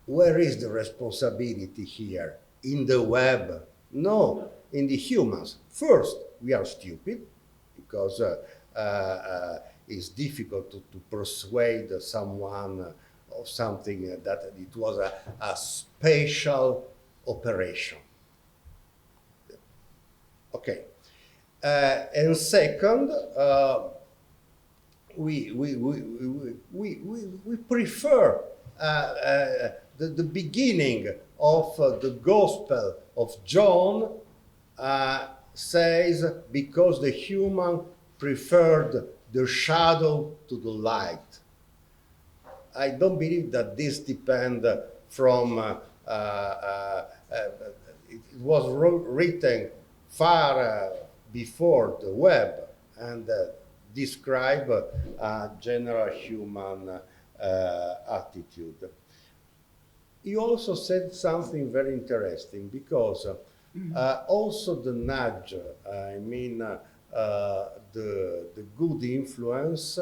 S2: Where is the responsibility here? In the web? No, in the humans. First, we are stupid because it's difficult to persuade someone of something that it was a spatial operation. Okay. And second, we prefer the beginning of the Gospel of John says, because the human preferred the shadow to the light. I don't believe that this depends from, it was written far before the web and describe a general human attitude. You also said something very interesting, because also the nudge, I mean, the good influence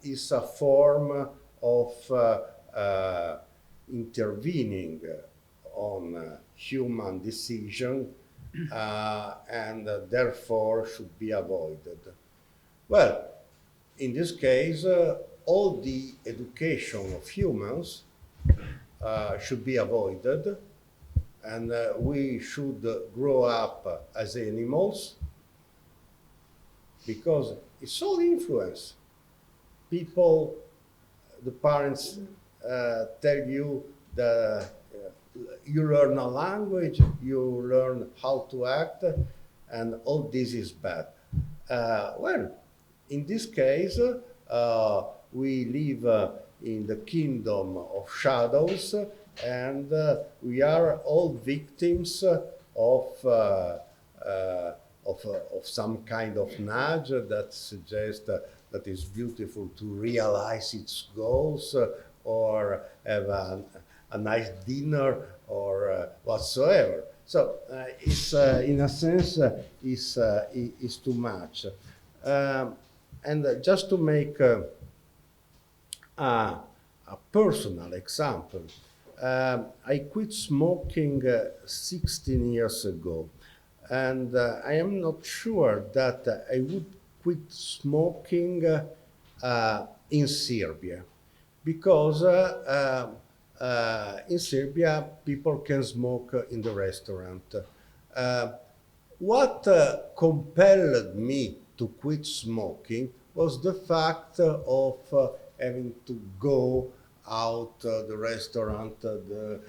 S2: is a form of intervening on human decision and therefore should be avoided. Well, in this case, all the education of humans should be avoided, and we should grow up as animals, because it's all influence. People, the parents tell you that you learn a language, you learn how to act, and all this is bad. Well, in this case, we live in the kingdom of shadows, and we are all victims of some kind of nudge that suggests that it's beautiful to realize its goals or have a nice dinner or whatsoever. So it's in a sense is too much. And just to make a personal example, I quit smoking 16 years ago, and I am not sure that I would quit smoking in Serbia, because in Serbia people can smoke in the restaurant. What compelled me to quit smoking was the fact of having to go out the restaurant, the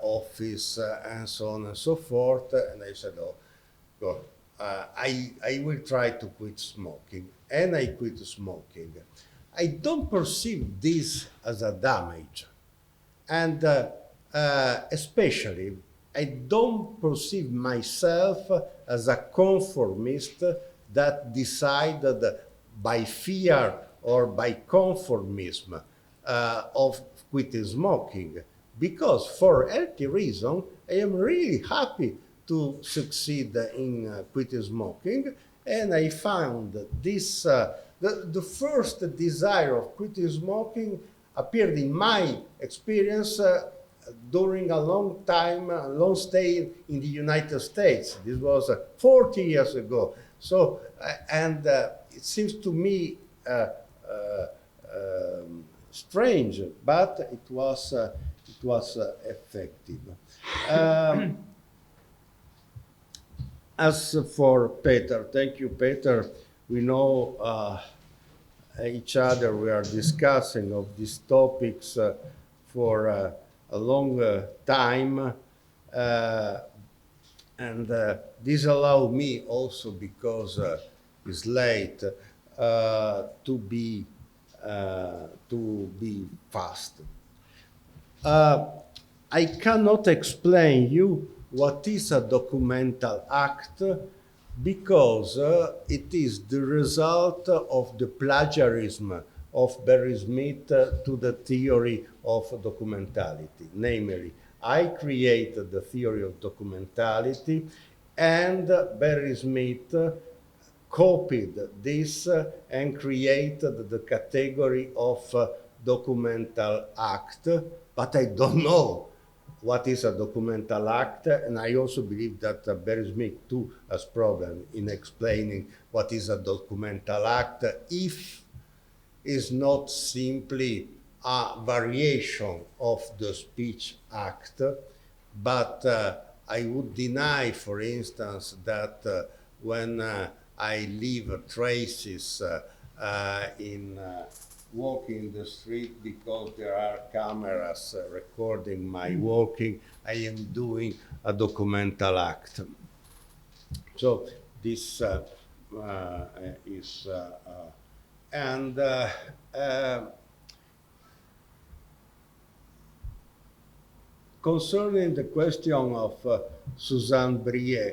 S2: office, and so on and so forth. And I said, oh, God, I will try to quit smoking. And I quit smoking. I don't perceive this as a damage. And especially, I don't perceive myself as a conformist that decided by fear or by conformism of quitting smoking, because for healthy reason, I am really happy to succeed in quitting smoking, and I found this, the first desire of quitting smoking appeared in my experience during a long time, a long stay in the United States. This was 40 years ago. So, and it seems to me strange, but it was effective. As for Peter, thank you, Peter. We know each other. We are discussing of these topics for a long time, and this allowed me also, because it's late, to be fast. I cannot explain you what is a documental act, because it is the result of the plagiarism of Barry Smith to the theory of documentality. Namely, I created the theory of documentality, and Barry Smith copied this and created the category of documental act, but I don't know what is a documental act, and I also believe that Barry Smith too has problem in explaining what is a documental act if is not simply a variation of the speech act, but I would deny, for instance, that when I leave traces in walking the street because there are cameras recording my walking, I am doing a documental act. So this is, and concerning the question of Suzanne Brie,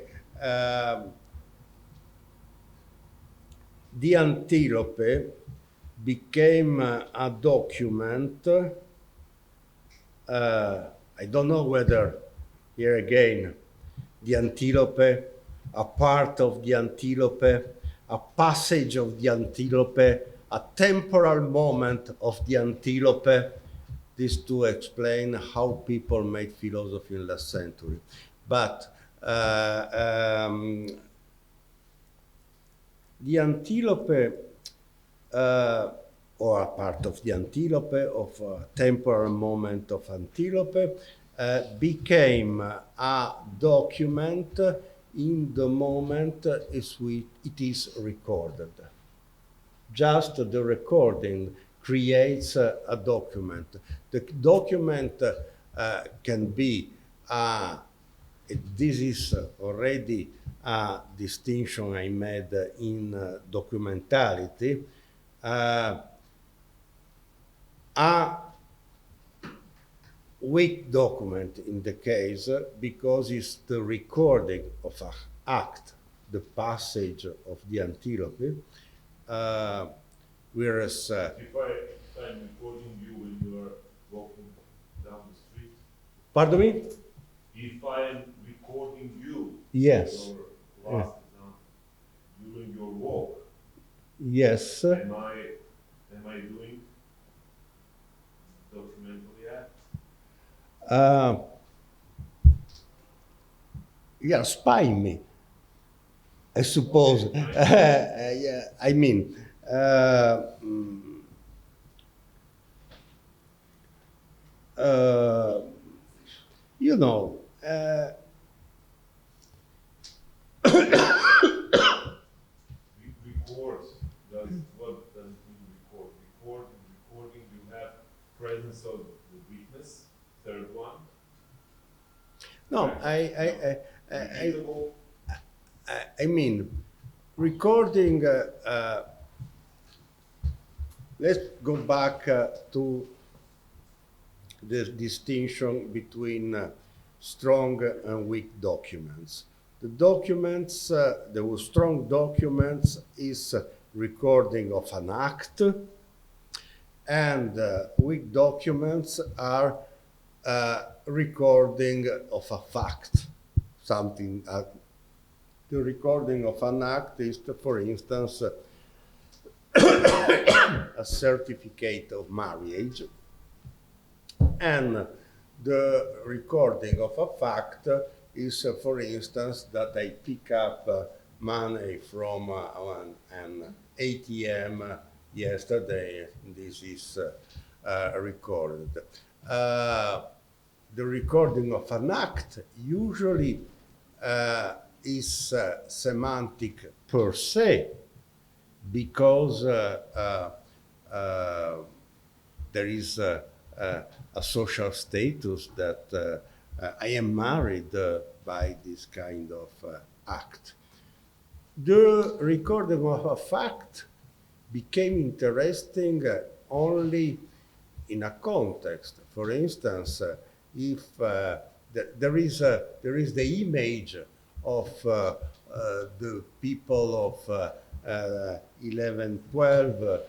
S2: the antelope became a document. I don't know whether, here again, the antelope, a part of the antelope, a passage of the antelope, a temporal moment of the antelope, this to explain how people made philosophy in last century. But the antelope, or a part of the antelope, of a temporal moment of antelope, became a document in the moment it is recorded. Just the recording creates a document. The document can be, this is already a distinction I made in documentality, a weak document in the case because it's the recording of an act, the passage of the antelope, whereas
S11: if I'm recording you when you are walking down the street.
S2: Pardon me?
S11: If I'm recording you,
S2: Yes.
S11: your last example, during your walk,
S2: Yes.
S11: am I doing documentally act?
S2: Yeah, spy me, I suppose.
S11: Okay.
S2: Yeah, I mean, you know,
S11: Record. What does it mean record? Recording, you have presence of the witness, third one.
S2: no,
S11: Repeatable.
S2: I mean, recording, let's go back to the distinction between strong and weak documents. The documents, the strong documents is recording of an act, and weak documents are recording of a fact, something. The recording of an act is, for instance, a certificate of marriage, and the recording of a fact is, for instance, that I pick up money from an ATM yesterday. This is recorded. The recording of an act usually is semantic per se, because there is a social status that I am married by this kind of act. The recording of a fact became interesting only in a context. For instance, if there is the image of the people of 11-12,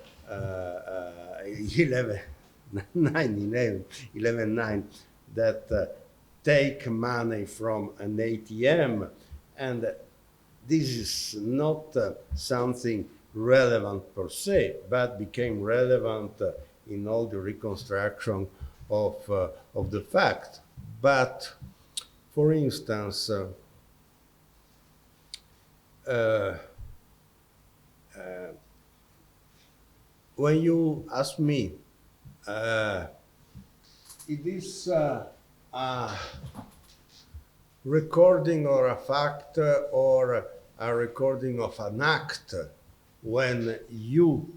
S2: 11-9 that take money from an ATM, and this is not something relevant per se, but became relevant in all the reconstruction of the fact. But, for instance, when you ask me, it is a recording or a fact or a recording of an act when you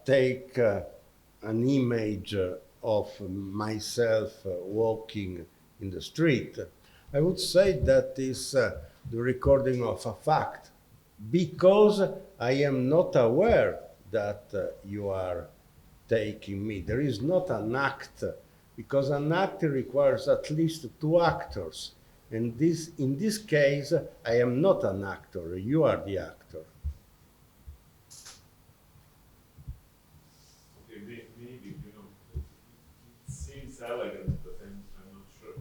S2: take an image of myself walking in the street, I would say that is the recording of a fact, because I am not aware that you are taking me. There is not an act, because an act requires at least two actors. And this, in this case, I am not an actor, you are the actor.
S11: Okay, maybe, you know, it seems elegant, but I'm not sure.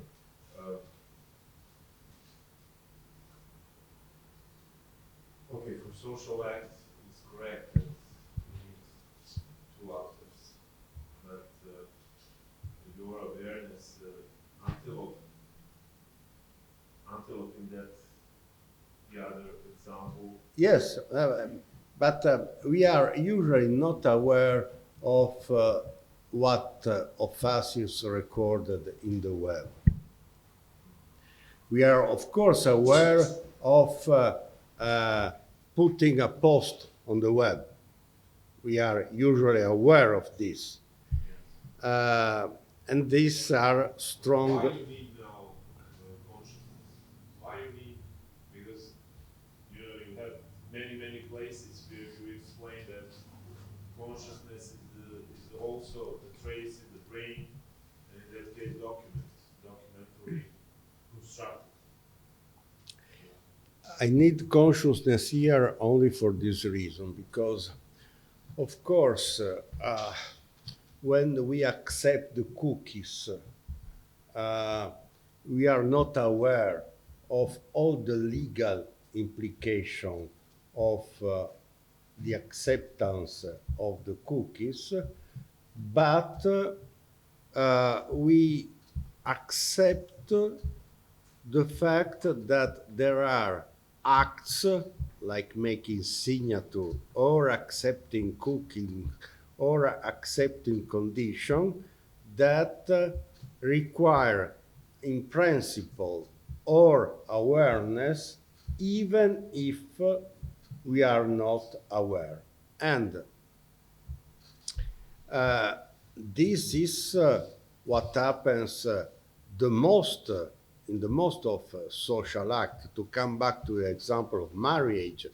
S11: Okay, for social act, it's correct that you need two actors, but your awareness, antelope in that, the other example.
S2: Yes, but we are usually not aware of what of us is recorded in the web. We are, of course, aware of putting a post on the web. We are usually aware of this. And these are strong.
S11: Why you need now consciousness? Why you need, because you know you have many places where you explain that consciousness is also a trace in the brain, and in that case documentally constructed.
S2: I need consciousness here only for this reason, because, of course, when we accept the cookies, we are not aware of all the legal implication of the acceptance of the cookies, but we accept the fact that there are acts like making signature or accepting cooking or accepting condition that require in principle or awareness, even if we are not aware. And this is what happens the most in the most of social act. To come back to the example of marriage,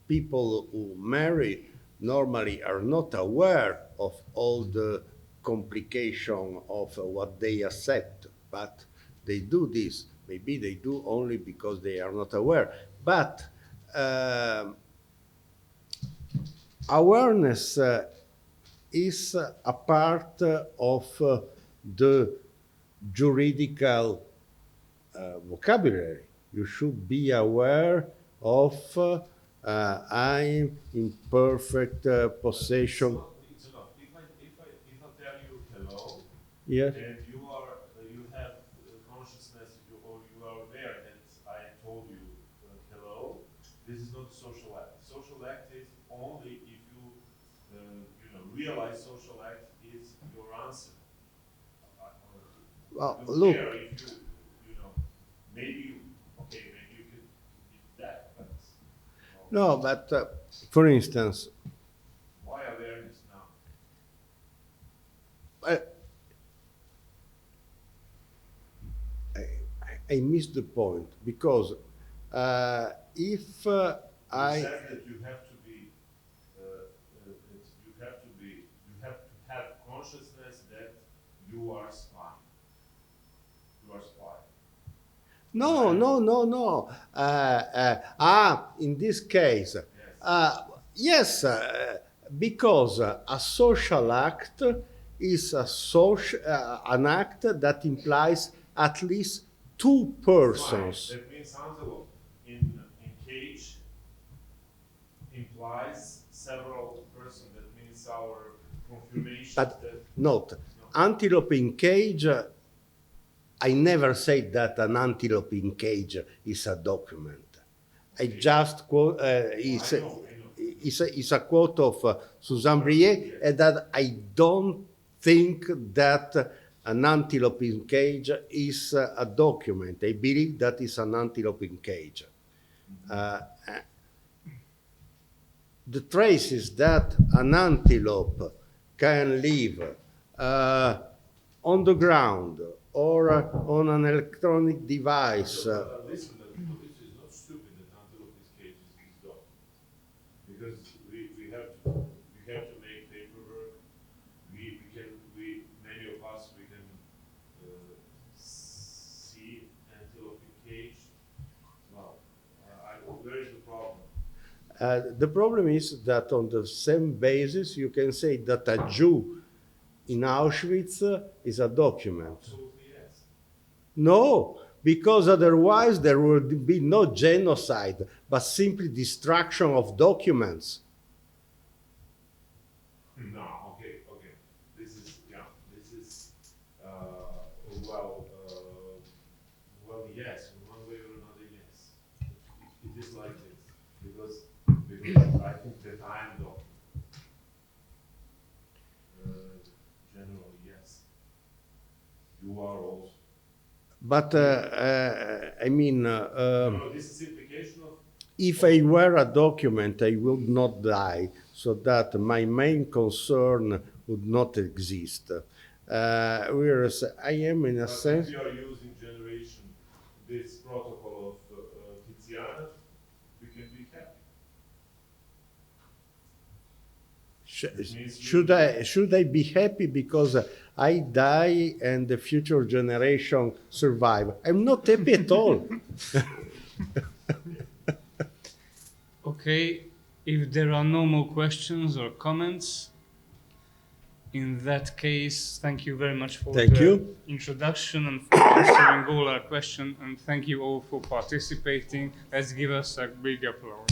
S2: people who marry normally are not aware of all the complication of what they accept, but they do this. Maybe they do only because they are not aware. But awareness is a part of the juridical vocabulary. You should be aware of I'm in perfect possession.
S11: It's enough. If I tell you hello,
S2: Yes.
S11: and you have consciousness, or you are aware that I told you hello, this is not social act. Social act is only if you realize social act is your answer.
S2: Well,
S11: You
S2: look.
S11: care if maybe you could do that, but
S2: No, but for instance,
S11: why awareness now?
S2: I missed the point, because if
S11: You
S2: I
S11: said that you have to be, you have to have consciousness that you are spying. You are spying.
S2: no, in this case, yes, because a social act is an act that implies at least two persons.
S11: That means antelope in cage implies several persons. That means our confirmation
S2: But
S11: that
S2: note, antelope in cage, I never said that an antelope in cage is a document. I just quote,
S11: I know.
S2: it's a quote of Suzanne Brier, and that I don't think that an antelope in cage is a document. I believe that is an antelope in cage. The trace is that an antelope can live on the ground or on an electronic device.
S11: Listen, this is not stupid that antelope is cage is dog. Because we have to make paperwork. Many of us we can see antelope in cage. Well, where is the problem?
S2: The problem is that on the same basis, you can say that a Jew in Auschwitz is a document.
S11: Absolutely yes.
S2: No, because otherwise there would be no genocide, but simply destruction of documents.
S11: No, okay. This is well, yes, in one way or another, yes. It is like this because I think that I am document. Generally, yes. You are also.
S2: But I mean,
S11: No, this is implication of.
S2: if I were a document, I would not die, so that my main concern would not exist. Whereas I am, in a sense.
S11: If you are using generation, this protocol of Tiziana, we can be happy.
S2: Should I be happy because I die and the future generation survive? I'm not happy at all.
S1: Okay, if there are no more questions or comments, in that case, thank you very much for the introduction and for answering all our questions, and thank you all for participating. Let's give us a big applause.